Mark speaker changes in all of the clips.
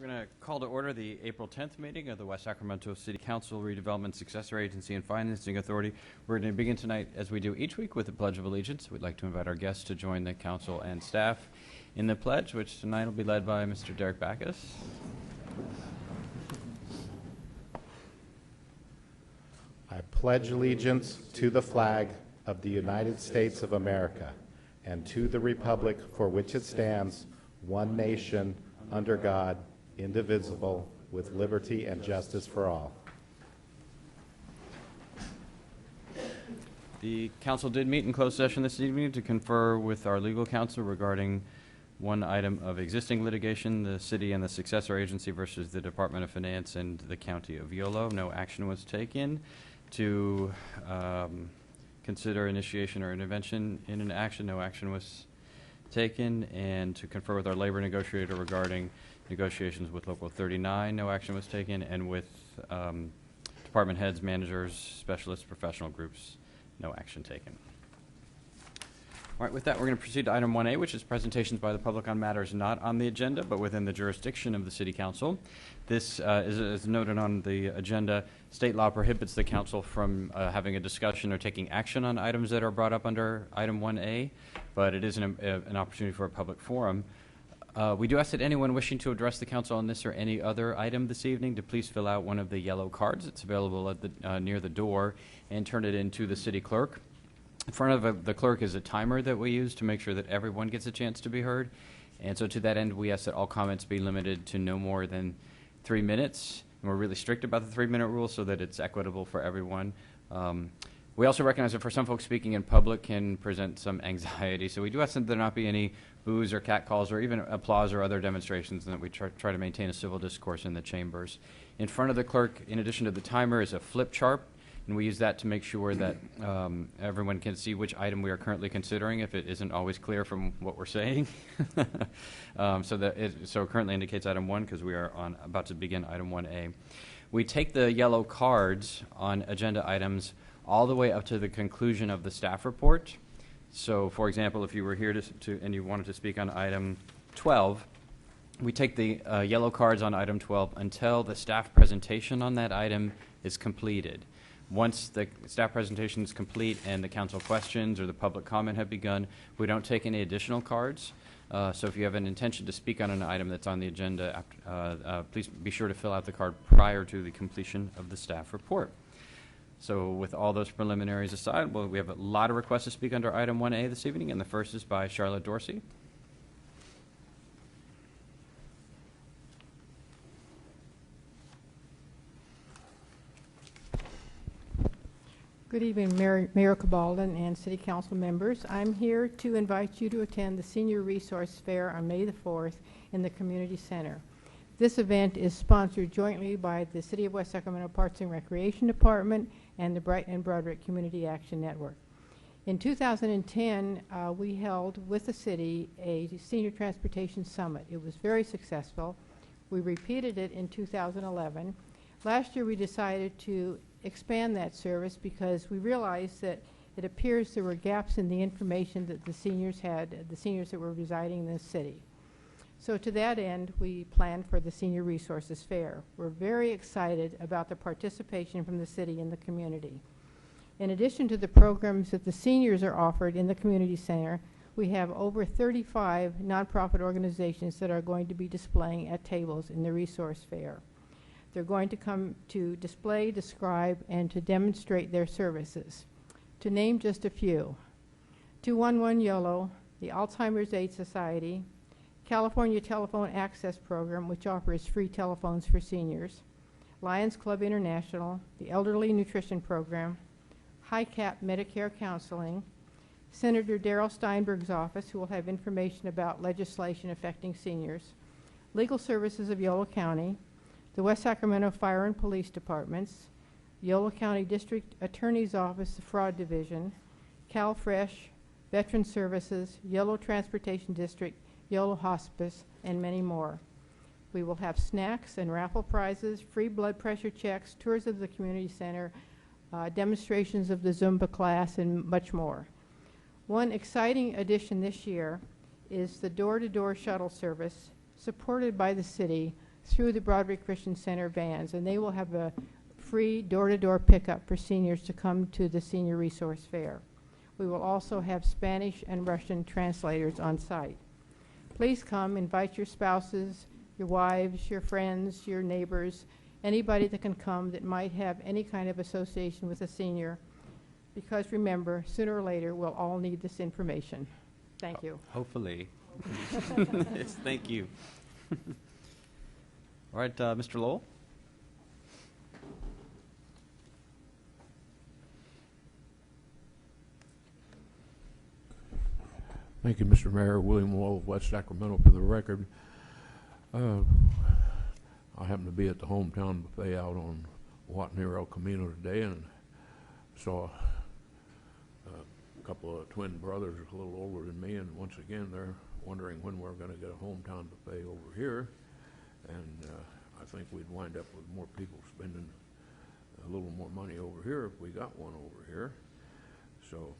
Speaker 1: We're going to call to order the April 10th meeting of the West Sacramento City Council Redevelopment Successor Agency and Financing Authority. We're going to begin tonight, as we do each week, with the Pledge of Allegiance. We'd like to invite our guests to join the council and staff in the pledge, which tonight will be led by Mr. Derek Backus.
Speaker 2: I pledge allegiance to the flag of the United States of America and to the republic for which it stands, one nation, under God, indivisible, with liberty and justice for all.
Speaker 1: The council did meet in closed session this evening to confer with our legal counsel regarding one item of existing litigation, the city and the successor agency versus the Department of Finance and the County of Yolo. No action was taken to consider initiation or intervention in an action. No action was taken. And to confer with our labor negotiator regarding negotiations with Local 39, no action was taken. And with department heads, managers, specialists, professional groups, no action taken. All right, with that, we're going to proceed to item 1A, which is presentations by the public on matters not on the agenda, but within the jurisdiction of the City Council. This is noted on the agenda. State law prohibits the council from having a discussion or taking action on items that are brought up under item 1A, but it is an opportunity for a public forum. We do ask that anyone wishing to address the council on this or any other item this evening to please fill out one of the yellow cards that's available at the, near the door and turn it in to the city clerk. In front of the clerk is a timer that we use to make sure that everyone gets a chance to be heard. And so to that end, we ask that all comments be limited to no more than 3 minutes. And we're really strict about the 3-minute rule so that it's equitable for everyone. We also recognize that for some folks, speaking in public can present some anxiety. So we do ask that there not be any boos or catcalls or even applause or other demonstrations, and that we try to maintain a civil discourse in the chambers. In front of the clerk, in addition to the timer, is a flip chart. And we use that to make sure that everyone can see which item we are currently considering if it isn't always clear from what we're saying. So it currently indicates item 1 because we are about to begin item 1A. We take the yellow cards on agenda items all the way up to the conclusion of the staff report. So, for example, if you were here and you wanted to speak on item 12, we take the yellow cards on item 12 until the staff presentation on that item is completed. Once the staff presentation is complete and the council questions or the public comment have begun, we don't take any additional cards. So if you have an intention to speak on an item that's on the agenda, please be sure to fill out the card prior to the completion of the staff report. So with all those preliminaries aside, we have a lot of requests to speak under item 1A this evening, and the first is by Charlotte Dorsey.
Speaker 3: Good evening, Mayor Cabaldan and City Council members. I'm here to invite you to attend the Senior Resource Fair on May the 4th in the Community Center. This event is sponsored jointly by the City of West Sacramento Parks and Recreation Department and the Brighton and Broderick Community Action Network. In 2010, we held with the city a Senior Transportation Summit. It was very successful. We repeated it in 2011. Last year we decided to expand that service because we realized that it appears there were gaps in the information that the seniors had, the seniors that were residing in the city. So to that end, we planned for the Senior Resources Fair. We're very excited about the participation from the city in the community. In addition to the programs that the seniors are offered in the community center, we have over 35 nonprofit organizations that are going to be displaying at tables in the Resource Fair. They're going to come to display, describe, and to demonstrate their services. To name just a few: 211 YOLO, the Alzheimer's Aid Society, California Telephone Access Program, which offers free telephones for seniors, Lions Club International, the Elderly Nutrition Program, High Cap Medicare Counseling, Senator Darrell Steinberg's office, who will have information about legislation affecting seniors, Legal Services of Yolo County, the West Sacramento Fire and Police Departments, Yolo County District Attorney's Office, the Fraud Division, CalFresh, Veteran Services, Yolo Transportation District, Yolo Hospice, and many more. We will have snacks and raffle prizes, free blood pressure checks, tours of the community center, demonstrations of the Zumba class, and much more. One exciting addition this year is the door-to-door shuttle service supported by the city through the Broderick Christian Center vans, and they will have a free door-to-door pickup for seniors to come to the Senior Resource Fair. We will also have Spanish and Russian translators on site. Please come, invite your spouses, your wives, your friends, your neighbors, anybody that can come that might have any kind of association with a senior, because remember, sooner or later, we'll all need this information. Thank you.
Speaker 1: Hopefully. Yes, thank you. All right, Mr. Lowell?
Speaker 4: Thank you, Mr. Mayor. William Lowell of West Sacramento for the record. I happened to be at the hometown buffet out on Watney El Camino today and saw a couple of twin brothers a little older than me, and once again they're wondering when we're going to get a hometown buffet over here. And I think we'd wind up with more people spending a little more money over here if we got one over here. So,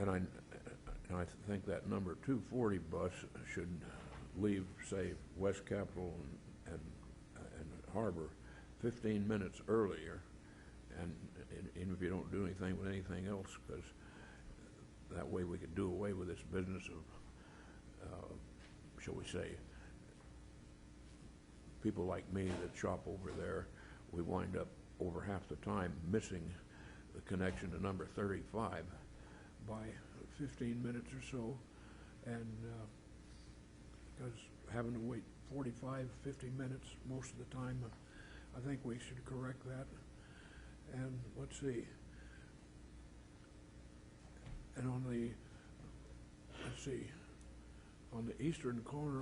Speaker 4: and I think that number 240 bus should leave, say, West Capitol and Harbor 15 minutes earlier, and even if you don't do anything with anything else, because that way we could do away with this business of, shall we say, people like me that shop over there. We wind up over half the time missing the connection to number 35 by 15 minutes or so, and because having to wait 45, 50 minutes most of the time, I think we should correct that. And let's see, and on the, let's see, on the eastern corner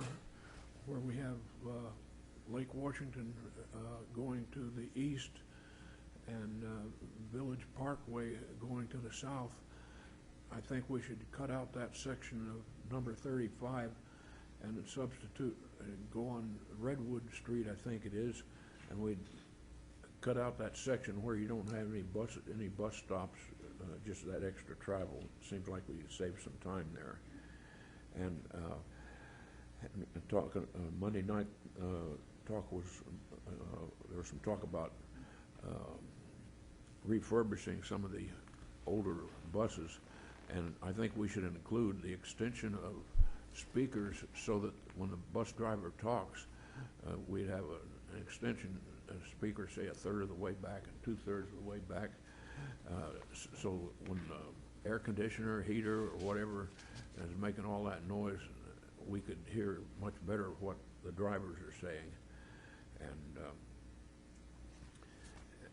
Speaker 4: where we have Lake Washington going to the east and Village Parkway going to the south, I think we should cut out that section of number 35 and substitute and go on Redwood Street, I think it is, and we'd cut out that section where you don't have any bus stops, just that extra travel. It seems like we could save some time there. And Monday night talk was, there was some talk about refurbishing some of the older buses, and I think we should include the extension of speakers so that when the bus driver talks, we'd have an extension, a speaker, say, a third of the way back and 2/3 of the way back, so when the air conditioner, heater, or whatever is making all that noise, we could hear much better what the drivers are saying.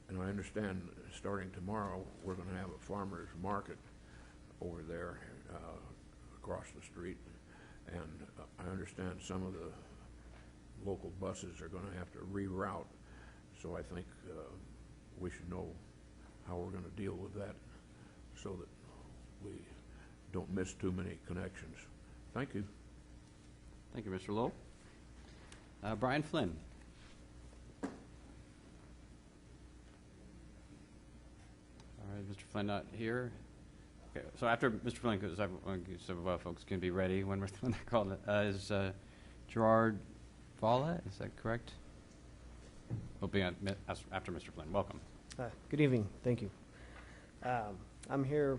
Speaker 4: And I understand starting tomorrow we're going to have a farmer's market over there across the street, and I understand some of the local buses are going to have to reroute, so I think we should know how we're going to deal with that so that we don't miss too many connections. Thank you.
Speaker 1: Thank you, Mr. Lowell. Brian Flynn. All right, Mr. Flynn not here. Okay, so after Mr. Flynn, because some folks can be ready when they're called, is Gerard Valla, is that correct? We'll be on after Mr. Flynn. Welcome.
Speaker 5: Good evening. Thank you. I'm here.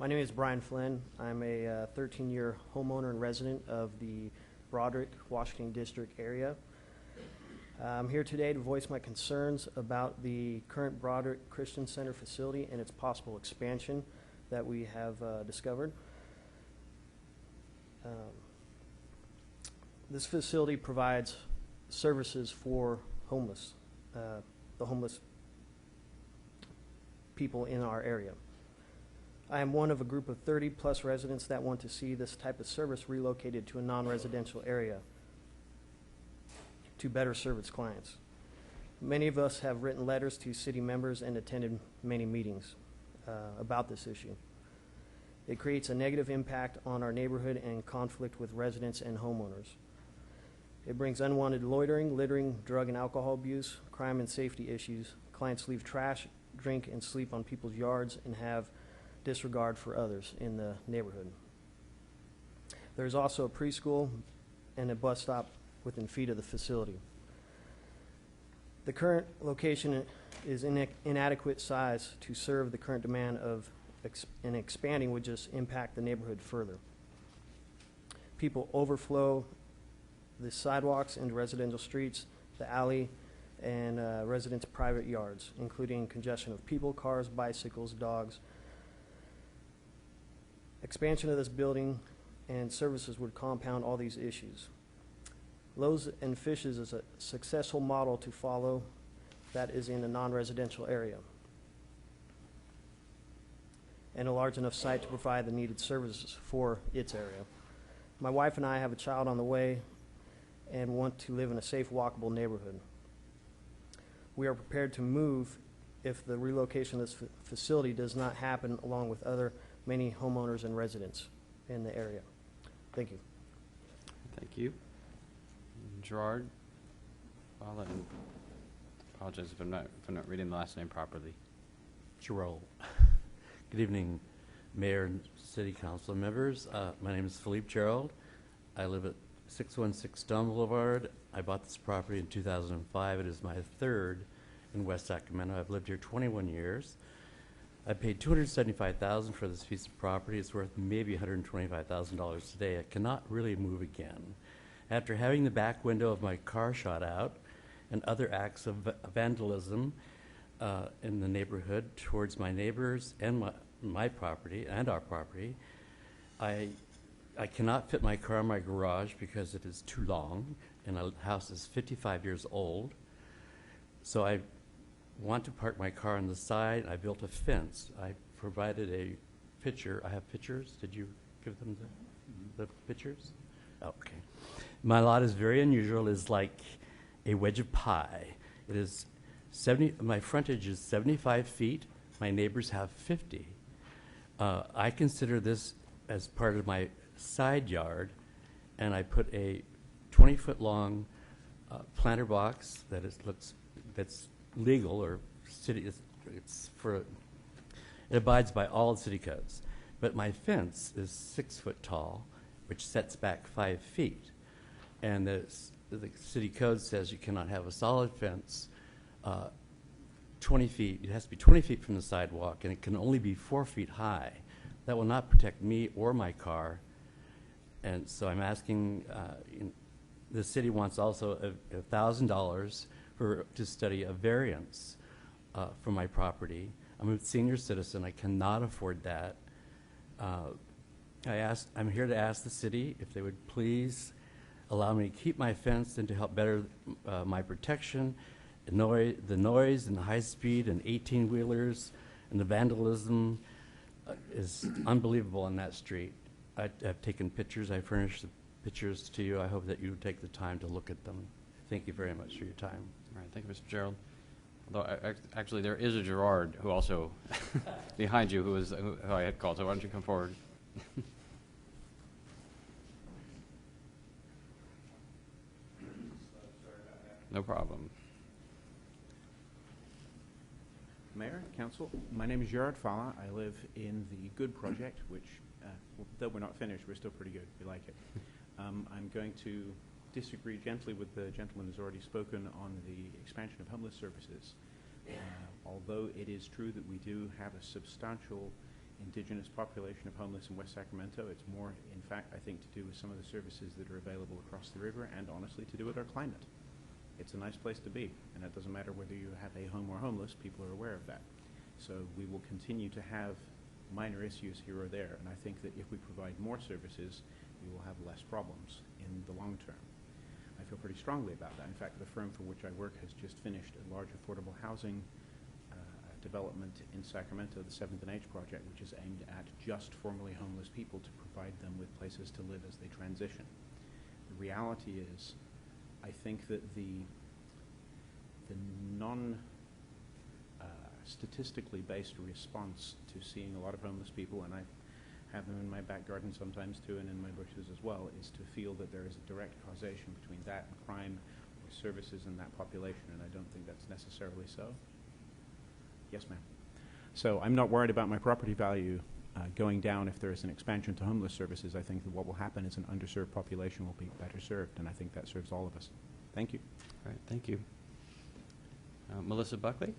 Speaker 5: My name is Brian Flynn. I'm a 13-year homeowner and resident of the Broderick, Washington District area. I'm here today to voice my concerns about the current Broderick Christian Center facility and its possible expansion that we have discovered. This facility provides services for the homeless people in our area. I am one of a group of 30+ residents that want to see this type of service relocated to a non-residential area to better serve its clients. Many of us have written letters to city members and attended many meetings about this issue. It creates a negative impact on our neighborhood and conflict with residents and homeowners. It brings unwanted loitering, littering, drug and alcohol abuse, crime and safety issues. Clients leave trash, drink, and sleep on people's yards and have disregard for others in the neighborhood. There's also a preschool and a bus stop within feet of the facility. The current location is inadequate size to serve the current demand of and expanding would just impact the neighborhood further. People overflow the sidewalks into residential streets, the alley, and residents' private yards, including congestion of people, cars, bicycles, dogs. Expansion of this building and services would compound all these issues. Loaves and Fishes is a successful model to follow that is in a non-residential area and a large enough site to provide the needed services for its area. My wife and I have a child on the way and want to live in a safe, walkable neighborhood. We are prepared to move if the relocation of this facility does not happen, along with many homeowners and residents in the area. Thank you.
Speaker 1: Thank you. Gerard, I'll apologize if I'm not reading the last name properly.
Speaker 6: Gerald. Good evening, Mayor and City Council members. My name is Philippe Gerald. I live at 616 Dunn Boulevard. I bought this property in 2005. It is my third in West Sacramento. I've lived here 21 years. I paid $275,000 for this piece of property. It's worth maybe $125,000 today. I cannot really move again. After having the back window of my car shot out and other acts of vandalism in the neighborhood towards my neighbors and my property and our property, I cannot fit my car in my garage because it is too long, and the house is 55 years old. So I want to park my car on the side. I built a fence. I provided a picture. I have pictures. Did you give them the pictures? Oh, okay. My lot is very unusual. It is like a wedge of pie. It is my frontage is 75 feet. My neighbors have 50. I consider this as part of my side yard, and I put a 20-foot long planter box that's legal or city. It abides by all the city codes. But my fence is 6 foot tall, which sets back 5 feet, and the city code says you cannot have a solid fence 20 feet. It has to be 20 feet from the sidewalk, and it can only be 4 feet high. That will not protect me or my car. And so I'm asking, the city wants also $1,000 to study a variance for my property. I'm a senior citizen. I cannot afford that. I'm here to ask the city if they would please allow me to keep my fence and to help better my protection. The noise and the high speed and 18-wheelers and the vandalism is unbelievable on that street. I've taken pictures. I furnished the pictures to you. I hope that you would take the time to look at them. Thank you very much for your time.
Speaker 1: All right, thank you, Mr. Gerald. Although, actually, there is a Gerard who also, behind you, who I had called, so why don't you come forward? No problem.
Speaker 7: Mayor, Council, my name is Gerard Fala. I live in the Good Project, which, though we're not finished, we're still pretty good. We like it. I'm going to disagree gently with the gentleman who's already spoken on the expansion of homeless services. Although it is true that we do have a substantial indigenous population of homeless in West Sacramento, it's more, in fact, I think, to do with some of the services that are available across the river, and honestly to do with our climate. It's a nice place to be, and it doesn't matter whether you have a home or homeless, people are aware of that. So we will continue to have minor issues here or there, and I think that if we provide more services, we will have less problems in the long term. I feel pretty strongly about that. In fact, the firm for which I work has just finished a large affordable housing development in Sacramento, the 7th and H project, which is aimed at just formerly homeless people to provide them with places to live as they transition. The reality is, I think that the non-statistically based response to seeing a lot of homeless people, and I have them in my back garden sometimes too, and in my bushes as well, is to feel that there is a direct causation between that and crime or services in that population, and I don't think that's necessarily so. Yes, ma'am. So I'm not worried about my property value going down if there is an expansion to homeless services, I think that what will happen is an underserved population will be better served, and I think that serves all of us. Thank you.
Speaker 1: All right, thank you. Melissa Buckley?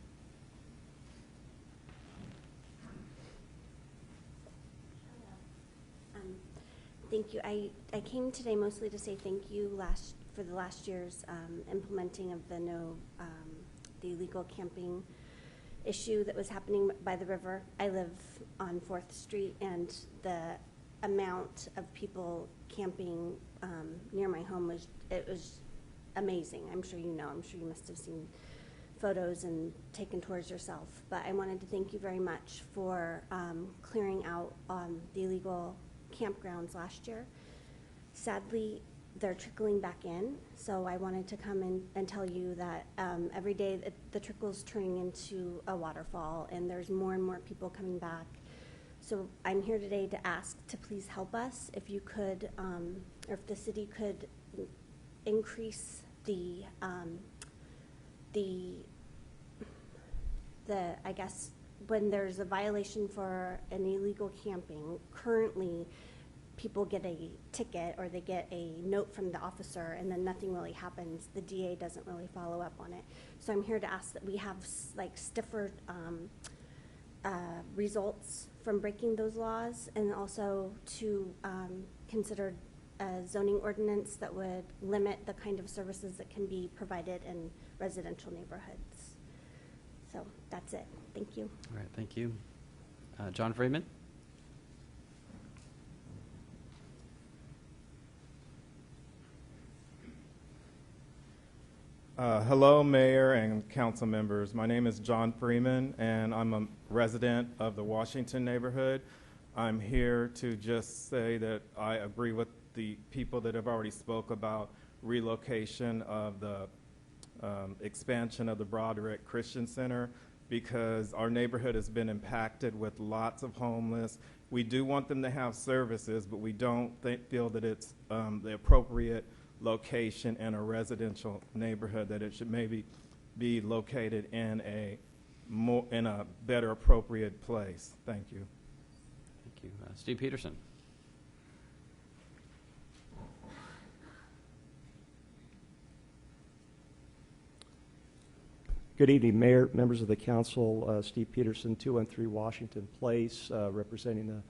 Speaker 8: Thank you. I came today mostly to say thank you for the last year's implementing of the illegal camping issue that was happening by the river. I live on 4th Street, and the amount of people camping near my home was amazing. I'm sure you know. I'm sure you must have seen photos and taken tours yourself. But I wanted to thank you very much for clearing out the illegal campgrounds last year. Sadly, they're trickling back in, so I wanted to come in and tell you that every day the trickle's turning into a waterfall, and there's more and more people coming back. So I'm here today to ask to please help us, if you could, or if the city could increase I guess, when there's a violation for an illegal camping, currently people get a ticket or they get a note from the officer and then nothing really happens. The DA doesn't really follow up on it. So I'm here to ask that we have stiffer results from breaking those laws, and also to consider a zoning ordinance that would limit the kind of services that can be provided in residential neighborhoods. So that's it. Thank you.
Speaker 1: All right, thank you. John Freeman?
Speaker 9: Hello, Mayor and council members. My name is John Freeman, and I'm a resident of the Washington neighborhood. I'm here to just say that I agree with the people that have already spoke about relocation of the expansion of the Broderick Christian Center, because our neighborhood has been impacted with lots of homeless. We do want them to have services, but we don't feel that it's the appropriate location in a residential neighborhood, that it should maybe be located in a better appropriate place. Thank you.
Speaker 1: Thank you. Steve Peterson?
Speaker 10: Good evening, Mayor, members of the council. Steve Peterson, 213 Washington Place, representing the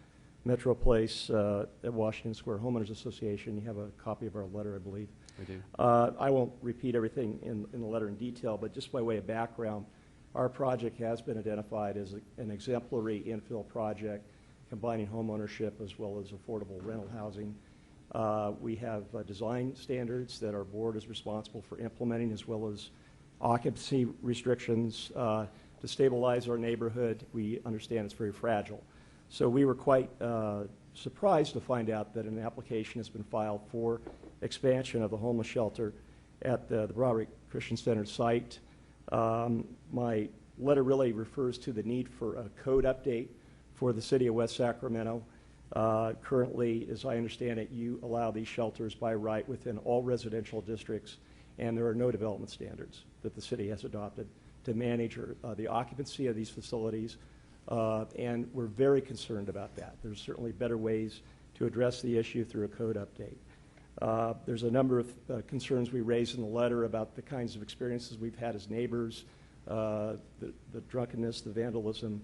Speaker 10: Metro Place at Washington Square Homeowners Association. You have a copy of our letter, I believe.
Speaker 1: We do.
Speaker 10: I won't repeat everything in the letter in detail, but just by way of background, our project has been identified as an exemplary infill project combining home ownership as well as affordable rental housing. We have design standards that our board is responsible for implementing, as well as occupancy restrictions to stabilize our neighborhood. We understand it's very fragile. So we were quite surprised to find out that an application has been filed for expansion of the homeless shelter at the Broderick Christian Center site. My letter really refers to the need for a code update for the city of West Sacramento. Currently, as I understand it, you allow these shelters by right within all residential districts, and there are no development standards that the city has adopted to manage the occupancy of these facilities. And we're very concerned about that. There's certainly better ways to address the issue through a code update. There's a number of concerns we raised in the letter about the kinds of experiences we've had as neighbors, the drunkenness, the vandalism.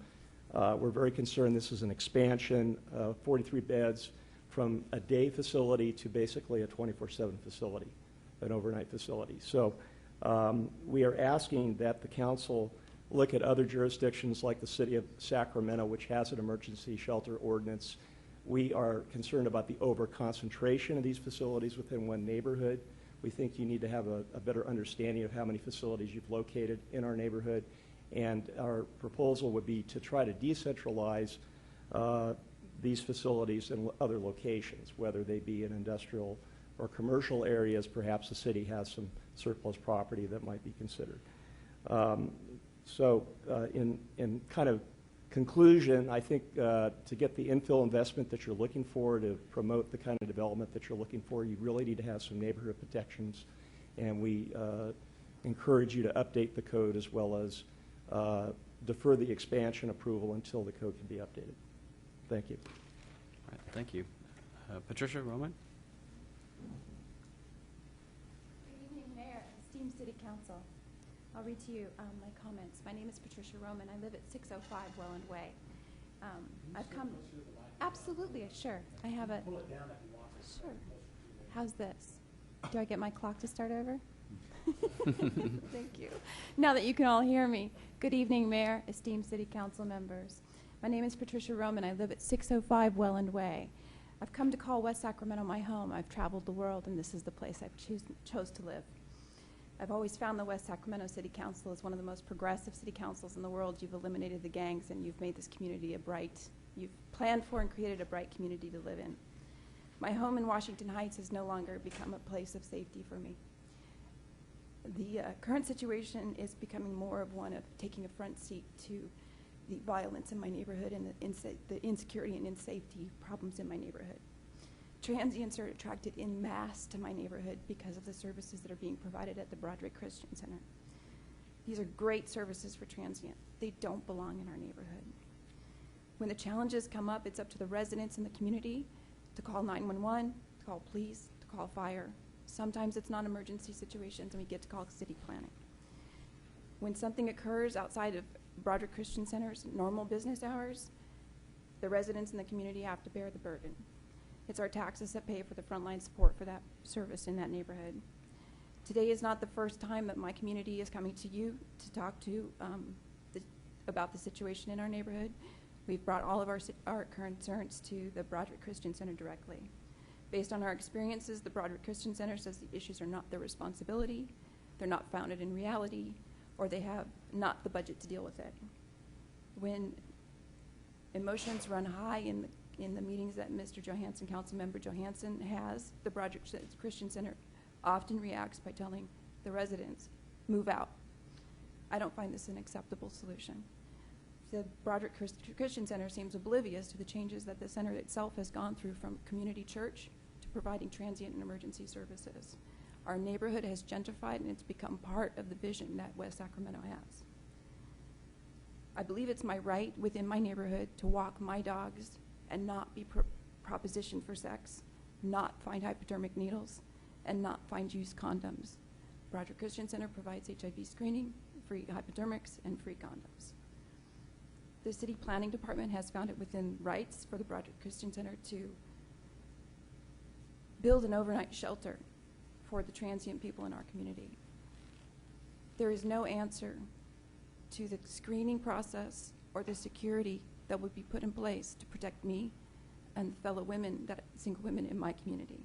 Speaker 10: We're very concerned this is an expansion of 43 beds from a day facility to basically a 24/7 facility, an overnight facility. So we are asking that the council look at other jurisdictions like the city of Sacramento, which has an emergency shelter ordinance. We are concerned about the over-concentration of these facilities within one neighborhood. We think you need to have a better understanding of how many facilities you've located in our neighborhood. And our proposal would be to try to decentralize these facilities in other locations, whether they be in industrial or commercial areas. Perhaps the city has some surplus property that might be considered. So in kind of conclusion, I think to get the infill investment that you're looking for, to promote the kind of development that you're looking for, you really need to have some neighborhood protections. And we encourage you to update the code, as well as defer the expansion approval until the code can be updated. Thank you. Thank you.
Speaker 1: All right, thank you. Patricia Roman?
Speaker 11: Good evening, Mayor, esteemed City Council. I'll read to you my comments. My name is Patricia Roman. I live at 605 Welland Way. I've come... Absolutely, sure. I have a... Pull it down if you want to. Sure. How's this? Do I get my clock to start over? Thank you. Now that you can all hear me. Good evening, Mayor, esteemed City Council members. My name is Patricia Roman. I live at 605 Welland Way. I've come to call West Sacramento my home. I've traveled the world, and this is the place I've chose to live. I've always found the West Sacramento City Council is one of the most progressive city councils in the world. You've eliminated the gangs, and you've made this community you've planned for and created a bright community to live in. My home in Washington Heights has no longer become a place of safety for me. The current situation is becoming more of one of taking a front seat to the violence in my neighborhood and the insecurity and insafety problems in my neighborhood. Transients are attracted en masse to my neighborhood because of the services that are being provided at the Broderick Christian Center. These are great services for transient. They don't belong in our neighborhood. When the challenges come up, it's up to the residents in the community to call 911, to call police, to call fire. Sometimes it's non-emergency situations, and we get to call city planning. When something occurs outside of Broderick Christian Center's normal business hours, the residents in the community have to bear the burden. It's our taxes that pay for the frontline support for that service in that neighborhood. Today is not the first time that my community is coming to you to talk to about the situation in our neighborhood. We've brought all of our concerns to the Broderick Christian Center directly. Based on our experiences, the Broderick Christian Center says the issues are not their responsibility, they're not founded in reality, or they have not the budget to deal with it. When emotions run high in the meetings that Mr. Johansson, Councilmember Johansson has, the Broderick Christian Center often reacts by telling the residents, move out. I don't find this an acceptable solution. The Broderick Christian Center seems oblivious to the changes that the center itself has gone through from community church to providing transient and emergency services. Our neighborhood has gentrified, and it's become part of the vision that West Sacramento has. I believe it's my right within my neighborhood to walk my dogs and not be propositioned for sex, not find hypodermic needles, and not find used condoms. Broderick Christian Center provides HIV screening, free hypodermics, and free condoms. The city planning department has found it within rights for the Broderick Christian Center to build an overnight shelter for the transient people in our community. There is no answer to the screening process or the security that would be put in place to protect me and fellow women, single women in my community.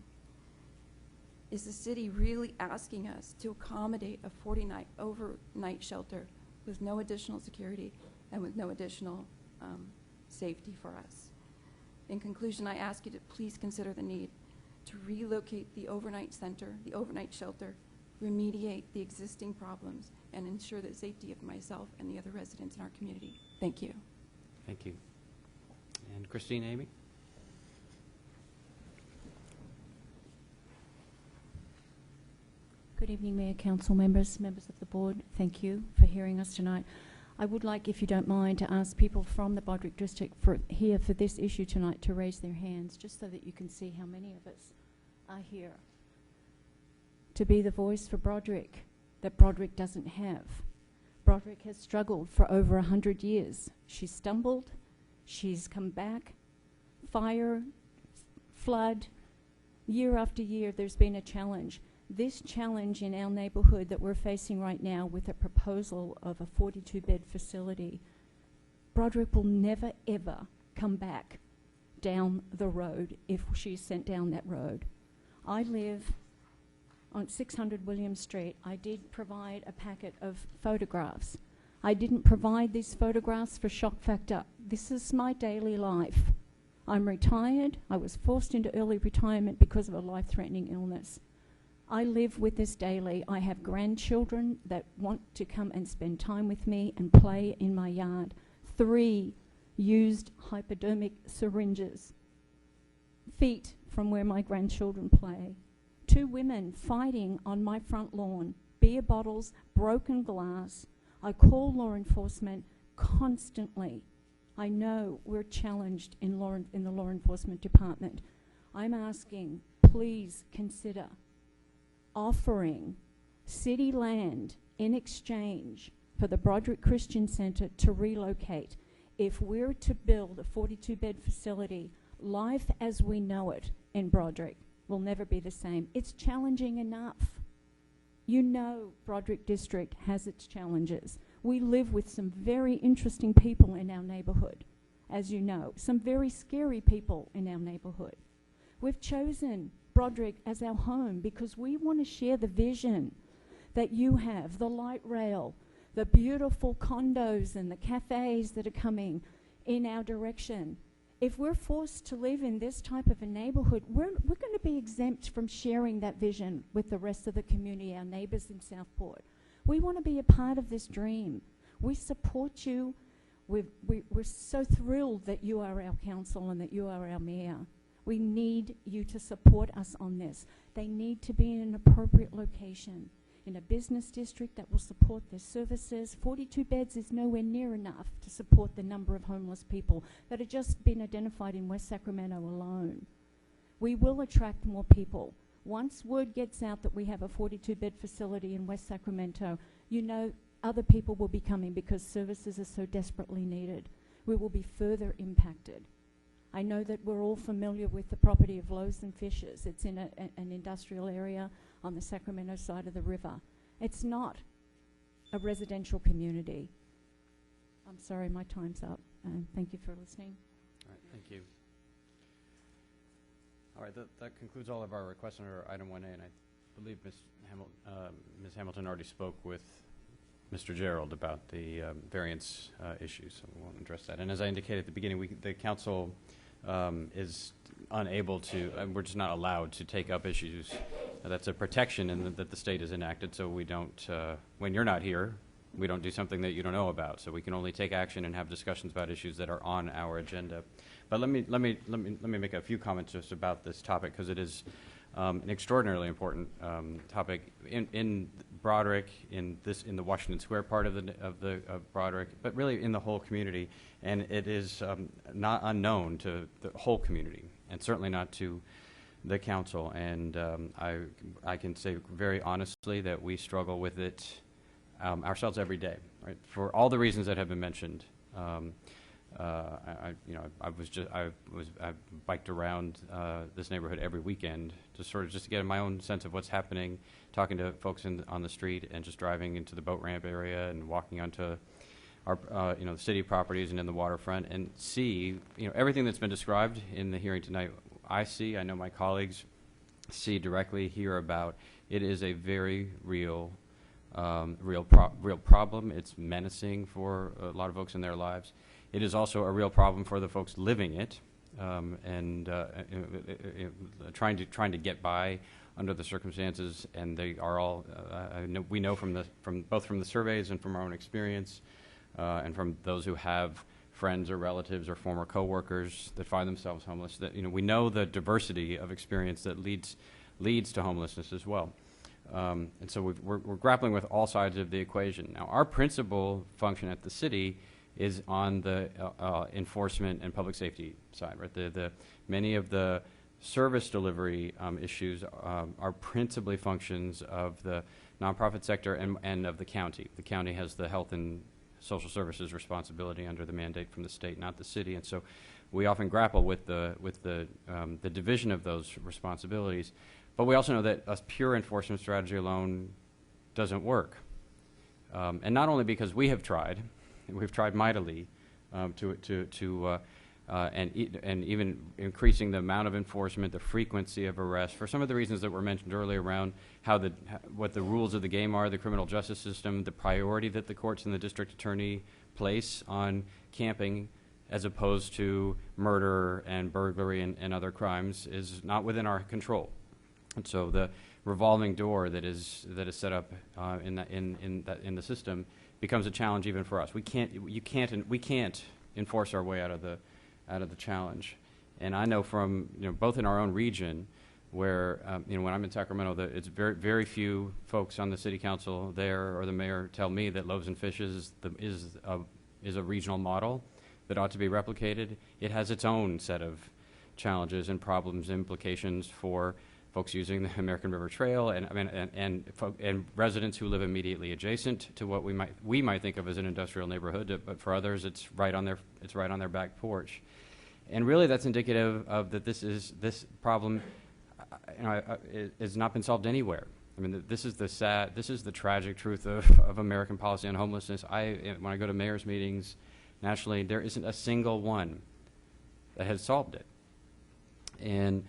Speaker 11: Is the city really asking us to accommodate a 40-night overnight shelter with no additional security and with no additional safety for us? In conclusion, I ask you to please consider the need to relocate the overnight center, the overnight shelter, remediate the existing problems, and ensure the safety of myself and the other residents in our community. Thank you.
Speaker 1: Thank you. And Christine, Amy?
Speaker 12: Good evening, Mayor, Council members, members of the board. Thank you for hearing us tonight. I would like, if you don't mind, to ask people from the Broderick District here for this issue tonight to raise their hands, just so that you can see how many of us are here. To be the voice for Broderick that Broderick doesn't have. Broderick has struggled for over 100 years. She's stumbled, she's come back, fire, flood, year after year there's been a challenge. This challenge in our neighborhood that we're facing right now with a proposal of a 42-bed facility, Broderick will never, ever come back down the road if she's sent down that road. I live on 600 William Street. I did provide a packet of photographs. I didn't provide these photographs for shock factor. This is my daily life. I'm retired. I was forced into early retirement because of a life-threatening illness. I live with this daily. I have grandchildren that want to come and spend time with me and play in my yard. 3 used hypodermic syringes, feet from where my grandchildren play. 2 women fighting on my front lawn, beer bottles, broken glass. I call law enforcement constantly. I know we're challenged in the law enforcement department. I'm asking, please consider offering city land in exchange for the Broderick Christian Center to relocate. If we're to build a 42-bed facility, life as we know it in Broderick will never be the same. It's challenging enough. You know Broderick District has its challenges. We live with some very interesting people in our neighborhood, as you know, some very scary people in our neighborhood. We've chosen Broderick as our home because we want to share the vision that you have, the light rail, the beautiful condos and the cafes that are coming in our direction. If we're forced to live in this type of a neighborhood, we're going to be exempt from sharing that vision with the rest of the community, our neighbors in Southport. We want to be a part of this dream. We support you. We're so thrilled that you are our council and that you are our mayor. We need you to support us on this. They need to be in an appropriate location, in a business district that will support their services. 42 beds is nowhere near enough to support the number of homeless people that have just been identified in West Sacramento alone. We will attract more people. Once word gets out that we have a 42-bed facility in West Sacramento, you know other people will be coming because services are so desperately needed. We will be further impacted. I know that we're all familiar with the property of Loaves and Fishes. It's in an industrial area on the Sacramento side of the river. It's not a residential community. I'm sorry, my time's up. Thank you for listening.
Speaker 1: All right, thank you. All right, that concludes all of our requests under item 1A, and I believe Ms. Hamilton already spoke with Mr. Gerald about the variance issues, so we won't address that. And as I indicated at the beginning, the council is unable to, we're just not allowed to take up issues. That's a protection that the state has enacted, so we don't, when you're not here, we don't do something that you don't know about. So we can only take action and have discussions about issues that are on our agenda. But let me make a few comments just about this topic, because it is an extraordinarily important topic in Broderick, in the Washington Square part of Broderick, but really in the whole community. And it is not unknown to the whole community, and certainly not to the council. And I can say very honestly that we struggle with it ourselves every day, right? For all the reasons that have been mentioned. I biked around this neighborhood every weekend just to get my own sense of what's happening, talking to folks on the street, and just driving into the boat ramp area and walking onto our the city properties and in the waterfront, and see everything that's been described in the hearing tonight. I know my colleagues see directly, hear about. It is a very real problem. It's menacing for a lot of folks in their lives. It is also a real problem for the folks living it, and trying to get by under the circumstances. And they are all. We know from both the surveys and from our own experience, and from those who have friends or relatives or former coworkers that find themselves homeless, that we know the diversity of experience that leads to homelessness as well. And so we're grappling with all sides of the equation. Now, our principal function at the city is on the enforcement and public safety side, right? Many of the service delivery issues are principally functions of the nonprofit sector and of the county. The county has the health and social services responsibility under the mandate from the state, not the city. And so we often grapple with the division of those responsibilities. But we also know that a pure enforcement strategy alone doesn't work. And not only because we've tried mightily and even increasing the amount of enforcement, the frequency of arrests, for some of the reasons that were mentioned earlier around what the rules of the game are, the criminal justice system, the priority that the courts and the district attorney place on camping as opposed to murder and burglary and other crimes is not within our control. And so the revolving door that is set up in the system becomes a challenge even for us. We can't enforce our way out of the challenge. And I know from both in our own region, where when I'm in Sacramento, it's very very few folks on the city council there or the mayor tell me that Loaves and Fishes is a regional model. that ought to be replicated, it has its own set of challenges and problems, implications for folks using the American River Trail and residents who live immediately adjacent to what we might think of as an industrial neighborhood, but for others it's right on their back porch. And really that's indicative of that this problem has not been solved anywhere. I mean, this is the tragic truth of American policy on homelessness. When I go to mayor's meetings nationally, there isn't a single one that has solved it. And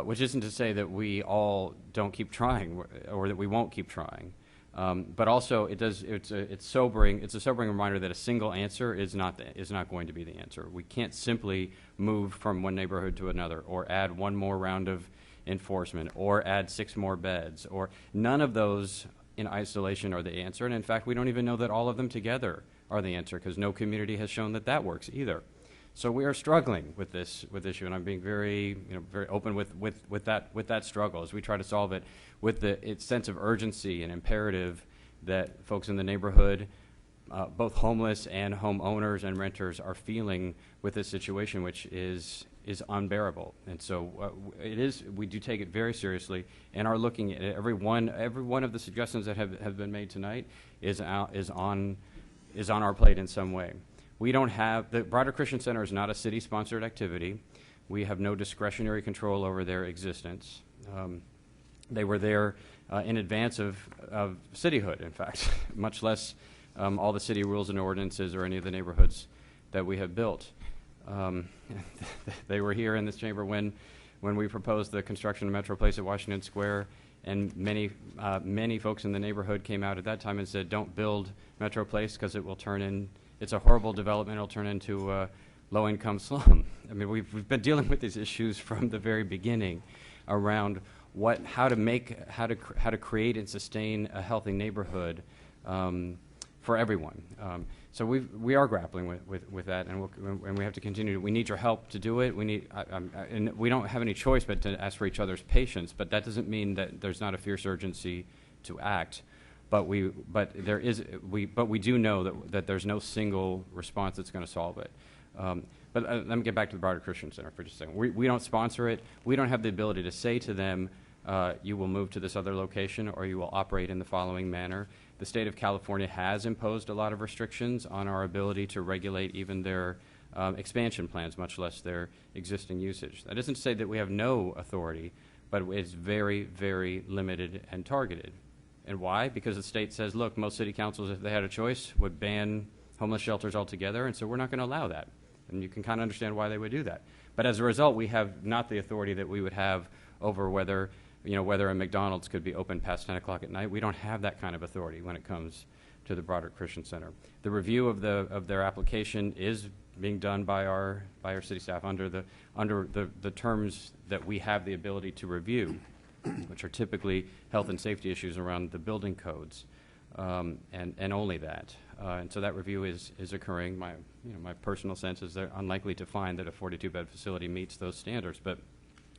Speaker 1: which isn't to say that we all don't keep trying or that we won't keep trying. But also it's a sobering reminder that a single answer is not going to be the answer. We can't simply move from one neighborhood to another or add one more round of enforcement or add 6 more beds, or none of those in isolation are the answer. And in fact, we don't even know that all of them together are the answer, because no community has shown that that works either. So we are struggling with this issue, and I'm being very open with that struggle as we try to solve it with its sense of urgency and imperative that folks in the neighborhood, both homeless and homeowners and renters, are feeling with this situation, which is unbearable. And so we do take it very seriously and are looking at every one of the suggestions that have been made tonight is on our plate in some way. We don't have, the Broader Christian Center is not a city-sponsored activity. We have no discretionary control over their existence. They were there in advance of cityhood, in fact, much less all the city rules and ordinances or any of the neighborhoods that we have built. They were here in this chamber when we proposed the construction of Metro Place at Washington Square, and many folks in the neighborhood came out at that time and said, don't build Metro Place because it's a horrible development. It'll turn into a low-income slum. I mean, we've been dealing with these issues from the very beginning around how to create and sustain a healthy neighborhood for everyone. So we are grappling with that, and we have to continue. We need your help to do it. And we don't have any choice but to ask for each other's patience. But that doesn't mean that there's not a fierce urgency to act. But we do know that there's no single response that's going to solve it. But let me get back to the Broader Christian Center for just a second. We don't sponsor it. We don't have the ability to say to them, you will move to this other location or you will operate in the following manner. The state of California has imposed a lot of restrictions on our ability to regulate even their expansion plans, much less their existing usage. That isn't to say that we have no authority, but it's very, very limited and targeted. And why? Because the state says, look, most city councils, if they had a choice, would ban homeless shelters altogether, and so we're not going to allow that. And you can kind of understand why they would do that. But as a result, we have not the authority that we would have over whether a McDonald's could be open past 10 o'clock at night. We don't have that kind of authority when it comes to the Broader Christian Center. The review of their application is being done by our city staff under the terms that we have the ability to review, which are typically health and safety issues around the building codes, and only that. And so that review is occurring. My personal sense is they're unlikely to find that a 42-bed facility meets those standards, but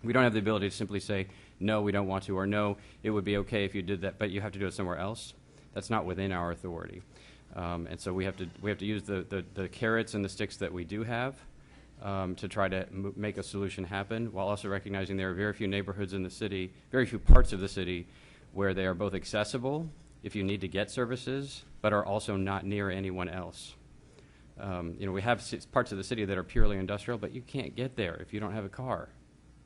Speaker 1: we don't have the ability to simply say, no, we don't want to, or no, it would be okay if you did that, but you have to do it somewhere else. That's not within our authority. And so we have to use the carrots and the sticks that we do have to try to make a solution happen, while also recognizing there are very few neighborhoods in the city, very few parts of the city where they are both accessible if you need to get services, but are also not near anyone else. We have parts of the city that are purely industrial, but you can't get there if you don't have a car.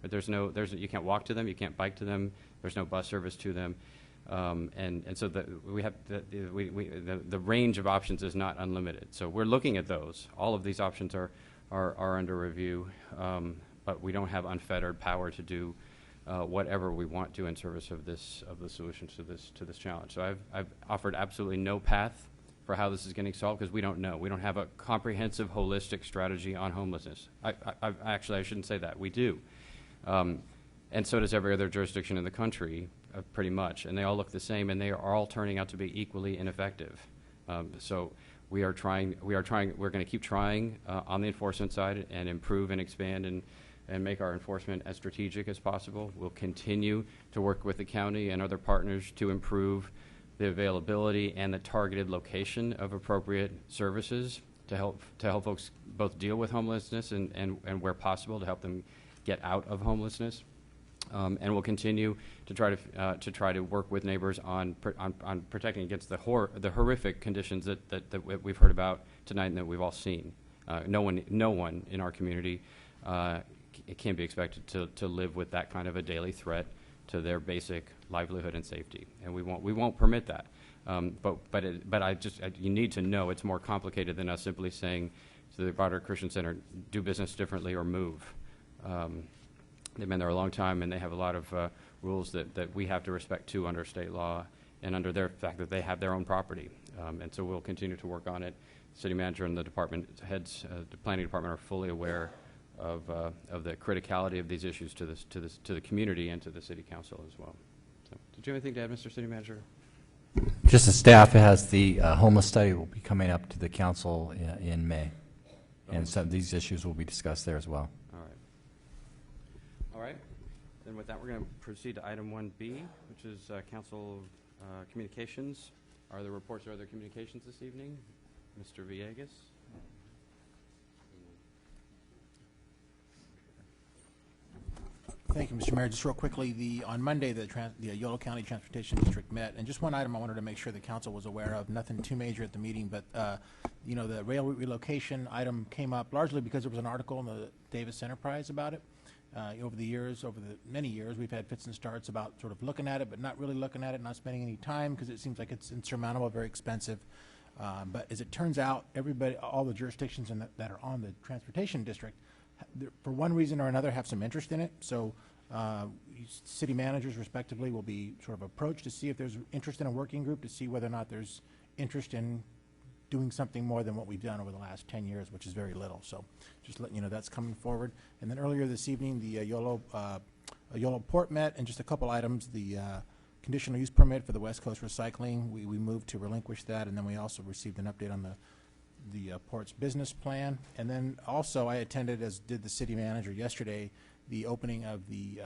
Speaker 1: But you can't walk to them, you can't bike to them, there's no bus service to them. And so the range of options is not unlimited. So we're looking at those. All of these options are under review, but we don't have unfettered power to do whatever we want to in service of the solutions to this challenge. So I've offered absolutely no path for how this is getting solved, because we don't know. We don't have a comprehensive, holistic strategy on homelessness. Actually, I shouldn't say that. We do. And so does every other jurisdiction in the country, pretty much. And they all look the same, and they are all turning out to be equally ineffective. So we're going to keep trying on the enforcement side and improve and expand and make our enforcement as strategic as possible. We'll continue to work with the county and other partners to improve the availability and the targeted location of appropriate services to help folks both deal with homelessness and where possible to help them get out of homelessness. And we'll continue to try to work with neighbors on protecting against the horrific conditions that we've heard about tonight and that we've all seen. No one in our community can be expected to live with that kind of a daily threat to their basic livelihood and safety, and we won't permit that. You need to know it's more complicated than us simply saying to the Broderick Christian Center, do business differently or move. They've been there a long time, and they have a lot of rules that we have to respect too under state law and under their fact that they have their own property. And so we'll continue to work on it. City manager and the department heads, the planning department, are fully aware of the criticality of these issues to the community and to the city council as well. So, did you have anything to add, Mr. City Manager?
Speaker 13: Just as staff has the homeless study will be coming up to the council in May, and some of these issues will be discussed there as well.
Speaker 1: All right. Then with that, we're going to proceed to item 1B, which is council communications. Are there reports or other communications this evening? Mr. Villegas?
Speaker 14: Thank you, Mr. Mayor. Just real quickly, on Monday, the Yolo County Transportation District met, and just one item I wanted to make sure the council was aware of. Nothing too major at the meeting, but the rail relocation item came up largely because there was an article in the Davis Enterprise about it. Over the many years, we've had fits and starts about sort of looking at it, but not really looking at it, not spending any time because it seems like it's insurmountable, very expensive. But as it turns out, all the jurisdictions that are on the transportation district, for one reason or another, have some interest in it. So city managers, respectively, will be sort of approached to see if there's interest in a working group to see whether or not there's interest in doing something more than what we've done over the last 10 years, which is very little. So just letting you know that's coming forward. And then earlier this evening, the Yolo Port met, and just a couple items. The conditional use permit for the West Coast Recycling, we moved to relinquish that, and then we also received an update on the port's business plan. And then also I attended, as did the city manager yesterday, the opening of the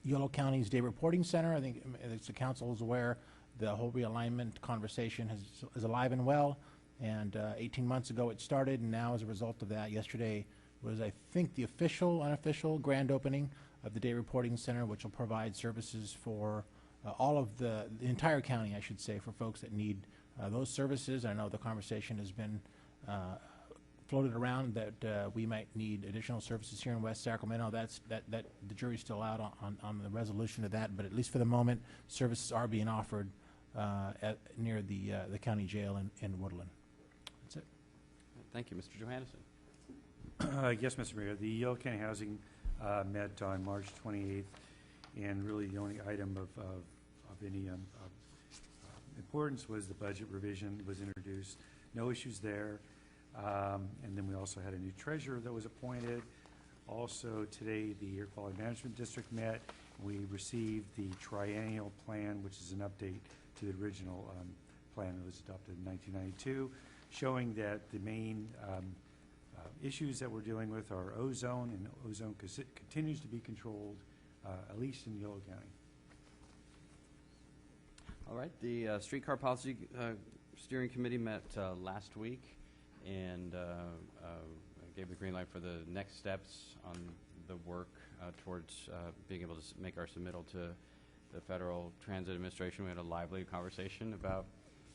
Speaker 14: Yolo County's Day Reporting Center. I think, as the council is aware, the whole realignment conversation is alive and well, and 18 months ago it started, and now as a result of that, yesterday was, I think, the unofficial grand opening of the Day Reporting Center, which will provide services for all of the entire county, I should say, for folks that need those services. I know the conversation has been floated around that we might need additional services here in West Sacramento. That the jury's still out on the resolution of that, but at least for the moment, services are being offered near the county jail in Woodland. That's it.
Speaker 1: Thank you, Mr. Johannesson.
Speaker 15: Yes, Mr. Mayor. The Yolo County Housing met on March 28th, and really the only item of any importance was the budget revision was introduced. No issues there. And then we also had a new treasurer that was appointed. Also today, the Air Quality Management District met. We received the triennial plan, which is an update to the original plan that was adopted in 1992, showing that the main issues that we're dealing with are ozone, and ozone continues to be controlled, at least in Yolo County.
Speaker 1: All right. The Streetcar Policy Steering Committee met last week and gave the green light for the next steps on the work towards being able to make our submittal to the Federal Transit Administration. We had a lively conversation about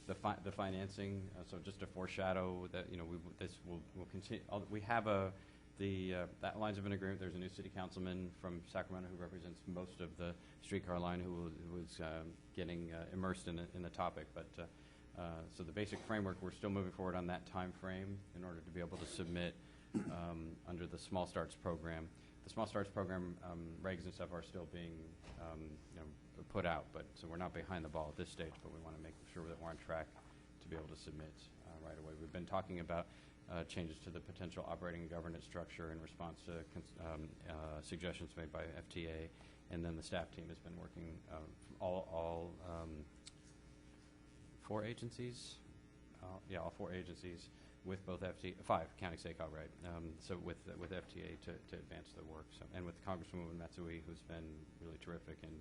Speaker 1: the financing. So just to foreshadow that, this will continue. We have that lines of an agreement. There's a new city councilman from Sacramento who represents most of the streetcar line who was getting immersed in the topic. But so the basic framework, we're still moving forward on that time frame in order to be able to submit under the Small Starts program. The Small Starts program regs and stuff are still being put out, but so we're not behind the ball at this stage, but we want to make sure that we're on track to be able to submit right away. We've been talking about changes to the potential operating and governance structure in response to suggestions made by FTA, and then the staff team has been working all 4 agencies, all 4 agencies with both FTA, 5 county SACOG, right? So with FTA to advance the work, and with Congresswoman Matsui, who's been really terrific and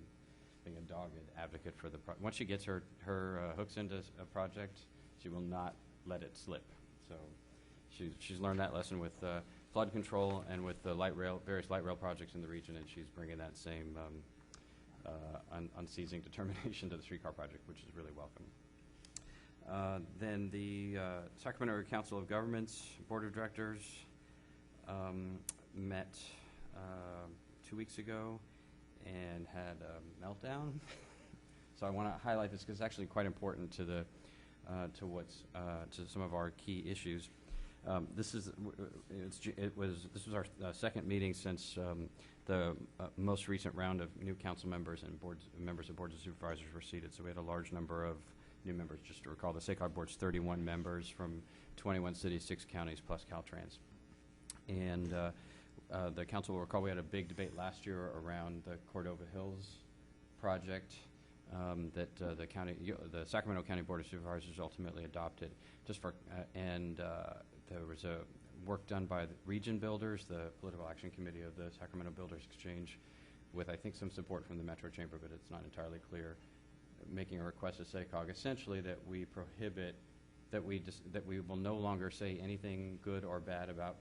Speaker 1: being a dogged advocate for the once she gets her hooks into a project, she will not let it slip. So she's learned that lesson with flood control and with the various light rail projects in the region, and she's bringing that same unceasing determination to the streetcar project, which is really welcome. Then the Sacramento Council of Governments Board of Directors met 2 weeks ago and had a meltdown. So I want to highlight this because it's actually quite important to the to some of our key issues. This was our second meeting since the most recent round of new council members and members of boards of supervisors were seated. So we had a large number of new members. Just to recall, the SACOG board's 31 members from 21 cities, 6 counties, plus Caltrans. And the council will recall we had a big debate last year around the Cordova Hills project that the Sacramento County Board of Supervisors ultimately adopted. There was a work done by the region builders, the Political Action Committee of the Sacramento Builders Exchange, with I think some support from the Metro Chamber, but it's not entirely clear, making a request to SACOG essentially that we prohibit, that we will no longer say anything good or bad about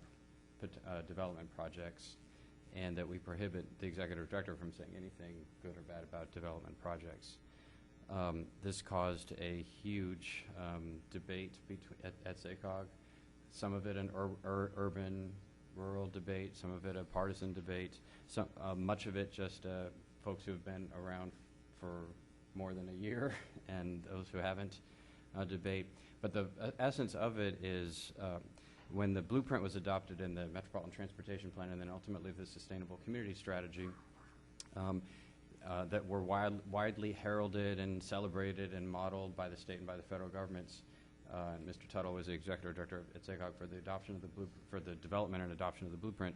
Speaker 1: development projects, and that we prohibit the executive director from saying anything good or bad about development projects. This caused a huge debate at SACOG, some of it an urban-rural debate, some of it a partisan debate, much of it just folks who have been around for more than a year and those who haven't debate. But the essence of it is when the blueprint was adopted in the Metropolitan Transportation Plan and then ultimately the Sustainable Community Strategy that were widely heralded and celebrated and modeled by the state and by the federal governments. And Mr. Tuttle was the executive director at SACOG for the adoption of for the development and adoption of the blueprint.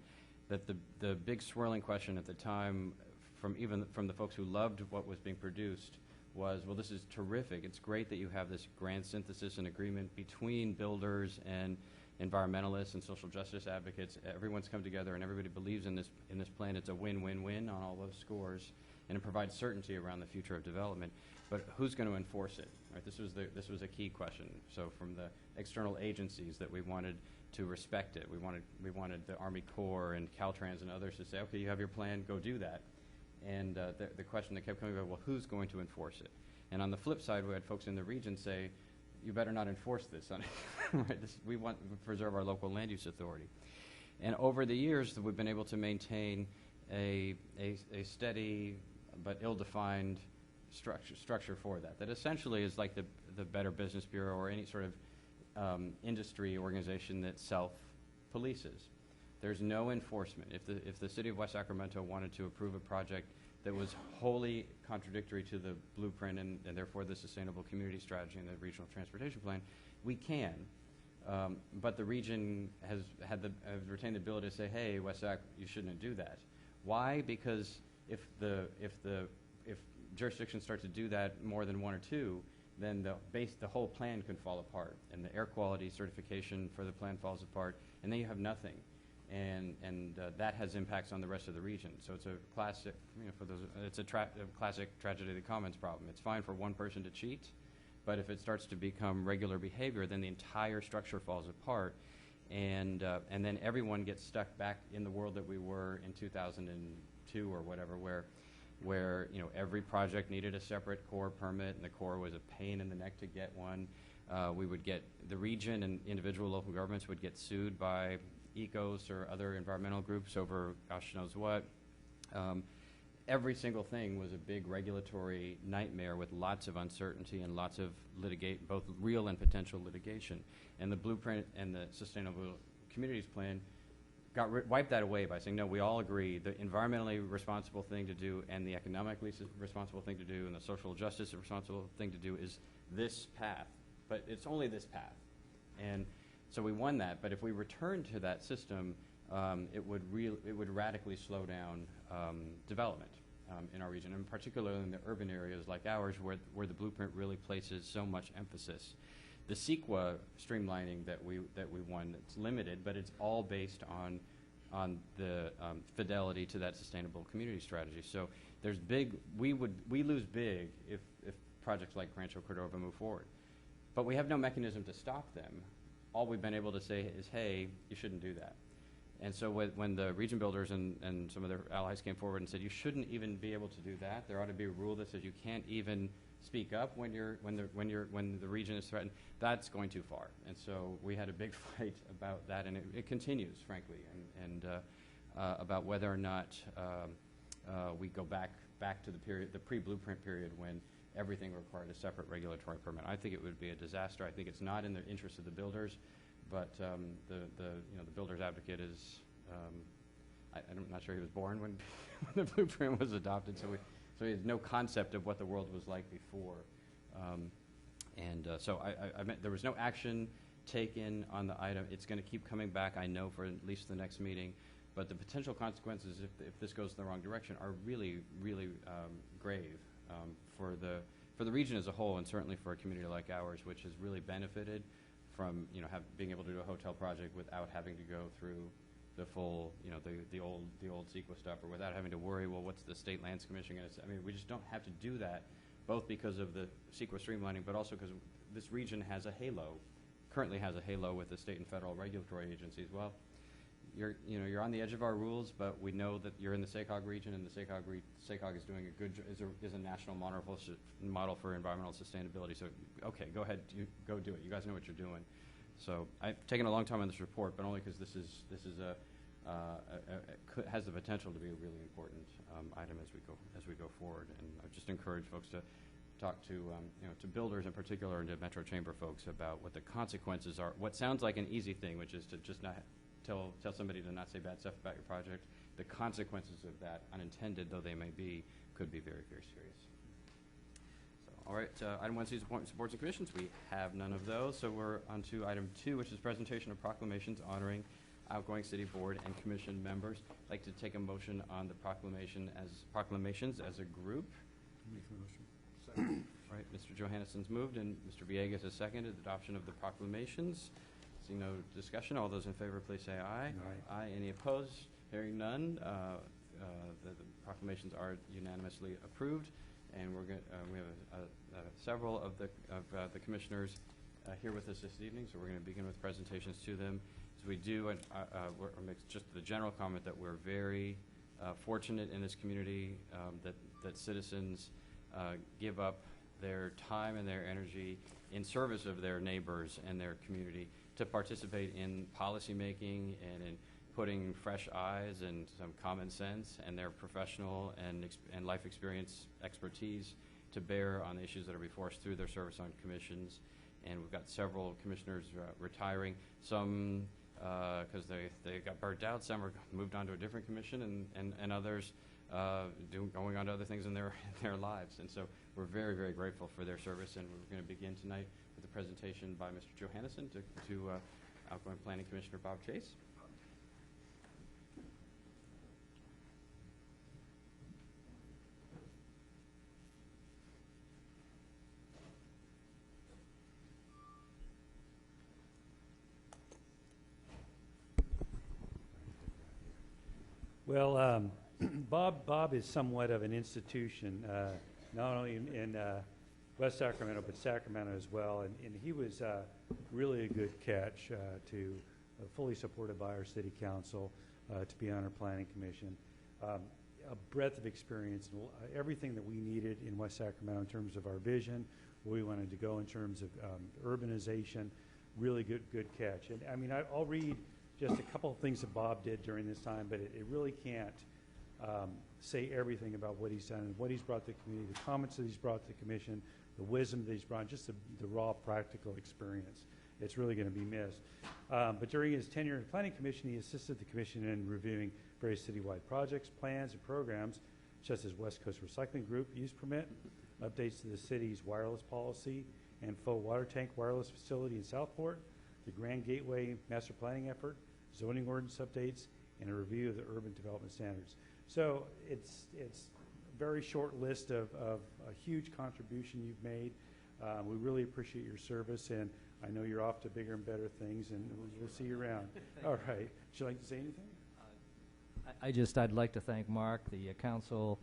Speaker 1: That the big swirling question at the time, from the folks who loved what was being produced, was, well, this is terrific. It's great that you have this grand synthesis and agreement between builders and environmentalists and social justice advocates. Everyone's come together and everybody believes in this plan. It's a win-win-win on all those scores, and it provides certainty around the future of development. But who's going to enforce it? Right? This was a key question. So from the external agencies that we wanted to respect it, we wanted the Army Corps and Caltrans and others to say, okay, you have your plan, go do that. And the question that kept coming about, well, who's going to enforce it? And on the flip side, we had folks in the region say, you better not enforce this. Right? We want to preserve our local land use authority. And over the years, we've been able to maintain a steady but ill-defined structure for that. That essentially is like the Better Business Bureau or any sort of industry organization that self-polices. There's no enforcement. If the city of West Sacramento wanted to approve a project that was wholly contradictory to the blueprint and therefore the Sustainable Community Strategy and the Regional Transportation Plan, we can. But the region has retained the ability to say, hey, West Sac, you shouldn't do that. Why? Because if jurisdictions start to do that more than one or two, then the whole plan can fall apart, and the air quality certification for the plan falls apart, and then you have nothing. And that has impacts on the rest of the region. So it's a classic, it's a classic tragedy of the commons problem. It's fine for one person to cheat, but if it starts to become regular behavior, then the entire structure falls apart, and then everyone gets stuck back in the world that we were in 2002 or whatever, where every project needed a separate Corps permit, and the Corps was a pain in the neck to get one. We would get the region and individual local governments would get sued by ECOS or other environmental groups over gosh knows what. Every single thing was a big regulatory nightmare with lots of uncertainty and lots of both real and potential litigation. And the blueprint and the Sustainable Communities Plan wiped that away by saying, no, we all agree the environmentally responsible thing to do and the economically responsible thing to do and the social justice responsible thing to do is this path. But it's only this path. And so we won that, but if we return to that system, it would radically slow down development in our region, and particularly in the urban areas like ours, where the blueprint really places so much emphasis. The CEQA streamlining that we won, it's limited, but it's all based on the fidelity to that Sustainable Community Strategy. So there's we lose big if projects like Rancho Cordova move forward, but we have no mechanism to stop them. all we've been able to say is, hey, you shouldn't do that. And so when the region builders and some of their allies came forward and said, you shouldn't even be able to do that, there ought to be a rule that says you can't even speak up when the region is threatened, that's going too far. And so we had a big fight about that, and it continues, frankly, and about whether or not we go back to the pre-blueprint period when everything required a separate regulatory permit. I think it would be a disaster. I think it's not in the interest of the builders, but the builder's advocate is. I'm not sure he was born when the blueprint was adopted, so he has no concept of what the world was like before. So I meant there was no action taken on the item. It's going to keep coming back, I know, for at least the next meeting. But the potential consequences, if this goes in the wrong direction, are really, really grave for the region as a whole, and certainly for a community like ours, which has really benefited from being able to do a hotel project without having to go through the full, the old CEQA stuff, or without having to worry, well, what's the State Lands Commission going to say? I mean, we just don't have to do that, both because of the CEQA streamlining, but also because this region has a halo, currently has a halo with the state and federal regulatory agencies. Well, you're on the edge of our rules, but we know that you're in the SACOG region, and the SACOG is doing a good is a national model for environmental sustainability. So, okay, go ahead, go do it. You guys know what you're doing. So I've taken a long time on this report, but only because this is has the potential to be a really important item as we go forward. And I just encourage folks to talk to to builders in particular and to Metro Chamber folks about what the consequences are. What sounds like an easy thing, which is to just not tell somebody to not say bad stuff about your project. The consequences of that, unintended though they may be, could be very, very serious. So, all right, item 1C is appointments of boards and commissions. We have none of those, so we're on to item 2, which is presentation of proclamations honoring outgoing city board and commission members. I'd like to take a motion on the proclamations as a group.
Speaker 15: Make the motion. Second.
Speaker 1: All right, Mr. Johannesson's moved and Mr. Villegas has seconded adoption of the proclamations. Seeing no discussion, all those in favor, please say aye.
Speaker 15: Aye.
Speaker 1: Aye. Any opposed? Hearing none, the proclamations are unanimously approved, and we have several of the commissioners here with us this evening, so we're going to begin with presentations to them. As we do, and make just the general comment that we're very fortunate in this community that citizens give up their time and their energy in service of their neighbors and their community to participate in policy making and in putting fresh eyes and some common sense and their professional and life experience expertise to bear on the issues that are before us through their service on commissions. And we've got several commissioners retiring, some because they got burnt out, some are moved on to a different commission, and others going on to other things in their lives. And so we're very, very grateful for their service, and we're going to begin tonight with a presentation by Mr. Johannesson to outgoing Planning Commissioner Bob Chase.
Speaker 15: Well, Bob is somewhat of an institution, not only in West Sacramento, but Sacramento as well. And he was really a good catch fully supported by our city council to be on our planning commission. A breadth of experience, and everything that we needed in West Sacramento in terms of our vision, where we wanted to go in terms of urbanization. Really good catch. And I mean, I'll read just a couple of things that Bob did during this time, but it really can't say everything about what he's done and what he's brought to the community, the comments that he's brought to the commission, the wisdom that he's brought, just the raw practical experience. It's really going to be missed. But during his tenure in the Planning Commission, he assisted the commission in reviewing various citywide projects, plans, and programs, such as West Coast Recycling Group use permit, updates to the city's wireless policy, and full water tank wireless facility in Southport, the Grand Gateway master planning effort, zoning ordinance updates, and a review of the urban development standards. So it's a very short list of a huge contribution you've made. We really appreciate your service, and I know you're off to bigger and better things, and we'll see you around. All right. Would you like to say anything?
Speaker 16: I'd like to thank Mark, the council,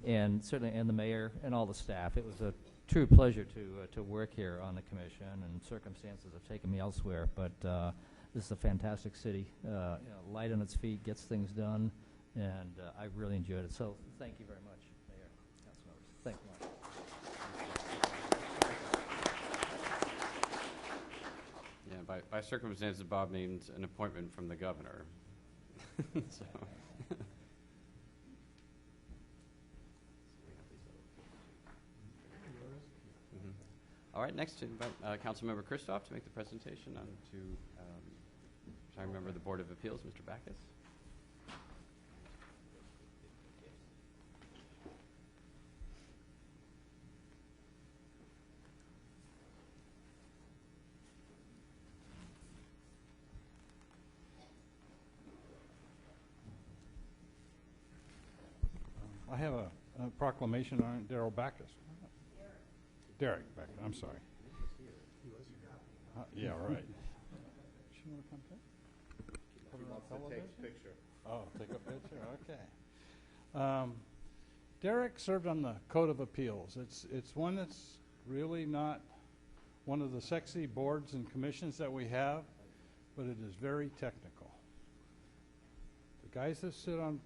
Speaker 16: and certainly the mayor and all the staff. It was a true pleasure to work here on the commission, and circumstances have taken me elsewhere, but this is a fantastic city. Light on its feet, gets things done, and I really enjoyed it. So thank you very much, Mayor, council members. Thank you much.
Speaker 1: Yeah, by circumstances, Bob needs an appointment from the governor. So. All right, next to invite Councilmember Christoph to make the presentation on to retiring member of the Board of Appeals, Mr. Backus.
Speaker 17: I have a proclamation on Darrell Backus. Derek Backus, I'm sorry. Yeah, right. She want to come back?
Speaker 2: He wants to take a picture.
Speaker 17: Oh, take a picture, okay. Derek served on the Code of Appeals. It's one that's really not one of the sexy boards and commissions that we have, but it is very technical. The guys that sit on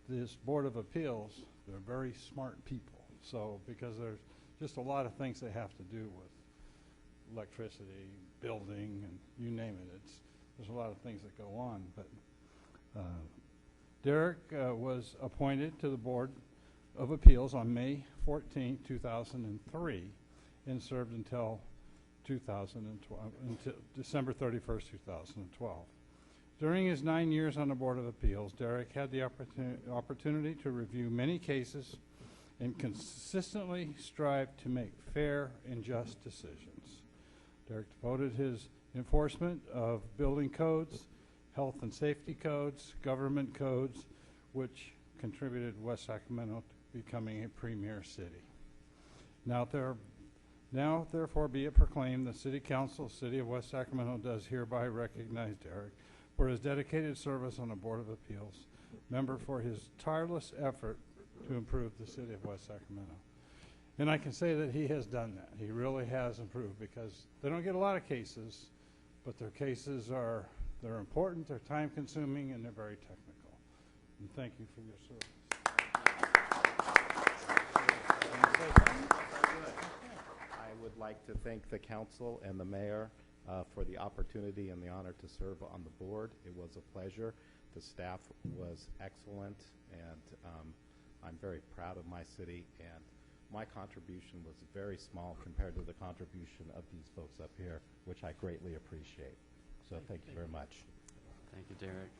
Speaker 17: this Board of Appeals, they're very smart people. So, because there's just a lot of things they have to do with electricity, building, and you name it. There's a lot of things that go on. But Derek was appointed to the Board of Appeals on May 14, 2003, and served until 2012, until December 31st, 2012. During his 9 years on the Board of Appeals, Derek had the opportunity to review many cases and consistently strived to make fair and just decisions. Derek devoted his enforcement of building codes, health and safety codes, government codes, which contributed West Sacramento to becoming a premier city. Now therefore be it proclaimed, the City Council, City of West Sacramento does hereby recognize Derek for his dedicated service on the Board of Appeals, member for his tireless effort to improve the city of West Sacramento. And I can say that he has done that. He really has improved, because they don't get a lot of cases, but their cases they're important, they're time consuming, and they're very technical. And thank you for your service.
Speaker 2: I would like to thank the council and the mayor for the opportunity and the honor to serve on the board. It was a pleasure. The staff was excellent, and I'm very proud of my city, and my contribution was very small compared to the contribution of these folks up here, which I greatly appreciate. So thank you very much.
Speaker 1: Thank you, Derek.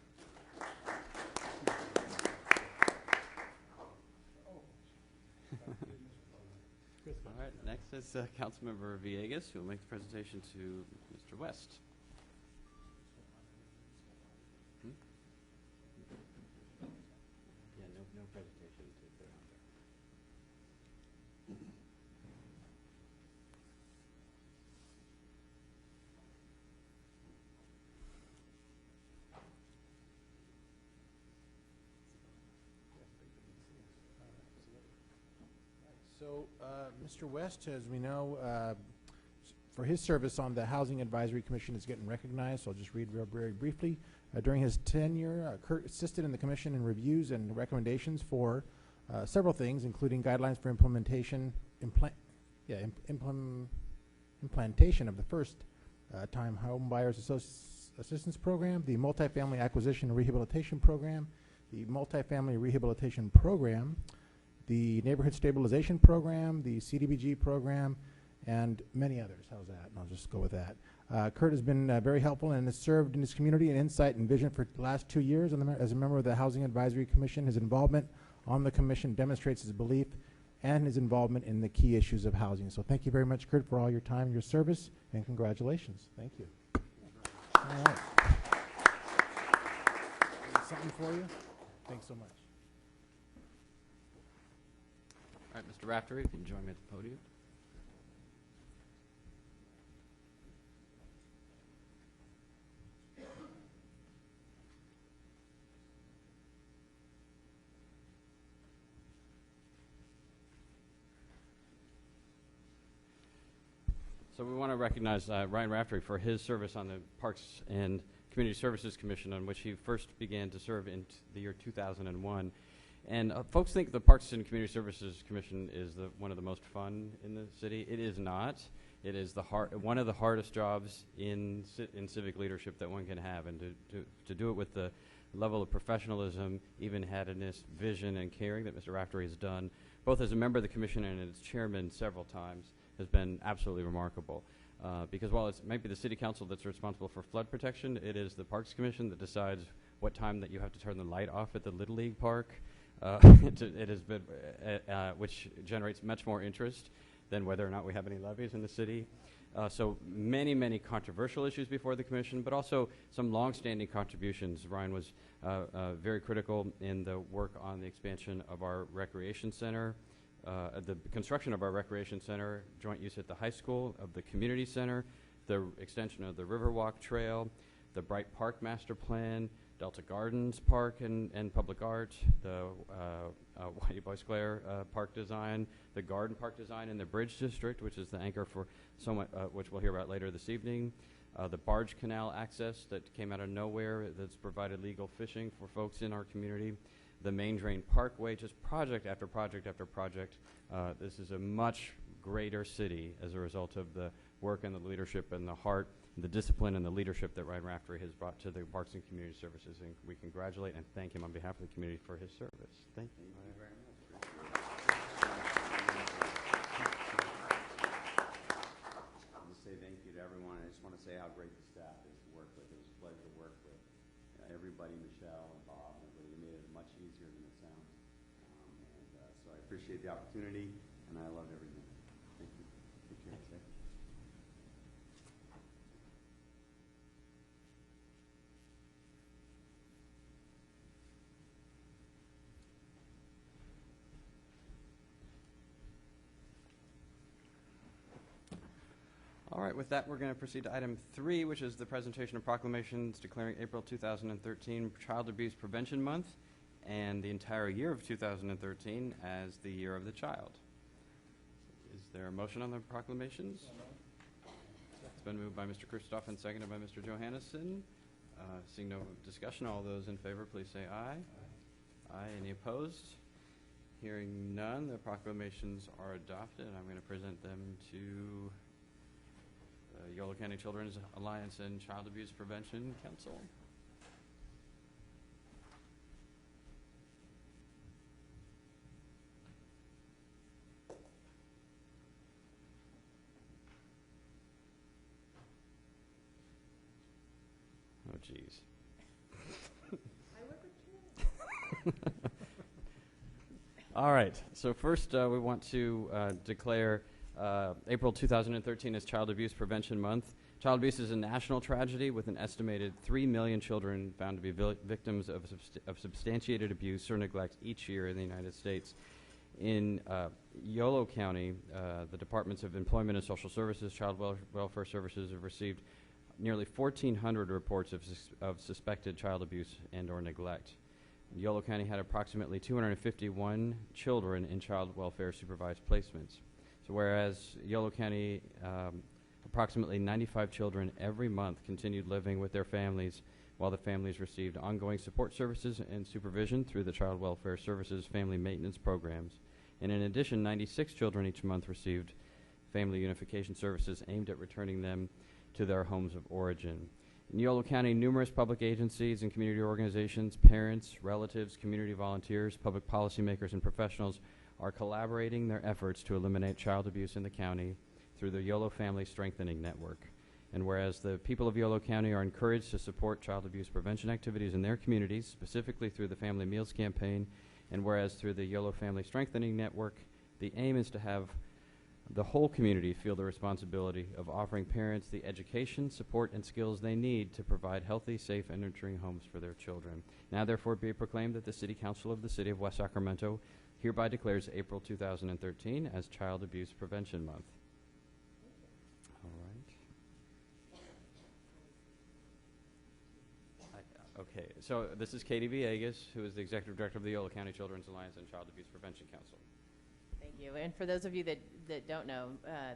Speaker 1: All right, next is Councilmember Villegas, who will make the presentation to Mr. West. Yeah, no presentation if they're out there.
Speaker 14: So, Mr. West, as we know, for his service on the Housing Advisory Commission is getting recognized, so I'll just read very briefly. During his tenure, Kurt assisted in the commission in reviews and recommendations for several things, including guidelines for implementation of the first time home buyers assistance program, the multifamily acquisition and rehabilitation program, the multifamily rehabilitation program, the neighborhood stabilization program, the CDBG program, and many others. How's that? And I'll just go with that. Kurt has been very helpful and has served in his community and insight and vision for the last 2 years as a member of the Housing Advisory Commission. His involvement on the commission demonstrates his belief and his involvement in the key issues of housing. So thank you very much, Kurt, for all your time, your service, and congratulations. Thank you. All right. Something for you? Thanks so much.
Speaker 1: All right, Mr. Raftery, if you can join me at the podium. So we want to recognize Ryan Raftery for his service on the Parks and Community Services Commission, on which he first began to serve in the year 2001. And folks think the Parks and Community Services Commission is one of the most fun in the city. It is not. It is one of the hardest jobs in civic leadership that one can have, and to do it with the level of professionalism, even-handedness, vision, and caring that Mr. Raftery has done, both as a member of the commission and as chairman several times, has been absolutely remarkable. Because while it might be the city council that's responsible for flood protection, it is the Parks Commission that decides what time that you have to turn the light off at the Little League Park. It has been, which generates much more interest than whether or not we have any levies in the city. So many, many controversial issues before the commission, but also some long-standing contributions. Ryan was very critical in the work on the expansion of our recreation center, the construction of our recreation center, joint use at the high school, of the community center, the extension of the Riverwalk Trail, the Bright Park Master Plan, Delta Gardens Park and Public Art, the Whitey Boy Square Park design, the Garden Park design in the Bridge District, which is the anchor for so much, which we'll hear about later this evening, the Barge Canal access that came out of nowhere that's provided legal fishing for folks in our community, the Main Drain Parkway, just project after project after project. This is a much greater city as a result of the work and the leadership and the heart, the discipline and the leadership that Ryan Raftery has brought to the Parks and Community Services, and we congratulate and thank him on behalf of the community for his service. Thank you.
Speaker 18: Thank you very much. I'll just say thank you to everyone. I just want to say how great the staff is to work with. It was a pleasure to work with everybody, Michelle and Bob, and everybody. They made it much easier than it sounds. So I appreciate the opportunity, and I loved everything. Thank you. Take care. Thank you.
Speaker 1: All right, with that, we're going to proceed to item 3, which is the presentation of proclamations declaring April 2013 Child Abuse Prevention Month and the entire year of 2013 as the Year of the Child. Is there a motion on the proclamations? It's been moved by Mr. Christoph and seconded by Mr. Johannesson. Seeing no discussion, all those in favor, please say aye. Aye. Any opposed? Hearing none, the proclamations are adopted, and I'm going to present them to Yolo County Children's Alliance and Child Abuse Prevention Council. Oh, geez. All right. So first, we want to declare April 2013 as Child Abuse Prevention Month. Child abuse is a national tragedy with an estimated 3 million children found to be victims of substantiated abuse or neglect each year in the United States. In Yolo County, the Departments of Employment and Social Services, Child Welfare Services have received nearly 1,400 reports of suspected child abuse and or neglect. Yolo County had approximately 251 children in child welfare supervised placements. So whereas Yolo County, approximately 95 children every month continued living with their families while the families received ongoing support services and supervision through the Child Welfare Services family maintenance programs. And in addition, 96 children each month received family unification services aimed at returning them to their homes of origin. In Yolo County, numerous public agencies and community organizations, parents, relatives, community volunteers, public policymakers, and professionals are collaborating their efforts to eliminate child abuse in the county through the Yolo Family Strengthening Network. And whereas the people of Yolo County are encouraged to support child abuse prevention activities in their communities, specifically through the Family Meals Campaign, and whereas through the Yolo Family Strengthening Network, the aim is to have the whole community feel the responsibility of offering parents the education, support, and skills they need to provide healthy, safe, and nurturing homes for their children. Now therefore be it proclaimed that the City Council of the City of West Sacramento hereby declares April 2013 as Child Abuse Prevention Month. All right. Okay, so this is Katie Villegas, who is the Executive Director of the Yolo County Children's Alliance and Child Abuse Prevention Council.
Speaker 19: Thank you. And for those of you that don't know,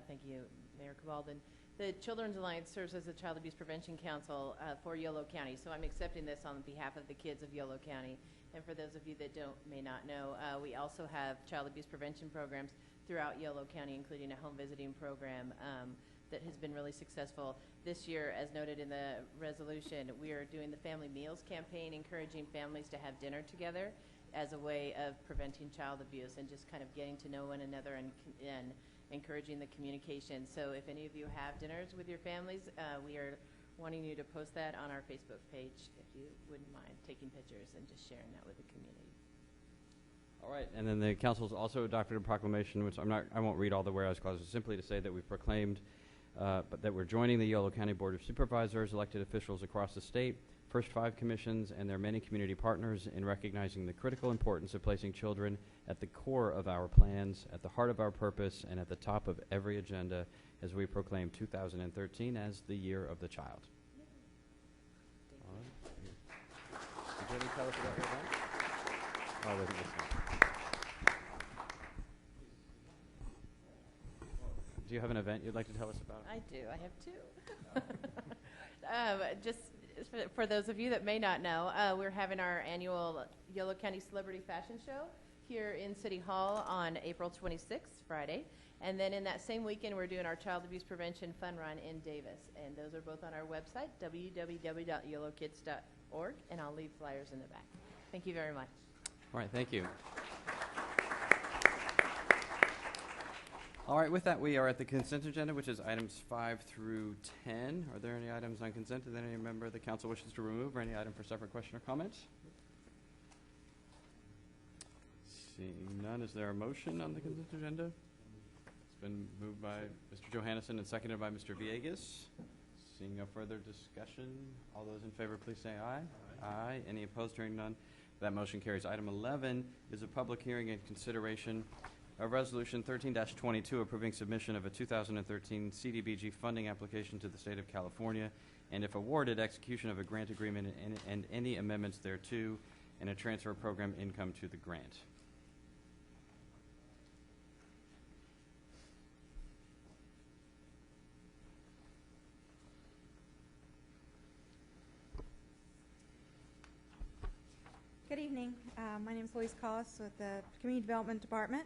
Speaker 19: thank you, Mayor Cabalden. The Children's Alliance serves as the Child Abuse Prevention Council for Yolo County, so I'm accepting this on behalf of the kids of Yolo County. And for those of you that may not know, we also have child abuse prevention programs throughout Yolo County, including a home visiting program that has been really successful. This year, as noted in the resolution, we are doing the Family Meals campaign, encouraging families to have dinner together as a way of preventing child abuse and just kind of getting to know one another and encouraging the communication. So if any of you have dinners with your families, we are wanting you to post that on our Facebook page if you wouldn't mind taking pictures and just sharing that with the community.
Speaker 1: All right, and then the council's also adopted a proclamation, which I won't read all the whereas clauses, simply to say that we've proclaimed but that we're joining the Yolo County Board of Supervisors, elected officials across the state, First 5 commissions, and their many community partners in recognizing the critical importance of placing children at the core of our plans, at the heart of our purpose, and at the top of every agenda as we proclaim 2013 as the Year of the Child. All right. Did you tell us about your event? Oh, wasn't this one? Do you have an event you'd like to tell us about?
Speaker 19: I do. I have two. Just for those of you that may not know, we're having our annual Yolo County Celebrity Fashion Show here in City Hall on April 26th, Friday. And then in that same weekend, we're doing our Child Abuse Prevention Fun Run in Davis. And those are both on our website, www.yolokids.org, and I'll leave flyers in the back. Thank you very much.
Speaker 1: All right, thank you. All right, with that, we are at the consent agenda, which is items 5 through 10. Are there any items on consent that any member of the council wishes to remove, or any item for separate question or comment? Seeing none, is there a motion on the consent agenda? It's been moved by Mr. Johannesson and seconded by Mr. Villegas. Seeing no further discussion, all those in favor, please say aye. Aye. Any opposed? Hearing none, that motion carries. Item 11 is a public hearing and consideration of Resolution 13-22 approving submission of a 2013 CDBG funding application to the State of California, and if awarded, execution of a grant agreement and any amendments thereto, and a transfer of program income to the grant.
Speaker 20: Good evening. My name is Louise Collis with the Community Development Department.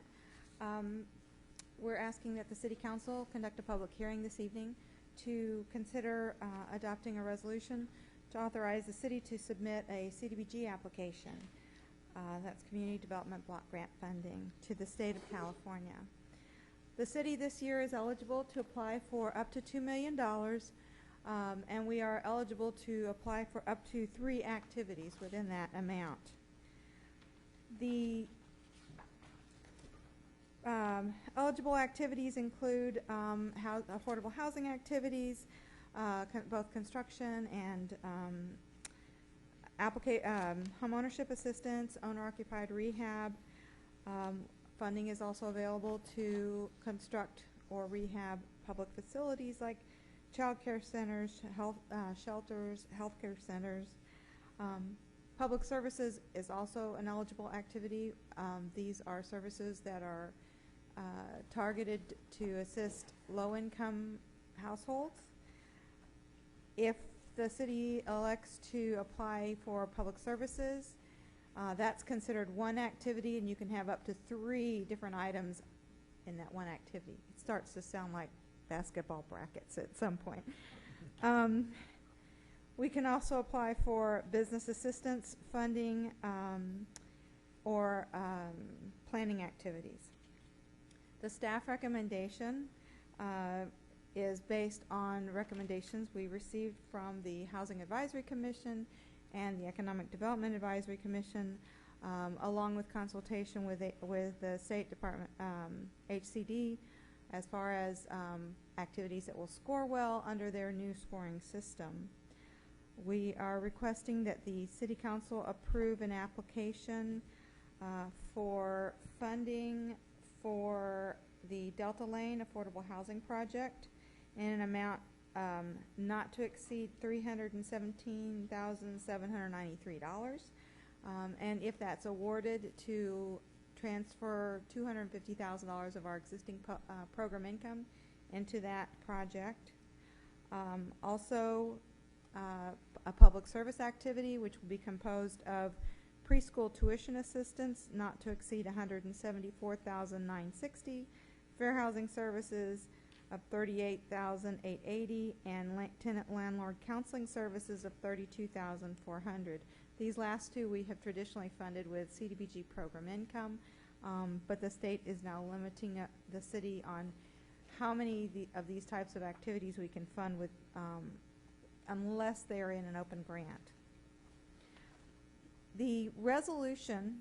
Speaker 20: We're asking that the City Council conduct a public hearing this evening to consider adopting a resolution to authorize the city to submit a CDBG application, that's Community Development Block Grant Funding, to the State of California. The city this year is eligible to apply for up to $2 million, and we are eligible to apply for up to 3 activities within that amount. The eligible activities include affordable housing activities, both construction and home ownership assistance, owner-occupied rehab. Funding is also available to construct or rehab public facilities like child care centers, health shelters, healthcare centers. Public services is also an eligible activity. These are services that are targeted to assist low-income households. If the city elects to apply for public services, that's considered one activity, and you can have up to 3 different items in that one activity. It starts to sound like basketball brackets at some point. We can also apply for business assistance funding or planning activities. The staff recommendation is based on recommendations we received from the Housing Advisory Commission and the Economic Development Advisory Commission, along with consultation with the State Department, HCD, as far as activities that will score well under their new scoring system. We are requesting that the City Council approve an application for funding for the Delta Lane Affordable Housing Project in an amount not to exceed $317,793. And if that's awarded, to transfer $250,000 of our existing program income into that project. Also, a public service activity which will be composed of preschool tuition assistance not to exceed $174,960, fair housing services of $38,880, and tenant landlord counseling services of $32,400. These last two we have traditionally funded with CDBG program income, but the state is now limiting the city on how many of these types of activities we can fund with, unless they are in an open grant. The resolution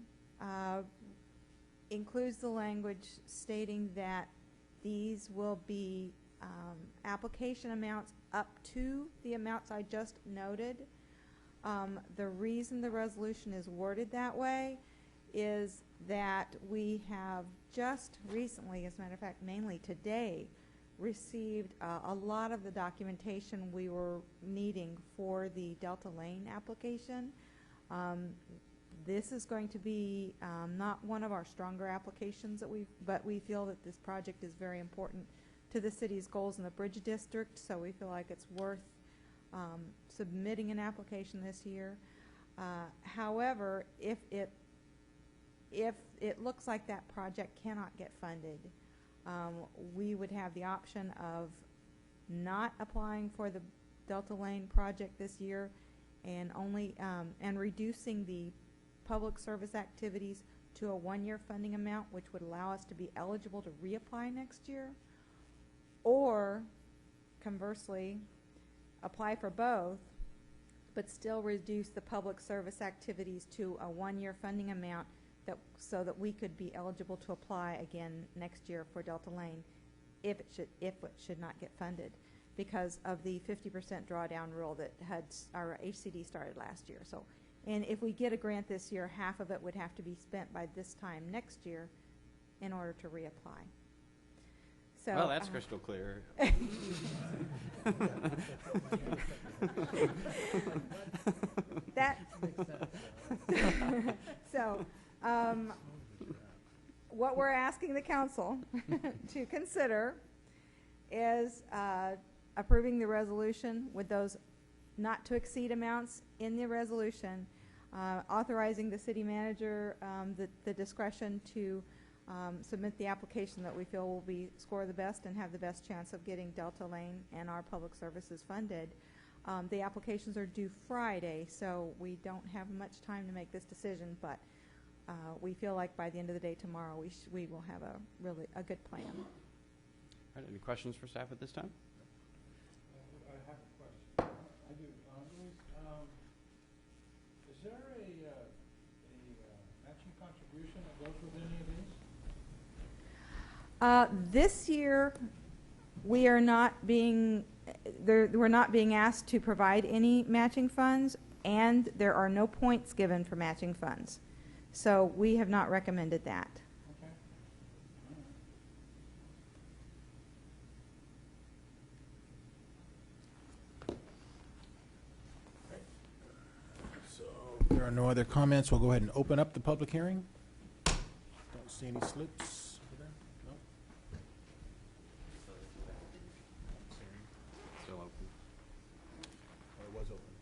Speaker 20: includes the language stating that these will be application amounts up to the amounts I just noted. The reason the resolution is worded that way is that we have just recently, as a matter of fact, mainly today, received a lot of the documentation we were needing for the Delta Lane application. This is going to be not one of our stronger applications but we feel that this project is very important to the city's goals in the Bridge District, so we feel like it's worth submitting an application this year. However, if it looks like that project cannot get funded, we would have the option of not applying for the Delta Lane project this year and only and reducing the public service activities to a one-year funding amount, which would allow us to be eligible to reapply next year, or conversely apply for both but still reduce the public service activities to a one-year funding amount so that we could be eligible to apply again next year for Delta Lane if it should not get funded because of the 50% drawdown rule that our HCD started last year. So, and if we get a grant this year, half of it would have to be spent by this time next year in order to reapply. So,
Speaker 1: well, that's crystal clear.
Speaker 20: That so what we're asking the council to consider is approving the resolution with those not to exceed amounts in the resolution, authorizing the city manager the discretion to submit the application that we feel will score the best and have the best chance of getting Delta Lane and our public services funded. The applications are due Friday, so we don't have much time to make this decision, but we feel like by the end of the day tomorrow we will have a good plan.
Speaker 1: All right, any questions for staff at this time?
Speaker 14: I have a question. I do. Is there a matching contribution that goes with any of these?
Speaker 20: This year, we're not being asked to provide any matching funds, and there are no points given for matching funds. So we have not recommended that.
Speaker 14: Okay. So if there are no other comments, we'll go ahead and open up the public hearing. Don't see any slips over there. No.
Speaker 1: Still open.
Speaker 14: Oh, it was open.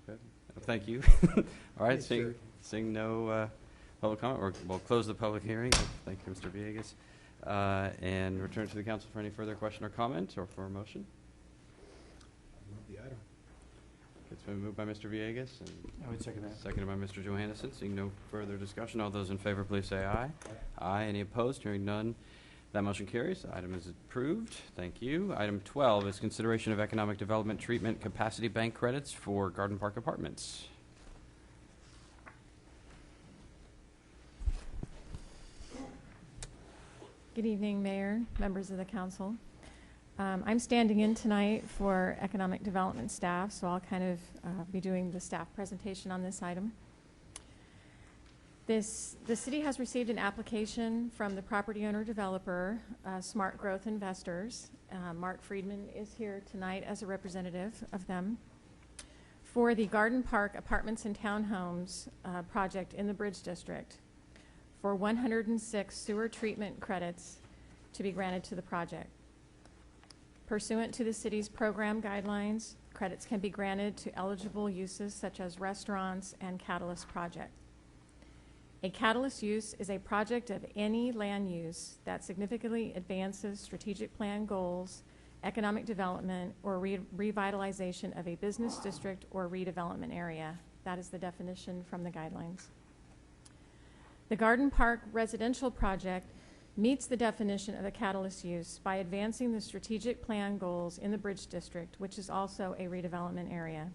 Speaker 1: Okay. Thank you. All right, seeing no public comment, we'll close the public hearing. Thank you, Mr. Villegas. And return to the council for any further question or comment or for a motion.
Speaker 14: Move the item.
Speaker 1: It's been moved by Mr. Villegas and
Speaker 15: I would second that.
Speaker 1: seconded by Mr. Johannesson. Seeing no further discussion, all those in favor, please say aye. Aye. Any opposed? Hearing none, that motion carries. The item is approved. Thank you. Item 12 is consideration of economic development treatment capacity bank credits for Garden Park Apartments.
Speaker 3: Good evening, Mayor, members of the council. I'm standing in tonight for economic development staff, so I'll kind of be doing the staff presentation on this item. The city has received an application from the property owner developer, Smart Growth Investors. Mark Friedman is here tonight as a representative of them for the Garden Park Apartments and Townhomes project in the Bridge District for 106 sewer treatment credits to be granted to the project.
Speaker 11: Pursuant to the city's program guidelines, credits can be granted to eligible uses such as restaurants and catalyst projects. A catalyst use is a project of any land use that significantly advances strategic plan goals, economic development, or revitalization of a business district or redevelopment area. That is the definition from the guidelines. The Garden Park residential project meets the definition of a catalyst use by advancing the strategic plan goals in the Bridge District, which is also a redevelopment area.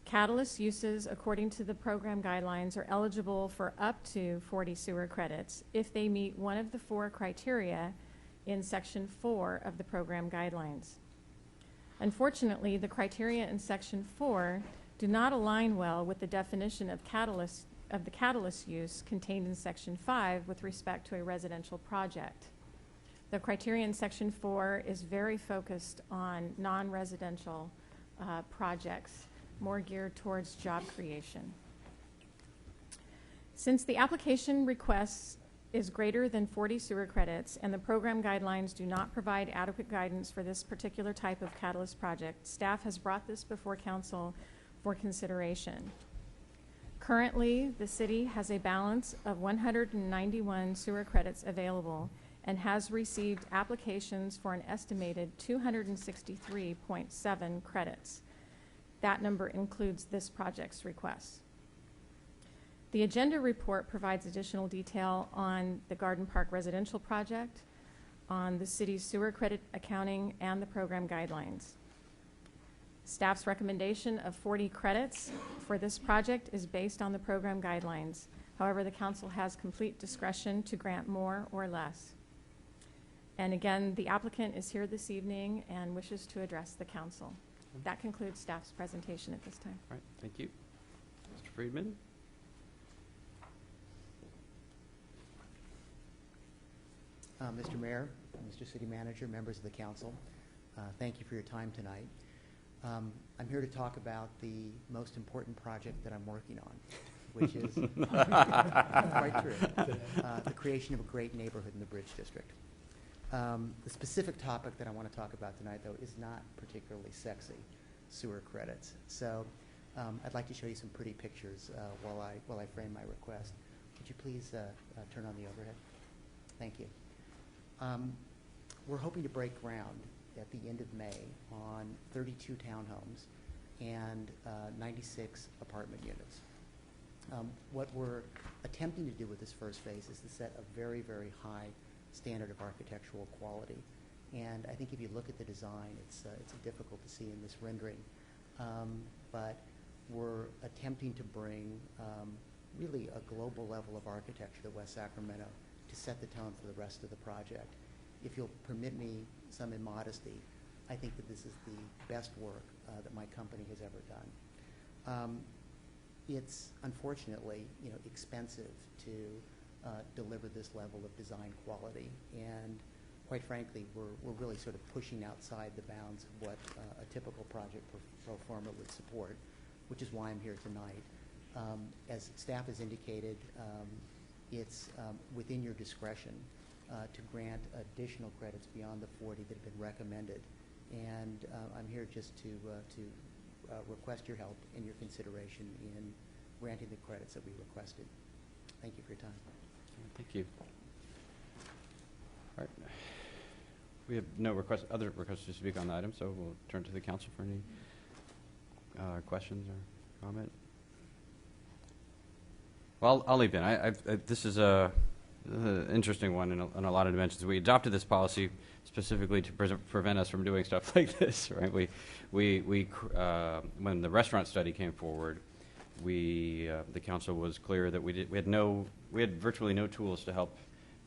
Speaker 11: Catalyst uses, according to the program guidelines, are eligible for up to 40 sewer credits if they meet one of the 4 criteria in Section 4 of the program guidelines. Unfortunately, the criteria in Section 4 do not align well with the definition of the catalyst use contained in Section 5 with respect to a residential project. The criteria in Section 4 is very focused on non-residential projects, more geared towards job creation. Since the application request is greater than 40 sewer credits and the program guidelines do not provide adequate guidance for this particular type of catalyst project, staff has brought this before council for consideration. Currently, the city has a balance of 191 sewer credits available and has received applications for an estimated 263.7 credits. That number includes this project's requests. The agenda report provides additional detail on the Garden Park residential project, on the city's sewer credit accounting, and the program guidelines. Staff's recommendation of 40 credits for this project is based on the program guidelines. However, the council has complete discretion to grant more or less. And again, the applicant is here this evening and wishes to address the council. That concludes staff's presentation at this time.
Speaker 1: All right, thank you. Mr. Friedman?
Speaker 21: Mr. Mayor, Mr. City Manager, members of the council, thank you for your time tonight. I'm here to talk about the most important project that I'm working on, which is quite true, the creation of a great neighborhood in the Bridge District. The specific topic that I want to talk about tonight, though, is not particularly sexy, sewer credits. So I'd like to show you some pretty pictures while I frame my request. Would you please turn on the overhead? Thank you. We're hoping to break ground at the end of May on 32 townhomes and 96 apartment units. What we're attempting to do with this first phase is to set a very, very high standard of architectural quality. And I think if you look at the design, it's difficult to see in this rendering. But we're attempting to bring really a global level of architecture to West Sacramento to set the tone for the rest of the project. If you'll permit me some immodesty, I think that this is the best work that my company has ever done. It's unfortunately, expensive to deliver this level of design quality, and quite frankly, we're really sort of pushing outside the bounds of what a typical project pro forma would support, which is why I'm here tonight. As staff has indicated, it's within your discretion to grant additional credits beyond the 40 that have been recommended, and I'm here just to request your help and your consideration in granting the credits that we requested. Thank you for your time.
Speaker 1: Thank you. All right. We have no other requests to speak on the item, so we'll turn to the council for any questions or comment. Well, I'll leave it. This is an interesting one in a lot of dimensions. We adopted this policy specifically to prevent us from doing stuff like this, right? When the restaurant study came forward, the council was clear that we had virtually no tools to help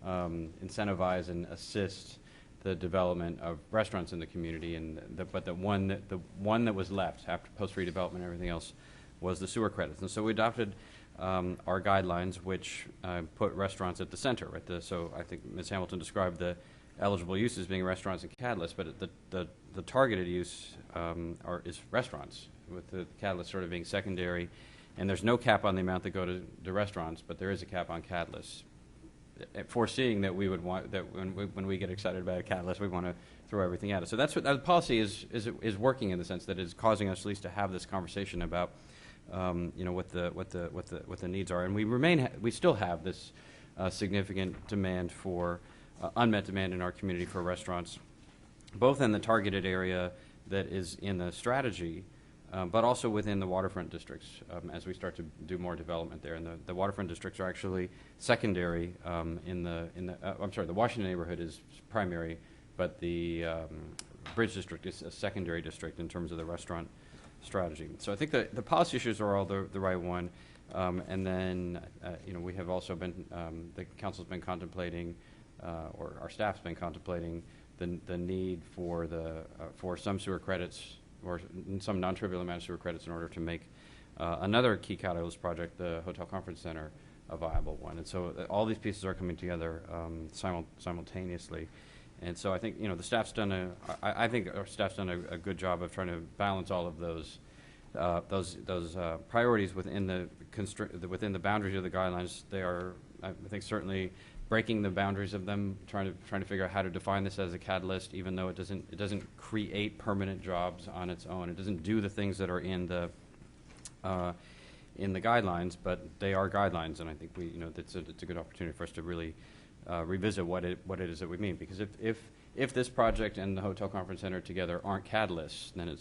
Speaker 1: incentivize and assist the development of restaurants in the community, but the one that was left after post redevelopment and everything else was the sewer credits. And so we adopted our guidelines, which put restaurants at the center. Right? So I think Ms. Hamilton described the eligible uses being restaurants and catalysts, but the targeted use is restaurants, with the catalyst sort of being secondary. And there's no cap on the amount that go to restaurants, but there is a cap on catalysts. foreseeing that we would want, that when we get excited about a catalyst, we want to throw everything at it. So that's what the policy is working in the sense that it's causing us at least to have this conversation about, what the needs are. And we still have this significant demand for, unmet demand in our community for restaurants, both in the targeted area that is in the strategy, but also within the waterfront districts as we start to do more development there. And the waterfront districts are actually secondary the Washington neighborhood is primary, but the Bridge district is a secondary district in terms of the restaurant strategy. So I think the policy issues are all the right one. And then, we have also been, the council's been contemplating, or our staff's been contemplating the need for some sewer credits or some non-trivial amount of sewer credits in order to make another key catalyst project, the Hotel Conference Center, a viable one. And so all these pieces are coming together simultaneously. And so I think, the staff's done I think our staff's done a good job of trying to balance all of those priorities within the boundaries of the guidelines. They are, I think, certainly breaking the boundaries of them, trying to figure out how to define this as a catalyst, even though it doesn't create permanent jobs on its own. It doesn't do the things that are in the guidelines, but they are guidelines, and I think it's a good opportunity for us to really revisit what it is that we mean. Because if this project and the Hotel Conference Center together aren't catalysts, then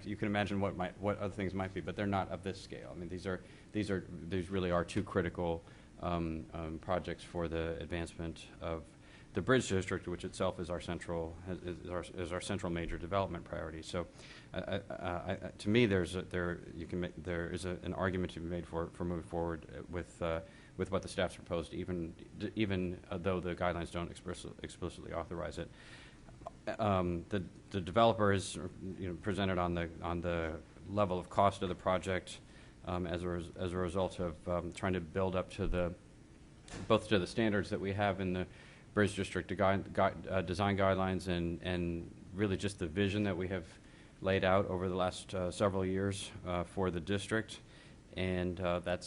Speaker 1: you can imagine what other things might be, but they're not of this scale. I mean, these really are two critical projects for the advancement of the Bridge District, which itself is our central major development priority. So, to me, there is an argument to be made for moving forward with what the staff's proposed, even though the guidelines don't explicitly authorize it. The developer is presented on the level of cost of the project. As a result of trying to build up to both the standards that we have in the Bridge District design guidelines and really just the vision that we have laid out over the last several years for the district, and that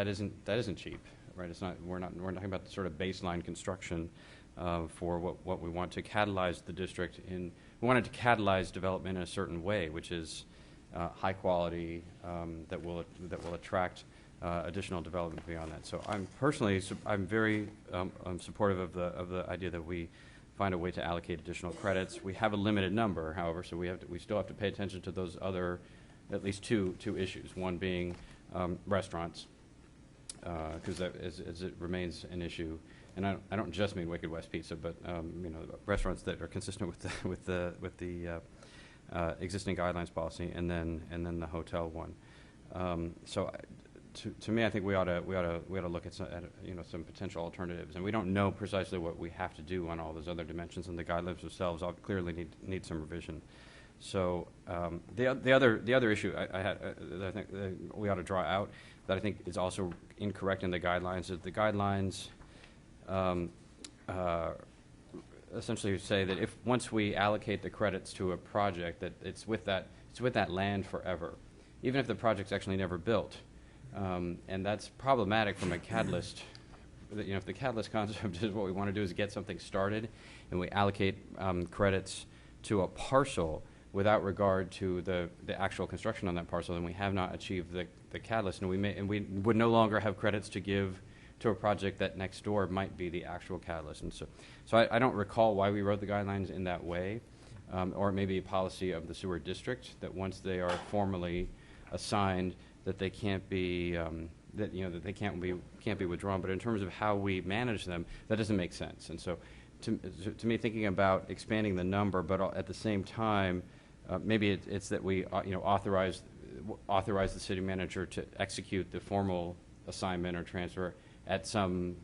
Speaker 1: isn't cheap, right? We're not talking about the sort of baseline construction for what we want to catalyze the district in. We wanted to catalyze development in a certain way, which is high quality that will attract additional development beyond that. So I'm very supportive of the idea that we find a way to allocate additional credits. We have a limited number, however, so we still have to pay attention to those other, at least two issues. One being restaurants, because as it remains an issue. And I don't just mean Wicked West Pizza, but restaurants that are consistent with the existing guidelines policy, and then the hotel one. To me, I think we ought to look at some potential alternatives, and we don't know precisely what we have to do on all those other dimensions, and the guidelines themselves clearly need some revision. So the other issue that I think we ought to draw out that I think is also incorrect in the guidelines is the guidelines essentially say that if once we allocate the credits to a project, that it's with that land forever, even if the project's actually never built, and that's problematic from a catalyst. If the catalyst concept is what we want to do is get something started, and we allocate credits to a parcel without regard to the actual construction on that parcel, then we have not achieved the catalyst, and we would no longer have credits to give to a project that next door might be the actual catalyst. And so I don't recall why we wrote the guidelines in that way, or it may be a policy of the sewer district that once they are formally assigned, that they can't be that they can't be withdrawn. But in terms of how we manage them, that doesn't make sense. And so, to me, thinking about expanding the number, but at the same time, maybe it's that we authorize the city manager to execute the formal assignment or transfer at some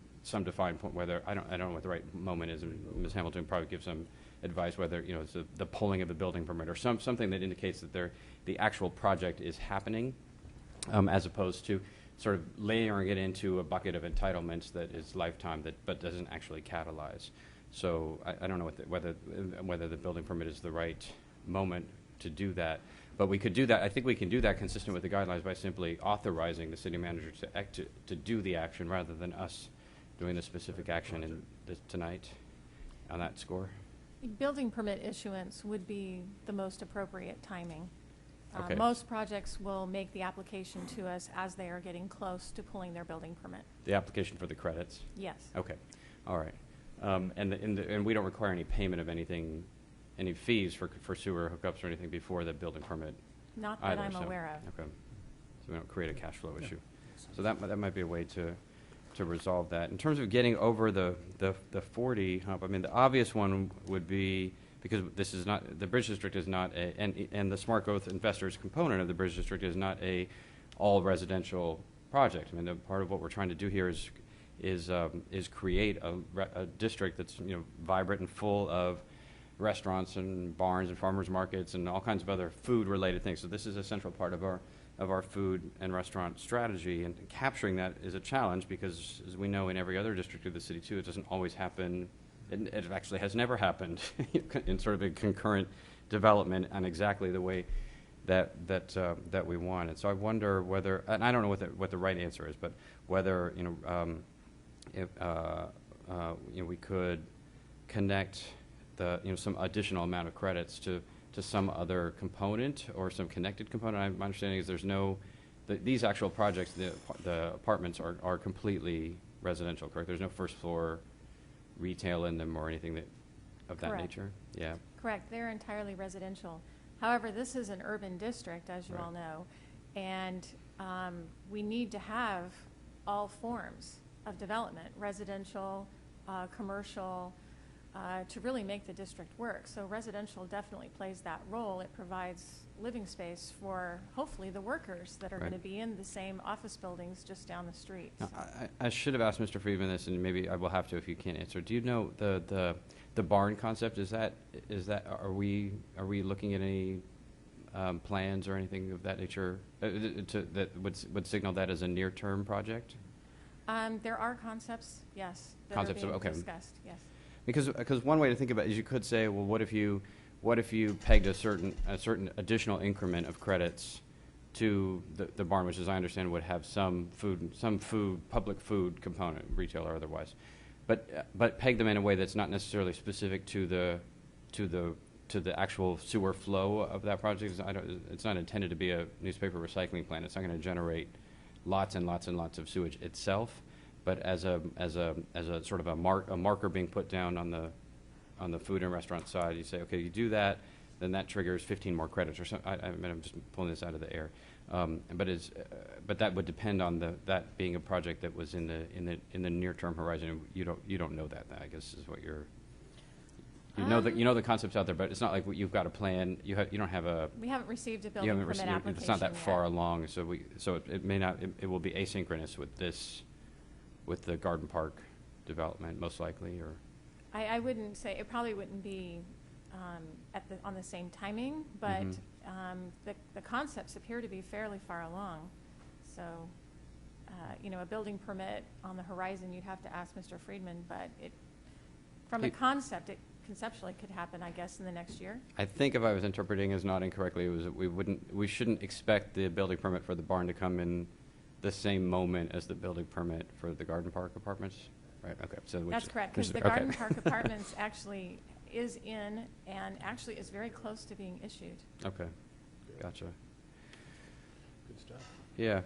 Speaker 1: defined point. Whether I don't know what the right moment is. Ms. Hamilton probably gives some advice whether it's the pulling of the building permit or something that indicates that the actual project is happening, as opposed to sort of layering it into a bucket of entitlements that is lifetime but doesn't actually catalyze. So I don't know whether the building permit is the right moment to do that, but we could do that. I think we can do that consistent with the guidelines by simply authorizing the city manager to do the action rather than us doing the specific action in tonight on that score?
Speaker 4: Building permit issuance would be the most appropriate timing.
Speaker 1: Okay.
Speaker 4: Most projects will make the application to us as they are getting close to pulling their building permit.
Speaker 1: The application for the credits?
Speaker 4: Yes.
Speaker 1: Okay, all right. And we don't require any payment of anything, any fees for sewer hookups or anything before the building permit?
Speaker 4: Not that
Speaker 1: either,
Speaker 4: I'm
Speaker 1: so-
Speaker 4: aware of.
Speaker 1: Okay, so we don't create a cash flow issue. So that might be a way to resolve that. In terms of getting over the 40 hump, I mean, the obvious one would be, because this is not, the Bridge District is not a, and the Smart Growth Investors component of the Bridge District is not a all residential project. I mean, the part of what we're trying to do here is create a district that's, you know, vibrant and full of restaurants and barns and farmers markets and all kinds of other food related things. So this is a central part of our food and restaurant strategy, and capturing that is a challenge because, as we know, in every other district of the city too, it doesn't always happen. It actually has never happened in sort of a concurrent development on exactly the way that we want. And so I wonder whether, and I don't know what the right answer is, but whether, you know, if you know, we could connect some additional amount of credits to some other component or some connected component. My understanding is there's no, these actual projects, the apartments are completely residential, correct? There's no first floor retail in them or anything of that
Speaker 4: Correct.
Speaker 1: nature? Yeah.
Speaker 4: Correct. They're entirely residential. However, this is an urban district, as you
Speaker 1: Right.
Speaker 4: all know, and we need to have all forms of development, residential, commercial, to really make the district work. So residential definitely plays that role. It provides living space for, hopefully, the workers that are
Speaker 1: Right.
Speaker 4: going to be in the same office buildings just down the street.
Speaker 1: Now, I should have asked Mr. Friedman this, and maybe I will have to if you can't answer. Do you know the barn concept? Is that are we looking at any plans or anything of that nature that would signal that as a near-term project?
Speaker 4: There are concepts, yes, that
Speaker 1: Concepts
Speaker 4: are being
Speaker 1: okay.
Speaker 4: discussed, yes.
Speaker 1: Because one way to think about it is you could say, well, what if you pegged a certain additional increment of credits to the barn, which, as I understand, would have some food, public food component, retail or otherwise, but peg them in a way that's not necessarily specific to the actual sewer flow of that project. It's not intended to be a newspaper recycling plant. It's not going to generate lots and lots and lots of sewage itself, but as a sort of a marker being put down on the food and restaurant side, you say, okay, you do that, then that triggers 15 more credits or something. I mean, I'm just pulling this out of the air, but that would depend on that being a project that was in the near term horizon. And you don't know that. I guess is what you're. You know the concept's out there, but it's not like you've got a plan. You don't have a.
Speaker 4: We haven't received a building permit application
Speaker 1: It's not that
Speaker 4: yet.
Speaker 1: far along, so it may not. It will be asynchronous with this, with the Garden Park development, most likely, or.
Speaker 4: I wouldn't say, it probably wouldn't be on the same timing, but the concepts appear to be fairly far along. So, a building permit on the horizon, you'd have to ask Mr. Friedman, but from a concept, it conceptually could happen, I guess, in the next year.
Speaker 1: I think if I was interpreting as not incorrectly, it was that we shouldn't expect the building permit for the barn to come in the same moment as the building permit for the Garden Park apartments. Right. Okay. So
Speaker 4: That's correct, because the Garden Park Apartments actually is in and actually is very close to being issued.
Speaker 1: Okay. Gotcha.
Speaker 2: Good stuff.
Speaker 1: Yeah.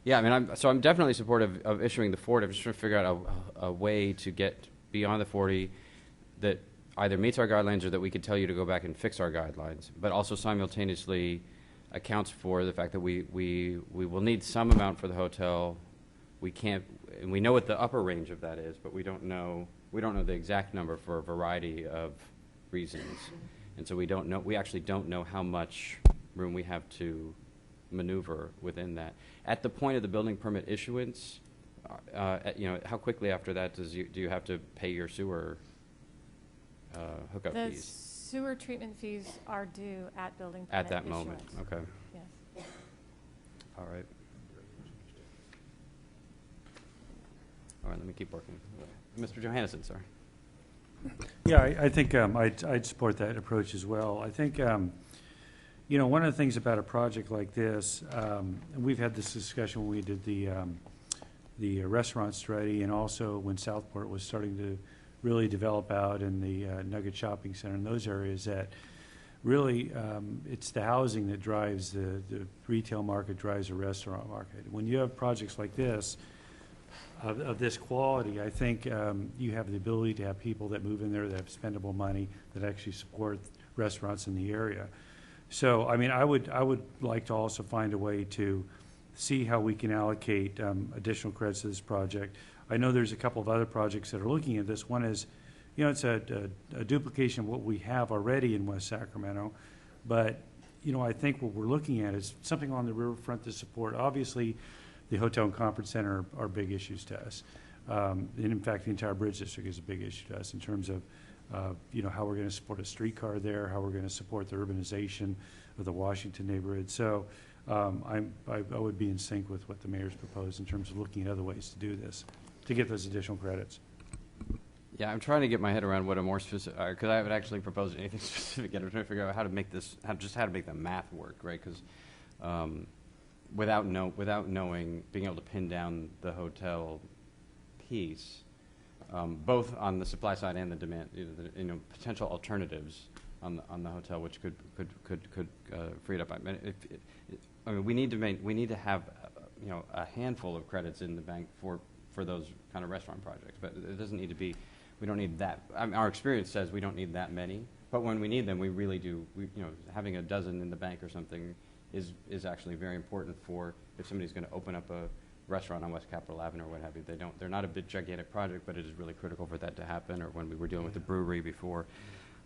Speaker 1: Yeah. I mean, I'm definitely supportive of issuing the 40. I'm just trying to figure out a way to get beyond the 40 that either meets our guidelines or that we could tell you to go back and fix our guidelines, but also simultaneously accounts for the fact that we will need some amount for the hotel. We can't, and we know what the upper range of that is, but we don't know the exact number for a variety of reasons, and so we actually don't know how much room we have to maneuver within that. At the point of the building permit issuance, how quickly after that do you have to pay your sewer hookup
Speaker 4: The
Speaker 1: fees?
Speaker 4: sewer treatment fees are due at building permit
Speaker 1: At that moment,
Speaker 4: issuance.
Speaker 1: okay.
Speaker 4: Yes.
Speaker 1: All right. All right, let me keep working. Mr. Johannesson, sorry.
Speaker 15: Yeah, I think I'd support that approach as well. I think, one of the things about a project like this, and we've had this discussion when we did the restaurant strategy, and also when Southport was starting to really develop out in the Nugget Shopping Center and those areas, that really it's the housing that drives the retail market, drives the restaurant market. When you have projects like this, of this quality, I think you have the ability to have people that move in there that have spendable money that actually support restaurants in the area. So, I mean, I would like to also find a way to see how we can allocate additional credits to this project. I know there's a couple of other projects that are looking at this. One is, you know, it's a duplication of what we have already in West Sacramento, but, you know, I think what we're looking at is something on the riverfront to support. Obviously, the hotel and conference center are big issues to us. And in fact, the entire bridge district is a big issue to us in terms of, you know, how we're going to support a streetcar there, how we're going to support the urbanization of the Washington neighborhood. So I would be in sync with what the mayor's proposed in terms of looking at other ways to do this, to get those additional credits.
Speaker 1: Yeah, I'm trying to get my head around what a more specific, because I haven't actually proposed anything specific yet. I'm trying to figure out how to make this, how to make the math work, right? Because without knowing, being able to pin down the hotel piece, both on the supply side and the demand, you know, potential alternatives on the hotel, which could free it up. I mean, we need to have you know, a handful of credits in the bank for those kind of restaurant projects, but it doesn't need to be. We don't need that. I mean, our experience says we don't need that many, but when we need them, we really do. You know, having a dozen in the bank or something is actually very important for if somebody's going to open up a restaurant on West Capitol Avenue or what have you. They're not a big gigantic project, but it is really critical for that to happen. Or when we were dealing with the brewery before,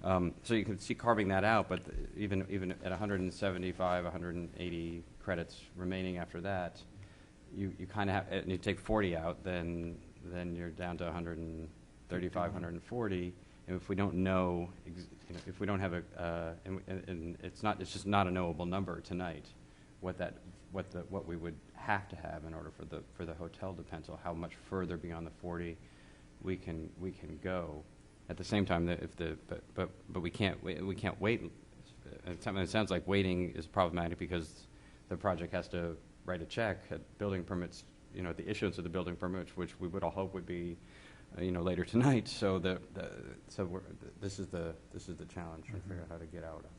Speaker 1: so you can see carving that out. But even at 175, 180 credits remaining after that, you kind of have. And you take 40 out, then you're down to 135, 140. And if we don't know, if we don't have and it's just not a knowable number tonight, what we would have to have in order for the hotel depends on how much further beyond the 40 we can go. At the same time, but we can't wait. It sounds like waiting is problematic because the project has to write a check at building permits. You know, the issuance of the building permits, which we would all hope would be, you know, later tonight. So this is the challenge, trying to figure out how to get out of.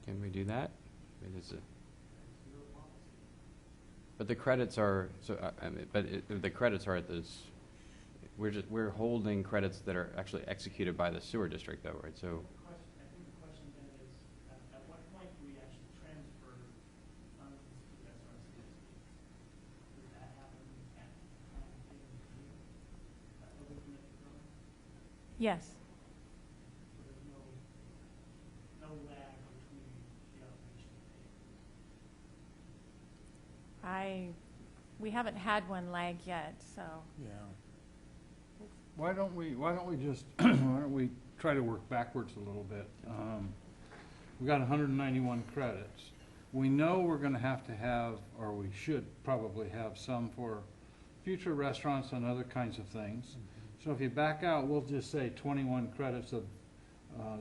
Speaker 1: Can we do that? I mean, but the credits are the credits are at this. We're holding credits that are actually executed by the sewer district, though, right? So.
Speaker 5: I think the question then is, at what point do we actually transfer funds to SRCSD? Does that happen at the time of paying the fee? That building permit for building?
Speaker 4: Yes.
Speaker 5: So there's no lag between the obligation to pay.
Speaker 4: We haven't had one lag yet, so.
Speaker 17: Yeah. Why don't we just why don't we try to work backwards a little bit? We got 191 credits. We know we're going to have, or we should probably have some for future restaurants and other kinds of things. Mm-hmm. So if you back out, we'll just say 21 credits of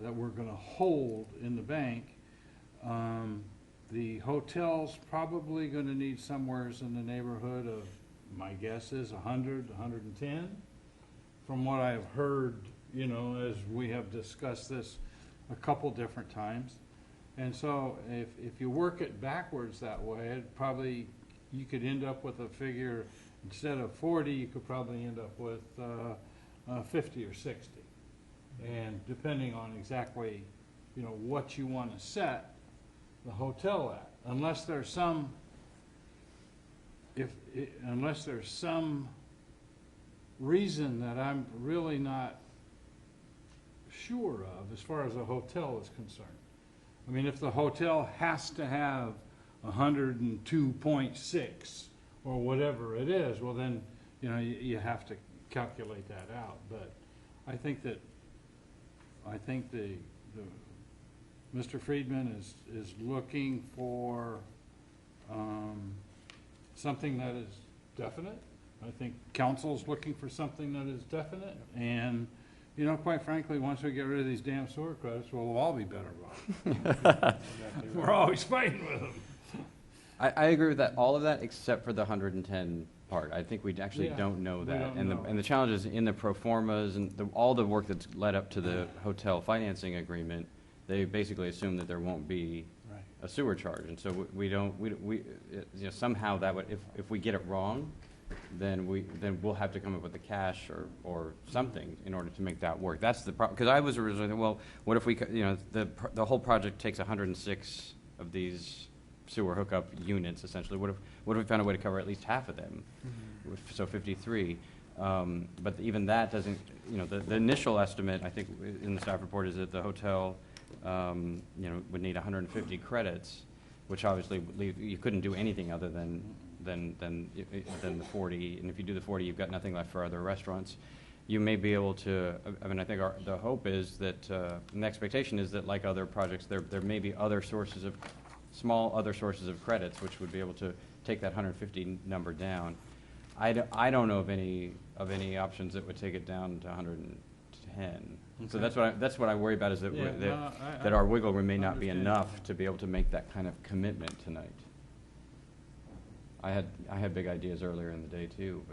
Speaker 17: that we're going to hold in the bank. The hotel's probably going to need somewhere in the neighborhood of, my guess is 100, 110. From what I've heard, you know, as we have discussed this a couple different times. And so if you work it backwards that way, it probably, you could end up with a figure, instead of 40, you could probably end up with 50 or 60. And depending on exactly, you know, what you want to set the hotel at, unless there's some reason that I'm really not sure of as far as a hotel is concerned. I mean, if the hotel has to have 102.6 or whatever it is, well then, you know, you have to calculate that out. But I think the Mr. Friedman is looking for something that is definite. I think council's looking for something that is definite. And, you know, quite frankly, once we get rid of these damn sewer credits, we'll all be better off. We're always fighting with them.
Speaker 1: I agree with that, all of that, except for the 110 part. I think we actually don't know that. And the challenge is in the pro formas and all the work that's led up to the hotel financing agreement, they basically assume that there won't be a sewer charge. And so we don't, you know, somehow that would, if we get it wrong, then we'll have to come up with the cash or something in order to make that work. That's the problem. Because I was originally thinking, well, what if we, you know, the whole project takes 106 of these sewer hookup units, essentially. What if we found a way to cover at least half of them? So 53. But even that doesn't, you know, the initial estimate, I think, in the staff report is that the hotel, you know, would need 150 credits, which obviously you couldn't do anything other than the 40. And if you do the 40, you've got nothing left for other restaurants. You may be able to, I mean, I think the hope is that, and the expectation is that, like other projects, there may be other sources of other sources of credits, which would be able to take that 150 number down. I don't know of any options that would take it down to 110. Okay. So that's what I worry about, is that that our wiggle room may not be enough to be able to make that kind of commitment tonight. I had big ideas earlier in the day too,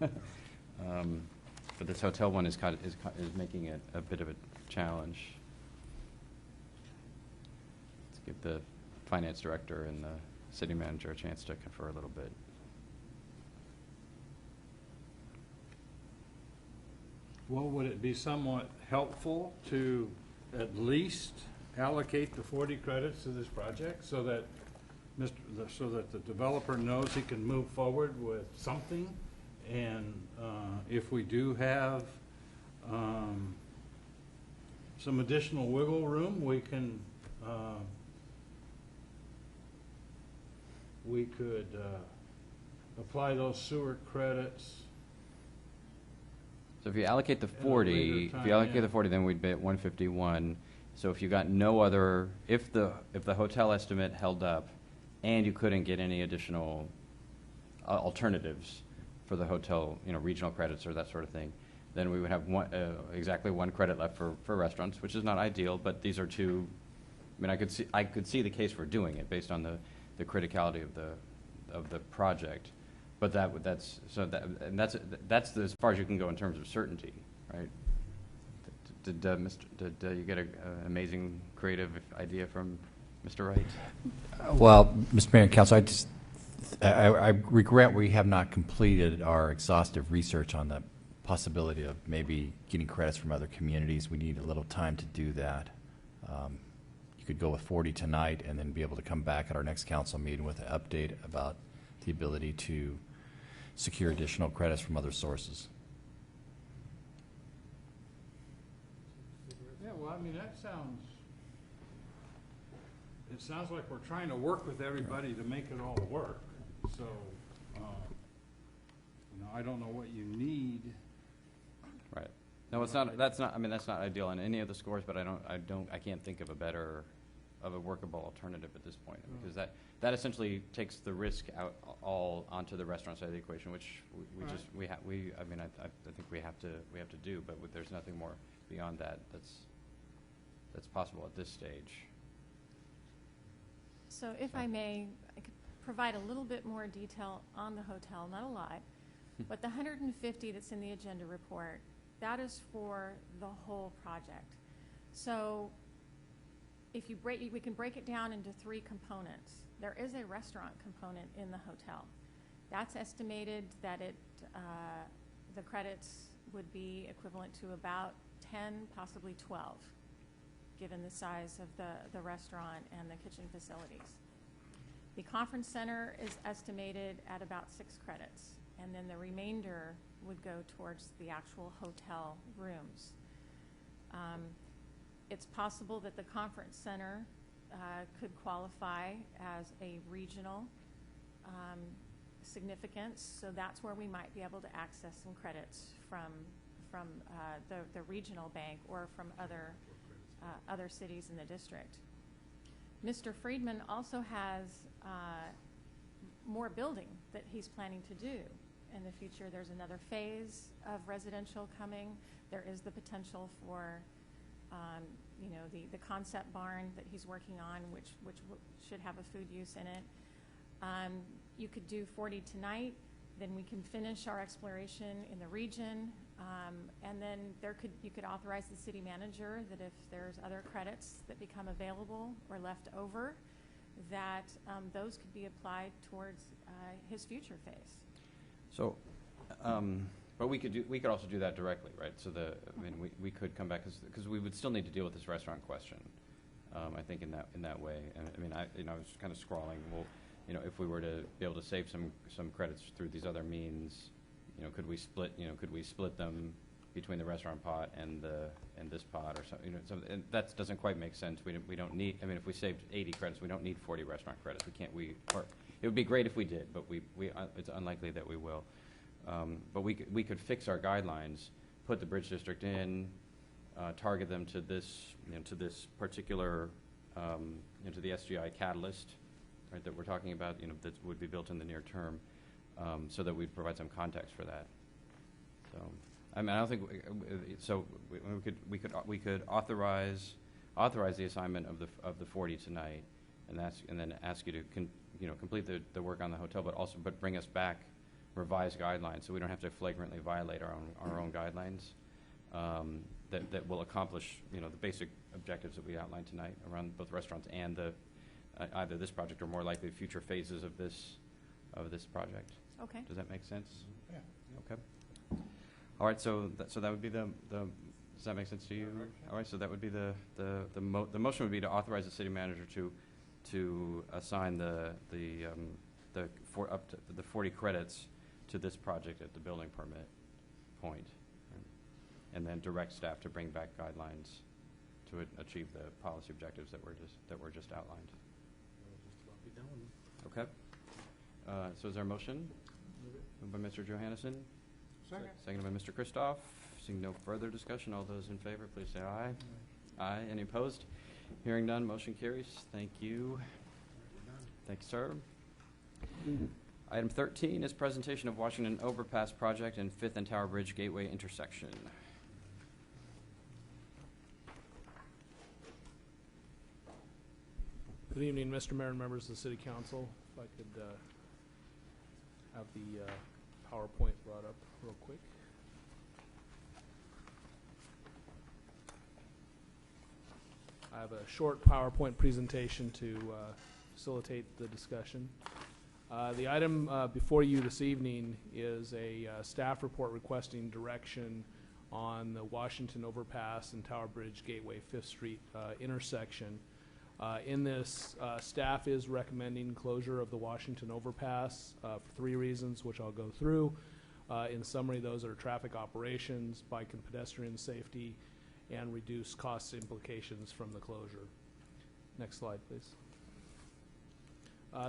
Speaker 1: but but this hotel one is making it a bit of a challenge. Give the finance director and the city manager a chance to confer a little bit.
Speaker 17: Well, would it be somewhat helpful to at least allocate the 40 credits to this project so that the developer knows he can move forward with something? And if we do have some additional wiggle room, we can apply those sewer credits.
Speaker 1: So if you allocate the 40, then we'd be at 151. So if you got no other, if the hotel estimate held up, and you couldn't get any additional alternatives for the hotel, you know, regional credits or that sort of thing, then we would have exactly one credit left for restaurants, which is not ideal, but these are two. I mean, I could see the case for doing it based on the criticality of the project, but that's as far as you can go in terms of certainty, right? Did you get an amazing creative idea from Mr. Wright?
Speaker 13: Well, Mr. Mayor and Council, I regret we have not completed our exhaustive research on the possibility of maybe getting credits from other communities. We need a little time to do that. You could go with 40 tonight and then be able to come back at our next council meeting with an update about the ability to secure additional credits from other sources.
Speaker 17: Yeah, well, I mean, it sounds like we're trying to work with everybody to make it all work. So, you know, I don't know what you need.
Speaker 1: Right. No, it's not. That's not. I mean, that's not ideal on any of the scores. But I can't think of a workable alternative at this point, because that essentially takes the risk out all onto the restaurant side of the equation, which I think we have to do. But there's nothing more beyond that that's possible at this stage.
Speaker 4: So if I may, I could provide a little bit more detail on the hotel, not a lot, but the 150 that's in the agenda report, that is for the whole project. So if we can break it down into three components. There is a restaurant component in the hotel. That's estimated that the credits would be equivalent to about 10, possibly 12, given the size of the restaurant and the kitchen facilities. The conference center is estimated at about 6 credits, and then the remainder would go towards the actual hotel rooms. It's possible that the conference center could qualify as a regional significance, so that's where we might be able to access some credits from the regional bank or from other other cities in the district. Mr. Friedman also has more building that he's planning to do in the future. There's another phase of residential coming. There is the potential for the concept barn that he's working on, which should have a food use in it. You could do 40 tonight, then we can finish our exploration in the region, and then you could authorize the city manager that if there's other credits that become available or left over, that those could be applied towards his future phase.
Speaker 1: So, but we could also do that directly, right? So we could come back because we would still need to deal with this restaurant question. I think in that way. And I was kind of scrawling. Well, if we were to be able to save some credits through these other means, could we split them between the restaurant pot and this pot or something? And that doesn't quite make sense. We don't need. I mean, if we saved 80 credits, we don't need 40 restaurant credits. It would be great if we did, but it's unlikely that we will. But we could fix our guidelines, put the Bridge District in, target them to this particular to the SGI catalyst, right, that we're talking about, that would be built in the near term, so that we'd provide some context for that. So, I mean, I don't think we could authorize the assignment of the 40 tonight, and then ask you to complete the work on the hotel, but bring us back revised guidelines, so we don't have to flagrantly violate our own guidelines that will accomplish the basic objectives that we outlined tonight around both restaurants and either this project or more likely future phases of this project.
Speaker 4: Okay.
Speaker 1: Does that make sense?
Speaker 14: Yeah.
Speaker 1: Okay. All right. So that would be the. Does that make sense to you? All right. So that would be the motion would be to authorize the city manager to assign up to the 40 credits to this project at the building permit point, and then direct staff to bring back guidelines to achieve the policy objectives that were just outlined. Okay. So is there a motion? Moved by Mr. Johannesson.
Speaker 14: Second.
Speaker 1: Seconded by Mr. Christoph. Seeing no further discussion, all those in favor, please say aye. Aye. Any opposed? Hearing none, motion carries. Thank you. Thank you, sir. Item 13 is presentation of Washington Overpass Project and 5th and Tower Bridge Gateway intersection.
Speaker 6: Good evening, Mr. Mayor and members of the City Council. If I could have the PowerPoint brought up real quick. I have a short PowerPoint presentation to facilitate the discussion. The item before you this evening is a staff report requesting direction on the Washington Overpass and Tower Bridge Gateway 5th Street intersection. In this, staff is recommending closure of the Washington Overpass for 3 reasons, which I'll go through. In summary, those are traffic operations, bike and pedestrian safety, and reduce cost implications from the closure. Next slide, please.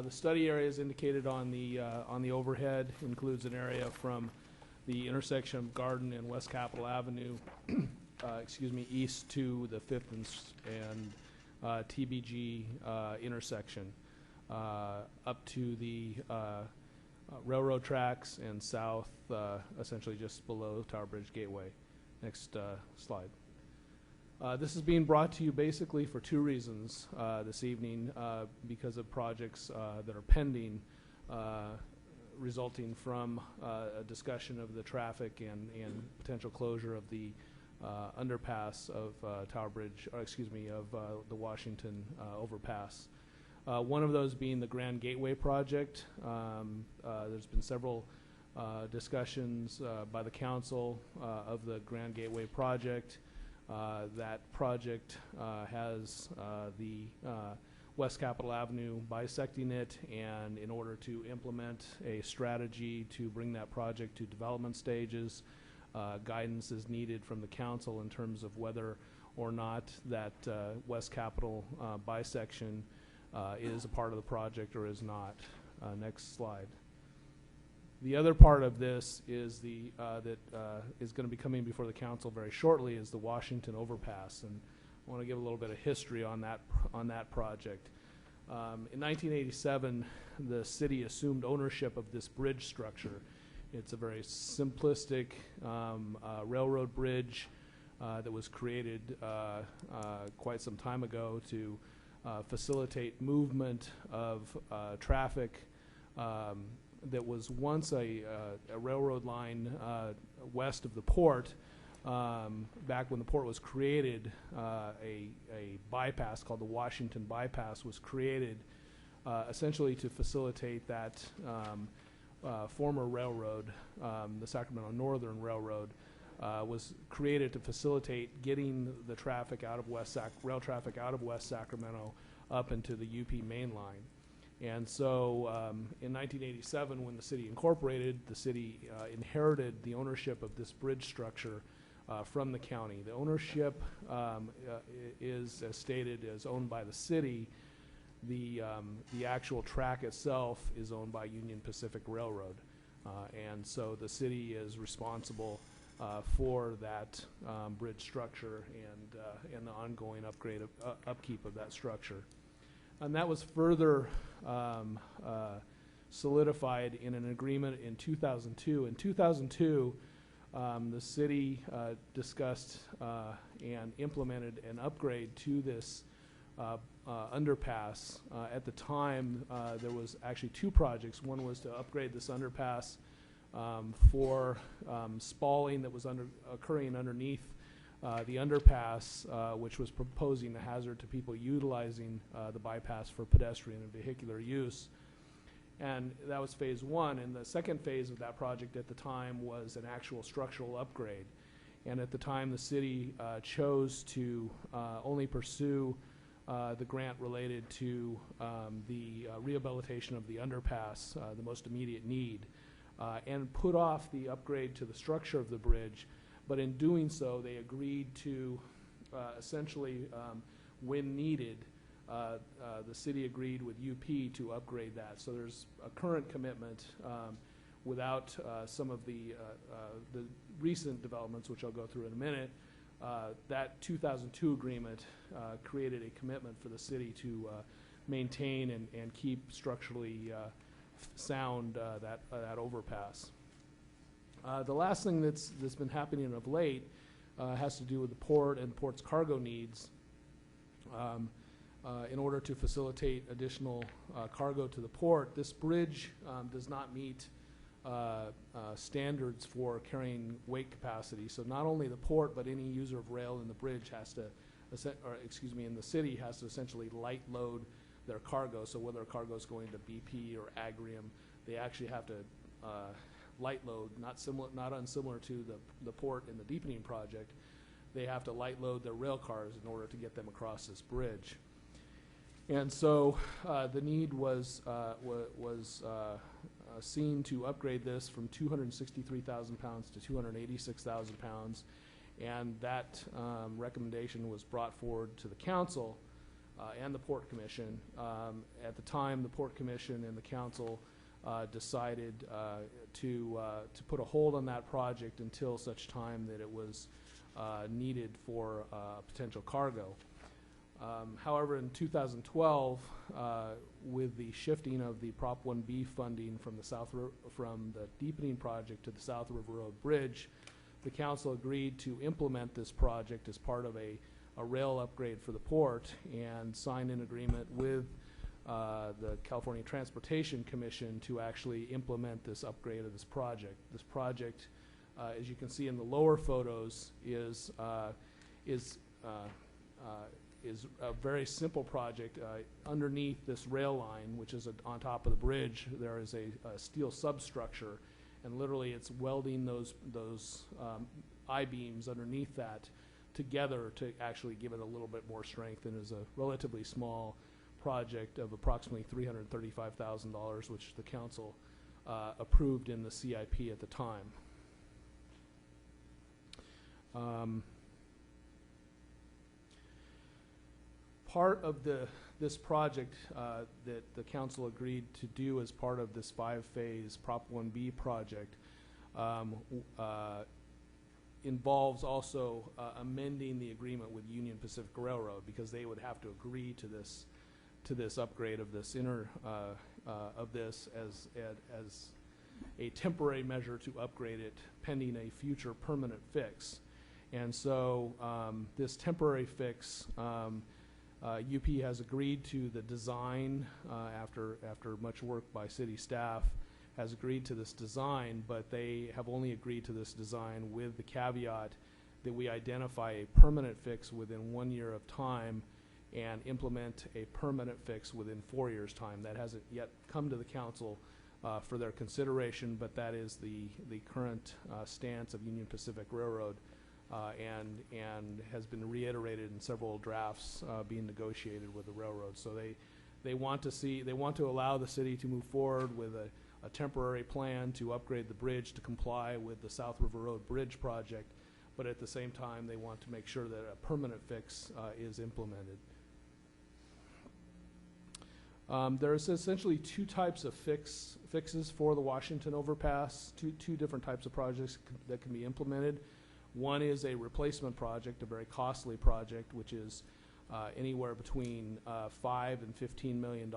Speaker 6: The study area is indicated on the overhead. Includes an area from the intersection of Garden and West Capitol Avenue, east to the 5th and TBG intersection, up to the railroad tracks and south, essentially just below Tower Bridge Gateway. Next slide. This is being brought to you basically for 2 reasons this evening, because of projects that are pending, resulting from a discussion of the traffic and potential closure of the underpass of Tower Bridge, or of the Washington overpass. One of those being the Grand Gateway project. There's been several discussions by the council of the Grand Gateway project. That project has the West Capitol Avenue bisecting it, and in order to implement a strategy to bring that project to development stages, guidance is needed from the council in terms of whether or not that West Capitol bisection is a part of the project or is not. Next slide. The other part of this is that is going to be coming before the council very shortly is the Washington Overpass, and want to give a little bit of history on that project. In 1987, the city assumed ownership of this bridge structure. It's a very simplistic railroad bridge that was created quite some time ago to facilitate movement of traffic that was once a railroad line west of the port. Back when the port was created, a bypass called the Washington Bypass was created essentially to facilitate that former railroad, the Sacramento Northern Railroad, was created to facilitate getting the traffic out of rail traffic out of West Sacramento up into the UP main line. And so in 1987, when the city incorporated, the city inherited the ownership of this bridge structure from the county. The ownership is, as stated, is owned by the city. The actual track itself is owned by Union Pacific Railroad. And so the city is responsible for that bridge structure and the ongoing upkeep of that structure. And that was further solidified in an agreement in 2002. In 2002, the city discussed and implemented an upgrade to this underpass. At the time, there was actually two projects. One was to upgrade this underpass for spalling that was occurring underneath the underpass, which was proposing a hazard to people utilizing the bypass for pedestrian and vehicular use. And that was phase one. And the second phase of that project at the time was an actual structural upgrade. And at the time, the city chose to only pursue the grant related to the rehabilitation of the underpass, the most immediate need, and put off the upgrade to the structure of the bridge. But in doing so, they agreed to essentially, when needed, the city agreed with UP to upgrade that. So there's a current commitment without some of the recent developments, which I'll go through in a minute. That 2002 agreement created a commitment for the city to maintain and keep structurally sound that overpass. The last thing that's been happening of late has to do with the port and the port's cargo needs. In order to facilitate additional cargo to the port, this bridge does not meet standards for carrying weight capacity. So not only the port, but any user of rail in the bridge has to, in the city has to essentially light load their cargo. So whether a cargo is going to BP or Agrium, they actually have to light load, not unsimilar to the port in the deepening project. They have to light load their rail cars in order to get them across this bridge. And so the need was seen to upgrade this from 263,000 pounds to 286,000 pounds, and that recommendation was brought forward to the council and the Port Commission. At the time, the Port Commission and the council decided to put a hold on that project until such time that it was needed for potential cargo. However, in 2012, with the shifting of the Prop 1B funding from the deepening project to the South River Road Bridge, the council agreed to implement this project as part of a rail upgrade for the port and signed an agreement with the California Transportation Commission to actually implement this upgrade of this project. This project, as you can see in the lower photos, is a very simple project. Underneath this rail line, which is on top of the bridge, there is a steel substructure, and literally it's welding those I-beams underneath that together to actually give it a little bit more strength, and is a relatively small project of approximately $335,000, which the council approved in the CIP at the time. Part of this project that the council agreed to do as part of this 5-phase Prop 1B project involves also amending the agreement with Union Pacific Railroad, because they would have to agree to this upgrade of this as a temporary measure to upgrade it pending a future permanent fix. And so this temporary fix, UP has agreed to the design after much work by city staff, has agreed to this design, but they have only agreed to this design with the caveat that we identify a permanent fix within 1 year of time and implement a permanent fix within 4 years' time. That hasn't yet come to the council for their consideration, but that is the current stance of Union Pacific Railroad, and has been reiterated in several drafts being negotiated with the railroad. So they want to allow the city to move forward with a temporary plan to upgrade the bridge to comply with the South River Road Bridge project, but at the same time they want to make sure that a permanent fix is implemented. There's essentially two types of fixes for the Washington overpass, two different types of projects that can be implemented. One is a replacement project, a very costly project, which is anywhere between $5 and $15 million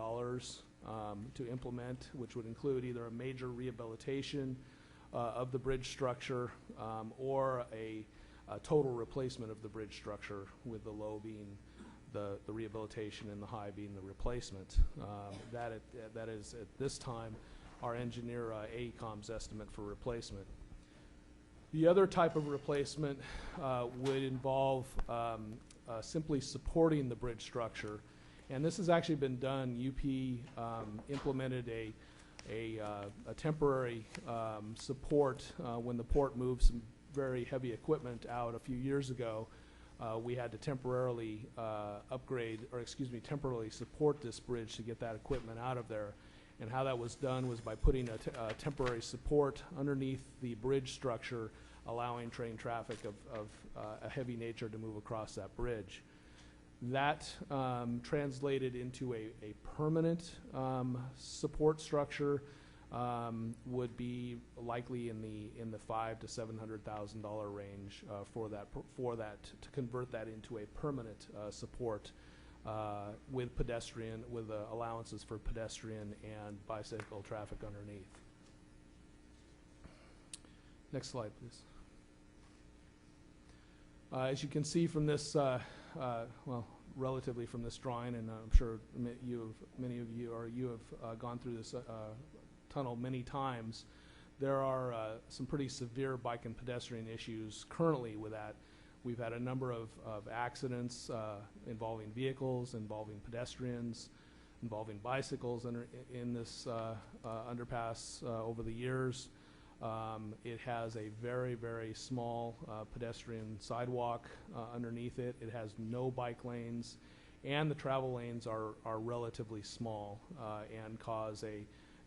Speaker 6: to implement, which would include either a major rehabilitation of the bridge structure or a total replacement of the bridge structure, with the low being the rehabilitation and the high being the replacement. That is at this time our engineer AECOM's estimate for replacement. The other type of replacement would involve simply supporting the bridge structure, and this has actually been done. UP implemented a temporary support when the port moved some very heavy equipment out a few years ago. We had to temporarily temporarily support this bridge to get that equipment out of there. And how that was done was by putting a temporary support underneath the bridge structure, allowing train traffic of a heavy nature to move across that bridge. That translated into a permanent support structure would be likely in the $500,000 to $700,000 range for that to convert that into a permanent support with allowances for pedestrian and bicycle traffic underneath. Next slide, please. As you can see from this, relatively from this drawing, and I'm sure many of you have gone through this tunnel many times, there are some pretty severe bike and pedestrian issues currently with that. We've had a number of accidents involving vehicles, involving pedestrians, involving bicycles in this underpass over the years. It has a very, very small pedestrian sidewalk underneath it. It has no bike lanes, and the travel lanes are relatively small and cause a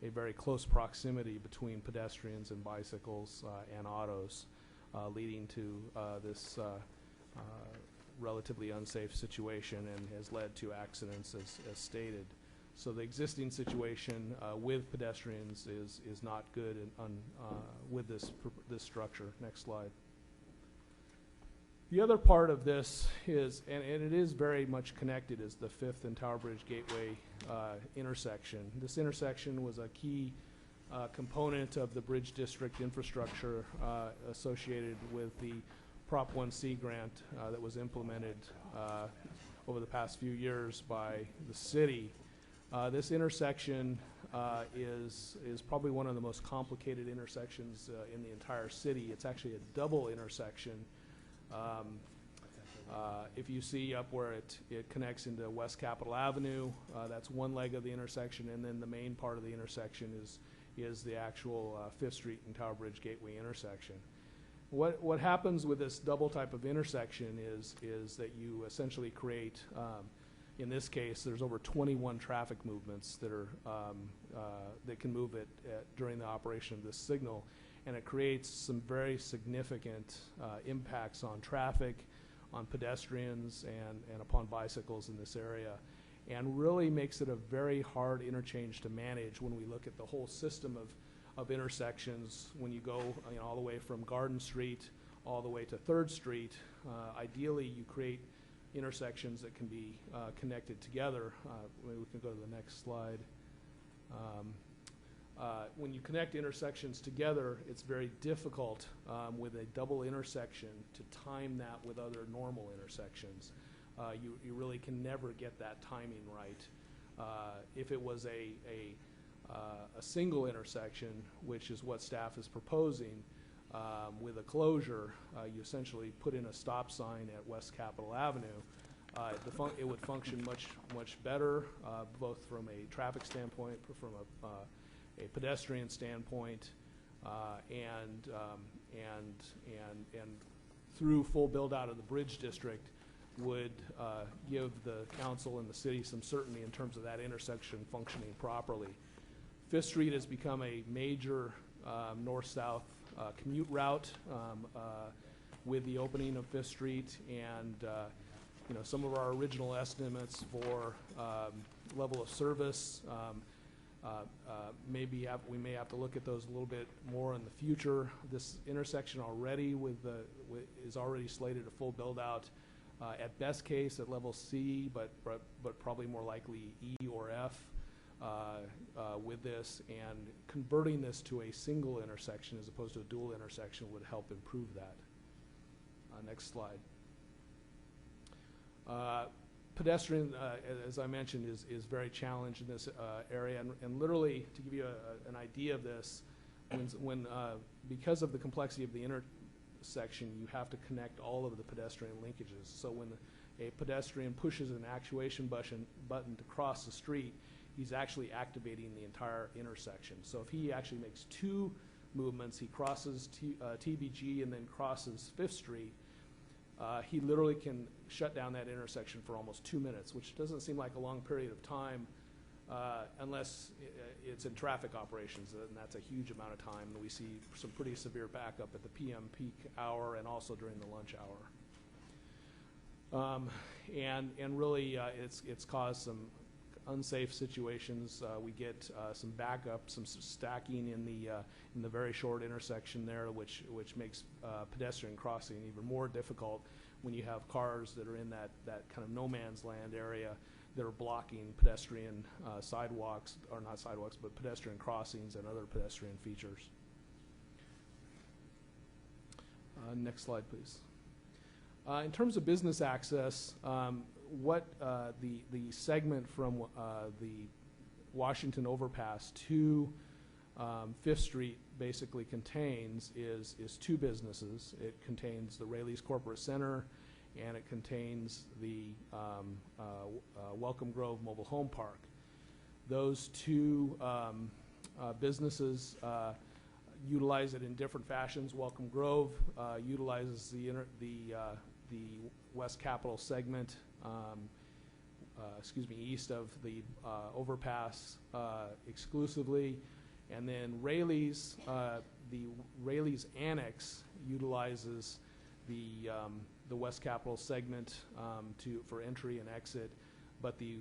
Speaker 6: very close proximity between pedestrians and bicycles and autos, leading to this relatively unsafe situation, and has led to accidents as stated. So the existing situation with pedestrians is not good with this structure. Next slide. The other part of this is, and it is very much connected, is the 5th and Tower Bridge Gateway intersection. This intersection was a key component of the Bridge District infrastructure associated with the Prop 1C grant that was implemented over the past few years by the city. This intersection is probably one of the most complicated intersections in the entire city. It's actually a double intersection. If you see up where it connects into West Capitol Avenue, that's one leg of the intersection, and then the main part of the intersection is the actual 5th Street and Tower Bridge Gateway intersection. What happens with this double type of intersection is that you essentially create, in this case, there's over 21 traffic movements that can move it during the operation of this signal, and it creates some very significant impacts on traffic, on pedestrians, and upon bicycles in this area, and really makes it a very hard interchange to manage when we look at the whole system of intersections. When you go all the way from Garden Street all the way to 3rd Street. Ideally, you create intersections that can be connected together. Maybe we can go to the next slide. When you connect intersections together, it's very difficult with a double intersection to time that with other normal intersections. You really can never get that timing right. If it was a single intersection, which is what staff is proposing, with a closure, you essentially put in a stop sign at West Capitol Avenue. It would function much better, both from a traffic standpoint, from a pedestrian standpoint, and through full build out of the Bridge District would give the council and the city some certainty in terms of that intersection functioning properly. 5th Street has become a major north-south commute route with the opening of 5th Street, and you know, some of our original estimates for level of service we may have to look at those a little bit more in the future. This intersection already is already slated a full build out at best case at level C, but probably more likely E or F with this, and converting this to a single intersection as opposed to a dual intersection would help improve that. Next slide. Pedestrian, as I mentioned, is very challenged in this area, and literally, to give you an idea of this, because of the complexity of the intersection, you have to connect all of the pedestrian linkages. So when a pedestrian pushes an actuation button to cross the street, he's actually activating the entire intersection. So if he actually makes 2 movements, he crosses TBG and then crosses 5th Street, he literally can shut down that intersection for almost 2 minutes, which doesn't seem like a long period of time unless it's in traffic operations, and that's a huge amount of time. And we see some pretty severe backup at the PM peak hour and also during the lunch hour. And really, it's caused some unsafe situations. We get some backup, some stacking in the very short intersection there, which makes pedestrian crossing even more difficult when you have cars that are in that kind of no man's land area that are blocking pedestrian sidewalks, or not sidewalks, but pedestrian crossings and other pedestrian features. Next slide, please. In terms of business access, what the segment from the Washington overpass to 5th Street basically contains is 2 businesses. It contains the Rayleigh's Corporate Center, and it contains the Welcome Grove Mobile Home Park. Those 2 businesses utilize it in different fashions. Welcome Grove utilizes the West Capitol segment, east of the overpass exclusively, and then Rayleigh's, the Rayleigh's Annex utilizes the West Capitol segment for entry and exit, but the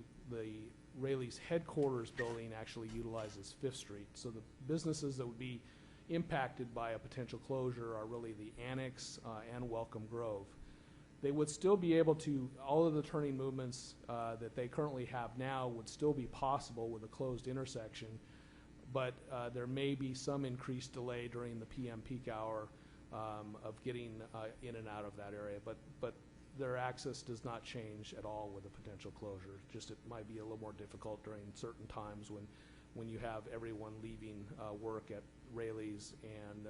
Speaker 6: Rayleigh's headquarters building actually utilizes 5th Street. So the businesses that would be impacted by a potential closure are really the Annex and Welcome Grove. They would still be able to, all of the turning movements that they currently have now would still be possible with a closed intersection, but there may be some increased delay during the PM peak hour of getting in and out of that area, but their access does not change at all with a potential closure. Just it might be a little more difficult during certain times when you have everyone leaving work at Rayleigh's and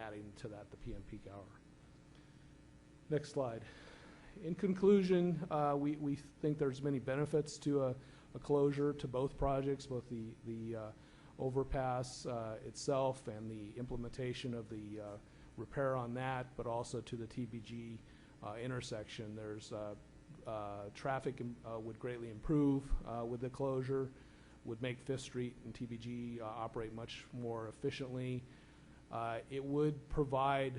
Speaker 6: adding to that the PM peak hour. Next slide. In conclusion, we think there's many benefits to a closure to both projects, both the overpass itself and the implementation of the repair on that, but also to the TBG intersection. There's traffic would greatly improve with the closure, would make 5th Street and TBG operate much more efficiently. It would provide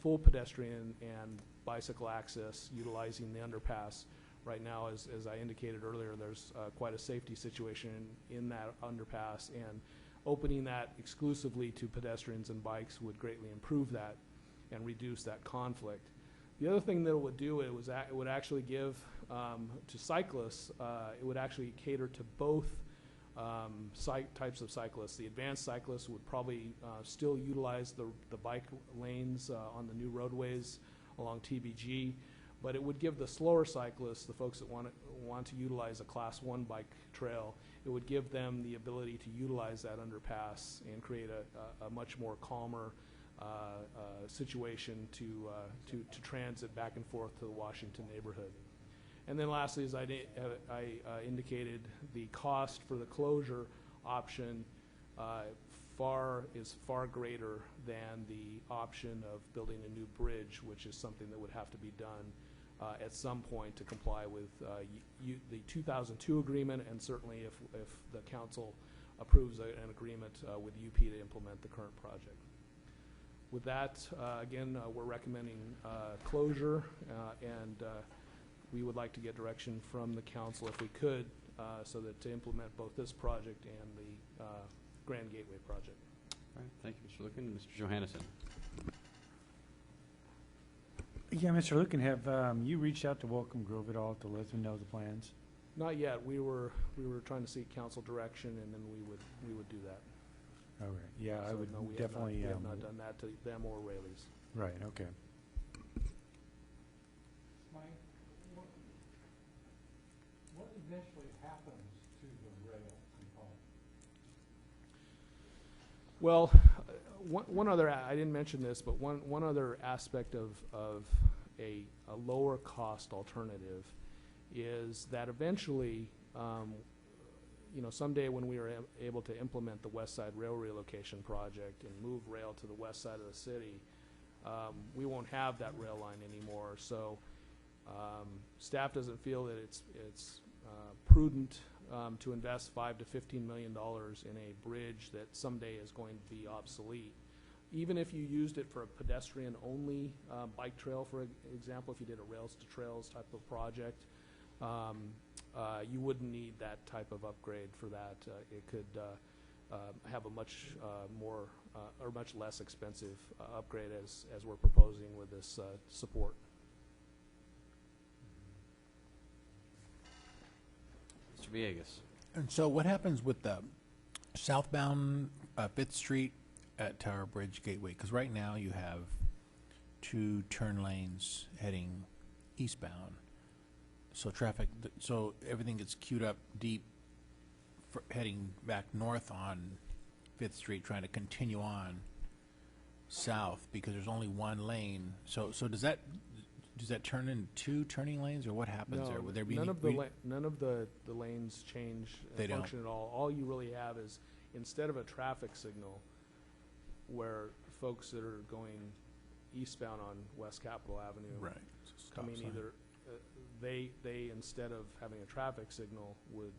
Speaker 6: full pedestrian and bicycle access utilizing the underpass. Right now, as I indicated earlier, there's quite a safety situation in that underpass, and opening that exclusively to pedestrians and bikes would greatly improve that. and reduce that conflict. The other thing that it would do, it would actually give to cyclists, it would actually cater to both types of cyclists. The advanced cyclists would probably still utilize the bike lanes on the new roadways along TBG, but it would give the slower cyclists, the folks that want to utilize a Class 1 bike trail, it would give them the ability to utilize that underpass and create a much more calmer situation to transit back and forth to the Washington neighborhood. And then lastly, as I indicated, the cost for the closure option is far greater than the option of building a new bridge, which is something that would have to be done at some point to comply with the 2002 agreement, and certainly if the council approves an agreement with UP to implement the current project. With that, again, we're recommending closure, and we would like to get direction from the council if we could, so that to implement both this project and the Grand Gateway project.
Speaker 1: All right, thank you, Mr. Lucan. Mr. Johannesson.
Speaker 15: Yeah, Mr. Lucan, have you reached out to Welcome Grove at all to let them know the plans?
Speaker 6: Not yet. We were trying to seek council direction, and then we would do that.
Speaker 15: All right. Yeah,
Speaker 6: So
Speaker 15: I would
Speaker 6: no, we
Speaker 15: definitely.
Speaker 6: have not done that to them or Rayleigh's.
Speaker 15: Right. Okay.
Speaker 17: Mike, what eventually happens to the rail component?
Speaker 6: Well, one other, I didn't mention this, but one other aspect of a lower cost alternative is that eventually, someday when we are able to implement the West Side Rail Relocation Project and move rail to the west side of the city, we won't have that rail line anymore. So staff doesn't feel that it's prudent to invest $5 to $15 million in a bridge that someday is going to be obsolete. Even if you used it for a pedestrian-only bike trail, for example, if you did a rails to trails type of project, you wouldn't need that type of upgrade for that. It could have a much more or much less expensive upgrade as we're proposing with this support.
Speaker 1: Mr. Villegas.
Speaker 14: And so what happens with the southbound 5th Street at Tower Bridge Gateway? Because right now you have 2 turn lanes heading eastbound. So so everything gets queued up deep for heading back north on 5th Street, trying to continue on south because there's only one lane. So does that turn into 2 turning lanes, or what happens there? Would there be
Speaker 6: none of the lanes change and function at all. All you really have is, instead of a traffic signal where folks that are going eastbound on West Capitol Avenue, coming either they instead of having a traffic signal would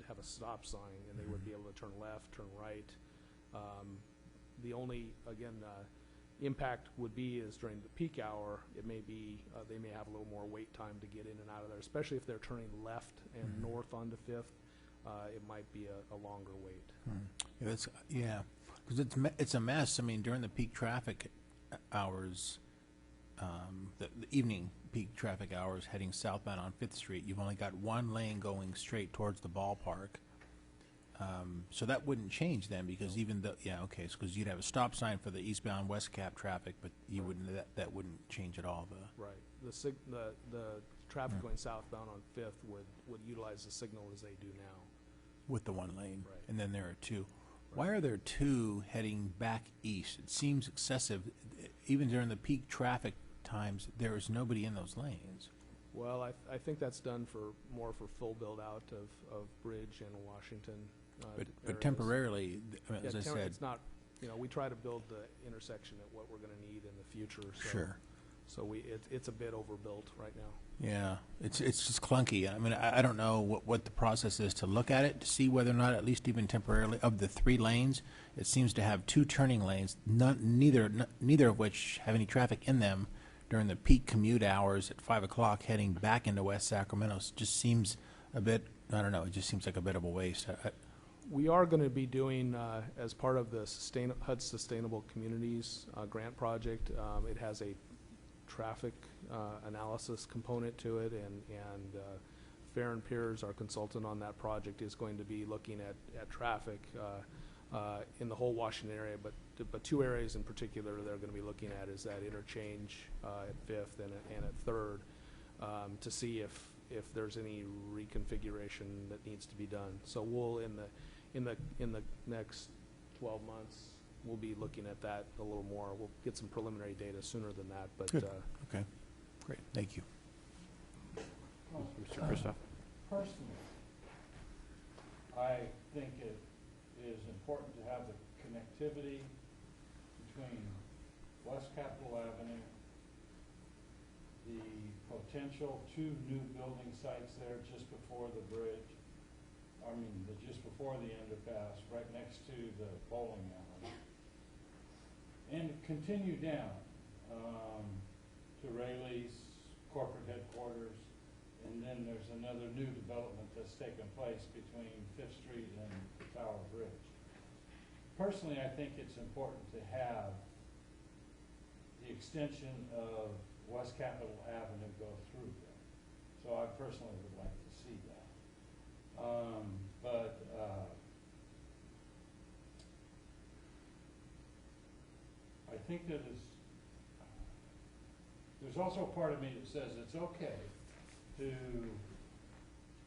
Speaker 6: have a stop sign, and they would be able to turn left, turn right. The only impact would be is during the peak hour. It may be they may have a little more wait time to get in and out of there, especially if they're turning left and north onto 5th. It might be a longer wait.
Speaker 14: Because it's a mess. I mean, during the peak traffic hours, the evening peak traffic hours heading southbound on 5th Street, you've only got one lane going straight towards the ballpark. So that wouldn't change then, because even though, because you'd have a stop sign for the eastbound West Cap traffic, but you wouldn't, that wouldn't change at all.
Speaker 6: Right. The traffic going southbound on 5th would utilize the signal as they do now.
Speaker 14: With the one lane.
Speaker 6: Right.
Speaker 14: And then there are 2. Right. Why are there 2 heading back east? It seems excessive. Even during the peak traffic times, there is nobody in those lanes.
Speaker 6: Well, I think that's done more for full build out of Bridge and Washington.
Speaker 14: But temporarily, as I said,
Speaker 6: it's not. We try to build the intersection at what we're going to need in the future. So,
Speaker 14: sure.
Speaker 6: So it's a bit overbuilt right now.
Speaker 14: Yeah, it's just clunky. I mean, I don't know what the process is to look at it to see whether or not, at least even temporarily, of the 3 lanes, it seems to have 2 turning lanes, neither of which have any traffic in them during the peak commute hours at 5 o'clock heading back into West Sacramento. It just seems a bit, I don't know, it just seems like a bit of a waste.
Speaker 6: We are going to be doing, as part of the HUD Sustainable Communities grant project, it has a traffic analysis component to it, and Farron Piers, our consultant on that project, is going to be looking at traffic in the whole Washington area, but two areas in particular they're going to be looking at is that interchange at 5th and at 3rd, to see if there's any reconfiguration that needs to be done. So we'll in the next 12 months we'll be looking at that a little more. We'll get some preliminary data sooner than that, but
Speaker 14: Good. Okay, great, thank you.
Speaker 1: Mr. Kristoff.
Speaker 17: Personally, I think it is important to have the connectivity between West Capitol Avenue, the potential 2 new building sites there just before the bridge, just before the underpass, right next to the bowling alley, and continue down to Rayleigh's corporate headquarters, and then there's another new development that's taken place between 5th Street and the Tower Bridge. Personally, I think it's important to have the extension of West Capitol Avenue go through there. So I personally would like to see that. I think that there's also a part of me that says it's okay to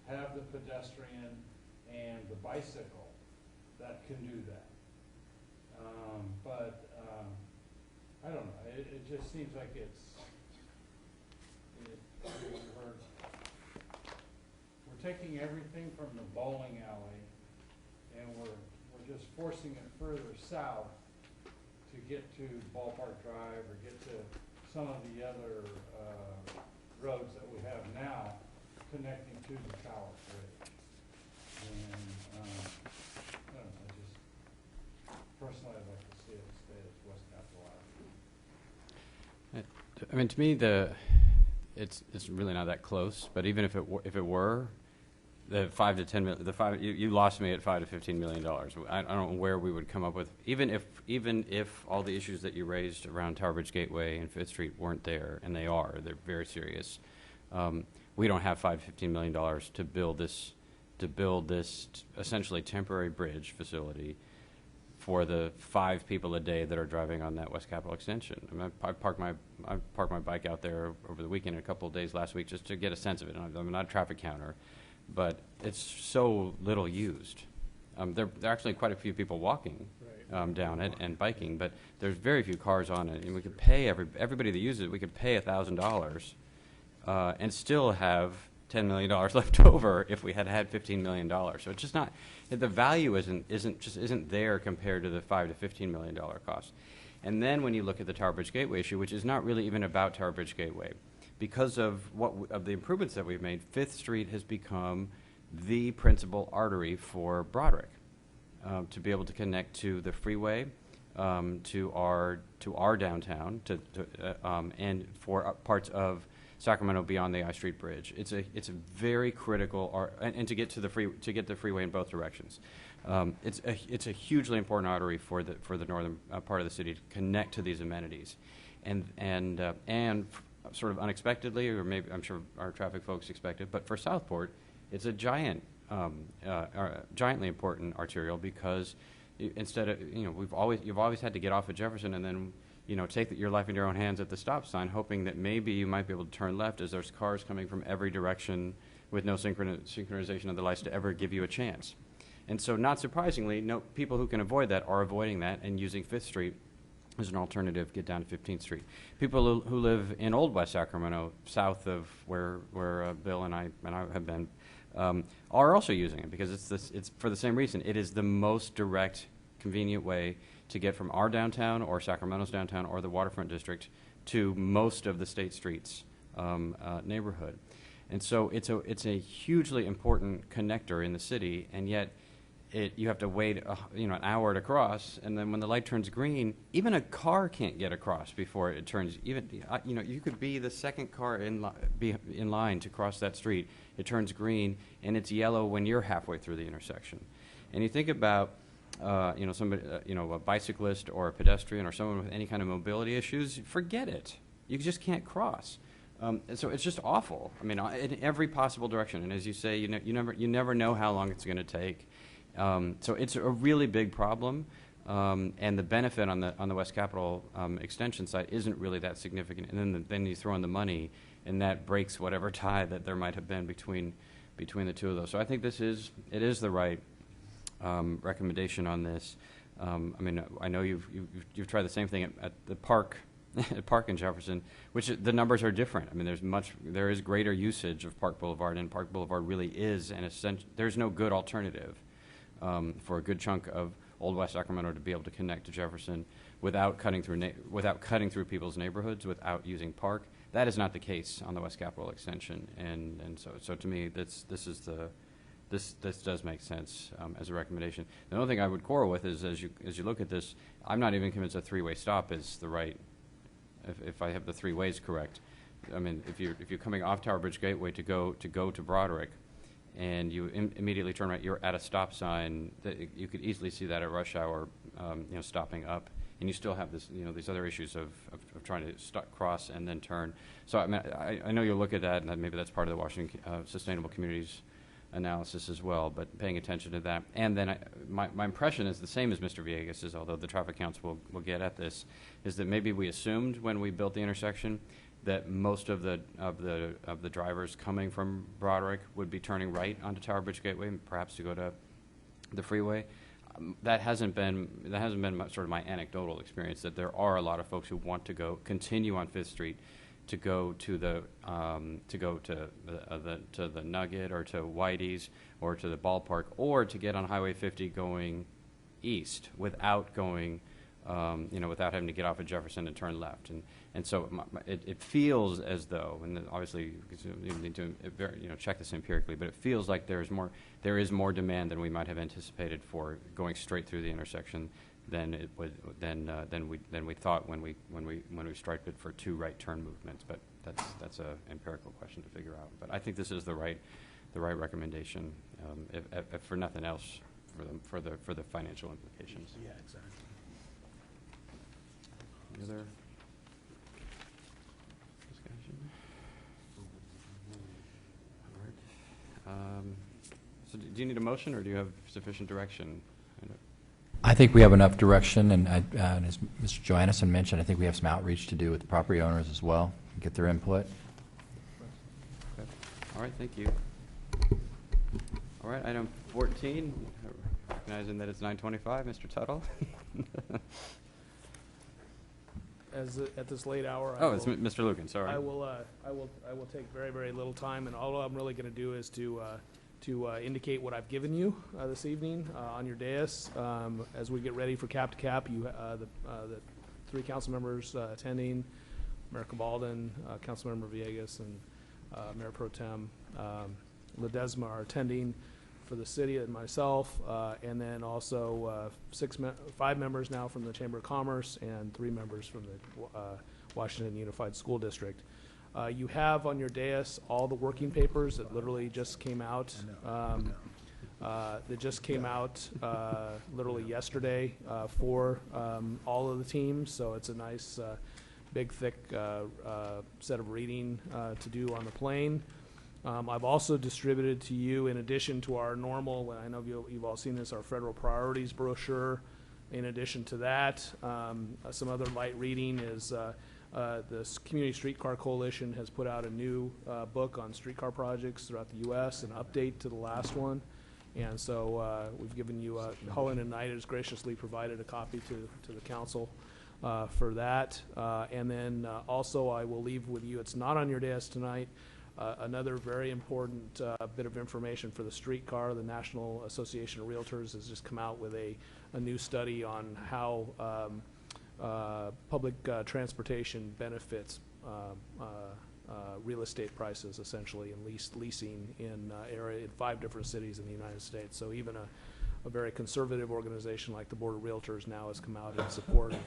Speaker 17: have the pedestrian and the bicycle that can do that. I don't know, it just seems like we're taking everything from the bowling alley and we're just forcing it further south to get to Ballpark Drive or get to some of the other roads that we have now connecting to the Tower Bridge. And I don't know, personally I'd like to see it stay as West Capitol Avenue.
Speaker 1: I mean, to me, it's really not that close. But even if it were, the 5 to 10 million, you lost me at $5 to $15 million. I don't know where we would come up with, even if all the issues that you raised around Tower Bridge Gateway and 5th Street weren't there, and they're very serious. We don't have $5 to $15 million to build this essentially temporary bridge facility for the 5 people a day that are driving on that West Capitol extension. I mean, I parked my bike out there over the weekend, a couple of days last week, just to get a sense of it. I'm not a traffic counter, but it's so little used. There are actually quite a few people walking down it and biking, but there's very few cars on it. And we could pay everybody that uses it. We could pay $1,000 and still have $10 million left over if we had $15 million. So it's just not, the value isn't there compared to the $5 to $15 million cost. And then when you look at the Tower Bridge Gateway issue, which is not really even about Tower Bridge Gateway, because of the improvements that we've made, 5th Street has become the principal artery for Broderick, to be able to connect to the freeway, to our downtown, and for parts of Sacramento beyond the I Street Bridge. It's a very critical and to get to the freeway in both directions. It's a hugely important artery for the northern part of the city to connect to these amenities, and sort of unexpectedly, or maybe I'm sure our traffic folks expected, but for Southport, it's a giantly important arterial because instead of you've always had to get off at Jefferson and then take your life in your own hands at the stop sign, hoping that maybe you might be able to turn left as there's cars coming from every direction with no synchronization of the lights to ever give you a chance. And so, not surprisingly, people who can avoid that are avoiding that and using 5th Street as an alternative, get down to 15th Street. People who live in Old West Sacramento, south of where Bill and I have been, are also using it because it's for the same reason. It is the most direct, convenient way to get from our downtown or Sacramento's downtown or the waterfront district to most of the State Streets neighborhood. And so it's a hugely important connector in the city, and yet you have to wait an hour to cross, and then when the light turns green, even a car can't get across before it turns. You could be the second car in line to cross that street. It turns green, and it's yellow when you're halfway through the intersection. And you think about, somebody, a bicyclist or a pedestrian or someone with any kind of mobility issues, forget it. You just can't cross. So it's just awful. I mean, in every possible direction. And as you say, you never know how long it's going to take. So it's a really big problem. And the benefit on the West Capitol extension side isn't really that significant. And then you throw in the money, and that breaks whatever tie that there might have been between the two of those. So I think it is the right recommendation on this. I mean, I know you've tried the same thing at the park. At Park in Jefferson, which the numbers are different. I mean, there is greater usage of Park Boulevard, and Park Boulevard really is an essential. There's no good alternative for a good chunk of Old West Sacramento to be able to connect to Jefferson without cutting through people's neighborhoods, without using Park. That is not the case on the West Capitol extension, and so to me, this does make sense as a recommendation. The only thing I would quarrel with is as you look at this, I'm not even convinced a three-way stop is the right. If I have the three ways correct, I mean, if you're coming off Tower Bridge Gateway to go to Broderick, and you immediately turn right, you're at a stop sign. You could easily see that at rush hour, stopping up, and you still have these other issues of trying to cross and then turn. So I mean, I know you'll look at that, and maybe that's part of the Washington Sustainable Communities analysis as well, but paying attention to that. And then my impression is the same as Mr. Villegas's, although the traffic counts will get at this, is that maybe we assumed when we built the intersection that most of the drivers coming from Broderick would be turning right onto Tower Bridge Gateway, perhaps to go to the freeway. That hasn't been sort of my anecdotal experience, that there are a lot of folks who want to continue on Fifth Street to go to the Nugget or to Whitey's or to the ballpark, or to get on Highway 50 going east without going, without having to get off at Jefferson and turn left. And so it feels as though, and obviously you need to check this empirically, but it feels like there is more demand than we might have anticipated for going straight through the intersection than we thought when we striped it for two right turn movements. But that's a empirical question to figure out. But I think this is the right recommendation, if for nothing else, for the financial implications.
Speaker 14: Yeah, exactly.
Speaker 1: Any other discussion? All right. So do you need a motion, or do you have sufficient direction?
Speaker 13: I think we have enough direction, and as Mr. Johannesson mentioned, I think we have some outreach to do with the property owners as well, get their input.
Speaker 1: Okay. All right, thank you. All right, item 14, recognizing that it's 9:25, Mr. Tuttle.
Speaker 6: At this late hour,
Speaker 1: it's Mr. Lucan, sorry.
Speaker 6: I will take very, very little time, and all I'm really going to do is to indicate what I've given you this evening on your dais. As we get ready for cap to cap, the three council members attending, Mayor Cabalden, Councilmember Villegas, and Mayor Pro Tem Ledesma are attending for the city, and myself, and then also 5 members now from the Chamber of Commerce and 3 members from the Washington Unified School District. You have on your dais all the working papers that literally just came out. That just came out literally yesterday for all of the teams. So it's a nice, big, thick set of reading to do on the plane. I've also distributed to you, in addition to our normal, I know you've all seen this, our federal priorities brochure. In addition to that, some other light reading is the Community Streetcar Coalition has put out a new book on streetcar projects throughout the U.S., an update to the last one. And so we've given you, Holland and Knight has graciously provided a copy to the council for that. And then also I will leave with you, it's not on your desk tonight, another very important bit of information for the streetcar. The National Association of Realtors has just come out with a new study on how public transportation benefits real estate prices, essentially, and leasing in 5 different cities in the United States. So even a very conservative organization like the Board of Realtors now has come out in support of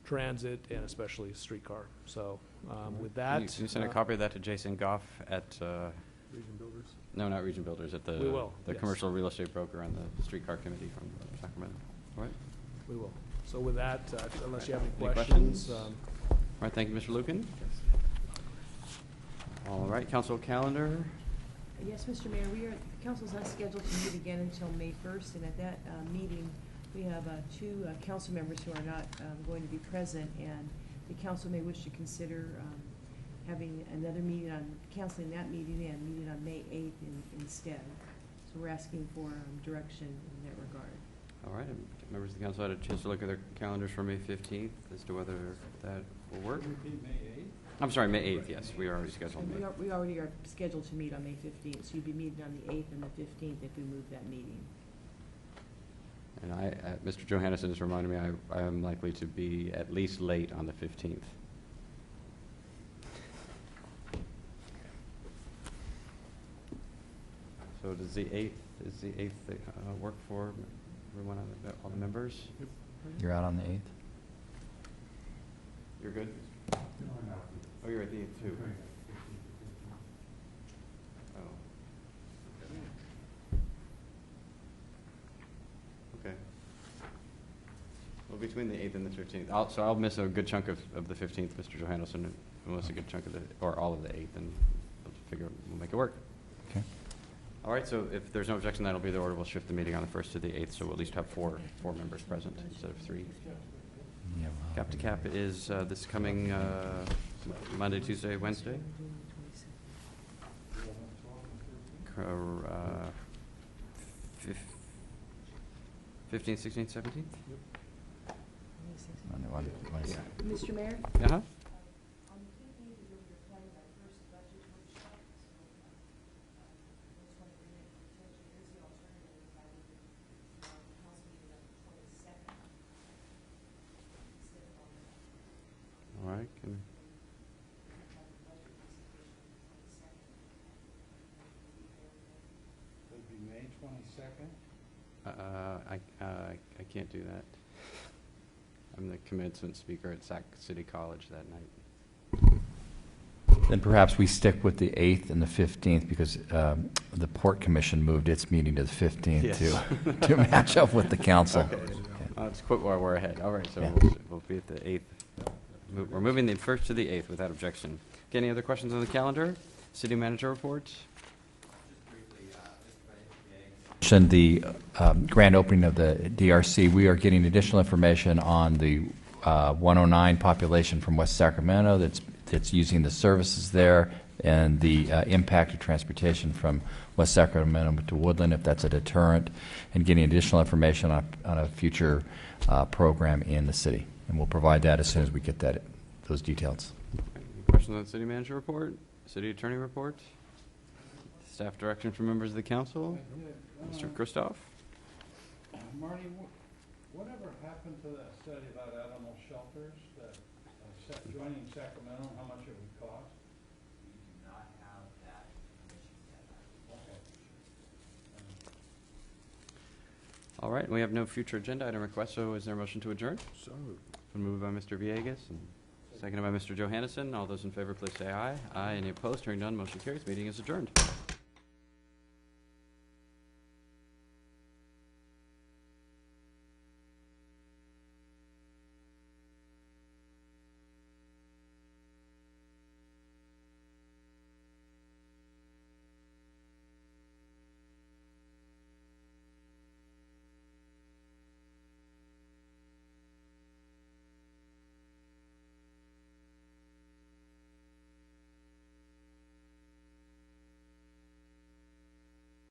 Speaker 6: transit and especially streetcar. So with that,
Speaker 1: can you send a copy of that to Jason Goff at
Speaker 6: Region Builders?
Speaker 1: No, not Region Builders, at the...
Speaker 6: We will,
Speaker 1: The
Speaker 6: yes.
Speaker 1: commercial real estate broker on the streetcar committee from Sacramento. All right?
Speaker 6: We will. So with that, unless you have
Speaker 1: Any
Speaker 6: any questions.
Speaker 1: All right, thank you, Mr. Lucan. All right, council calendar.
Speaker 7: Yes, Mr. Mayor, the council's not scheduled to meet again until May 1st, and at that meeting, we have two council members who are not going to be present, and the council may wish to consider having another meeting canceling that meeting and meeting on May 8th instead. So we're asking for direction in that regard.
Speaker 1: All right, and members of the council had a chance to look at their calendars for May 15th as to whether that will work.
Speaker 17: Repeat May 8th?
Speaker 1: I'm sorry, May 8th, yes, we already scheduled May.
Speaker 7: We already are scheduled to meet on May 15th, so you'd be meeting on the 8th and the 15th if we move that meeting.
Speaker 1: And Mr. Johannesson has reminded me I am likely to be at least late on the 15th. So does the 8th work for everyone, all the members?
Speaker 13: You're out on the 8th?
Speaker 1: You're good? Oh, you're at the 8th too. Oh. Okay. Well, between the 8th and the 15th, so I'll miss a good chunk of the 15th, Mr. Johannesson, we'll miss a good chunk of or all of the 8th, and we'll make it work.
Speaker 13: Okay.
Speaker 1: All right, so if there's no objection, that'll be the order. We'll shift the meeting on the 1st to the 8th, so we'll at least have four members present instead of 3.
Speaker 13: Yeah,
Speaker 1: Cap to Cap is this coming Monday, Tuesday, Wednesday? 15th, 16th, 17th?
Speaker 7: Mr. Mayor?
Speaker 1: Uh-huh. All right.
Speaker 17: That'd be May 22nd?
Speaker 1: I can't do that. I'm the commencement speaker at Sac City College that night.
Speaker 13: Then perhaps we stick with the 8th and the 15th because the Port Commission moved its meeting to the 15th
Speaker 1: Yes.
Speaker 13: to match up with the council.
Speaker 1: Okay. Let's quit while we're ahead. All right, so
Speaker 13: Yeah.
Speaker 1: we'll be at the 8th. We're moving the 1st to the 8th without objection. Okay, any other questions on the calendar? City manager report?
Speaker 13: Mentioned the grand opening of the DRC. We are getting additional information on the 109 population from West Sacramento that's using the services there, and the impact of transportation from West Sacramento to Woodland, if that's a deterrent, and getting additional information on a future program in the city. And we'll provide that as soon as we get those details.
Speaker 1: Any questions on the city manager report? City attorney report? Staff direction from members of the council? Mr. Kristoff?
Speaker 17: Marty, whatever happened to that study about animal shelters, that joining Sacramento, how much it would cost?
Speaker 22: We do not have that information yet.
Speaker 17: Okay.
Speaker 1: All right, we have no future agenda item requests, so is there a motion to adjourn?
Speaker 17: So moved.
Speaker 1: Been moved by Mr. Villegas and seconded by Mr. Johannesson. All those in favor, please say aye. Aye. Any opposed? Hearing none, motion carries. Meeting is adjourned.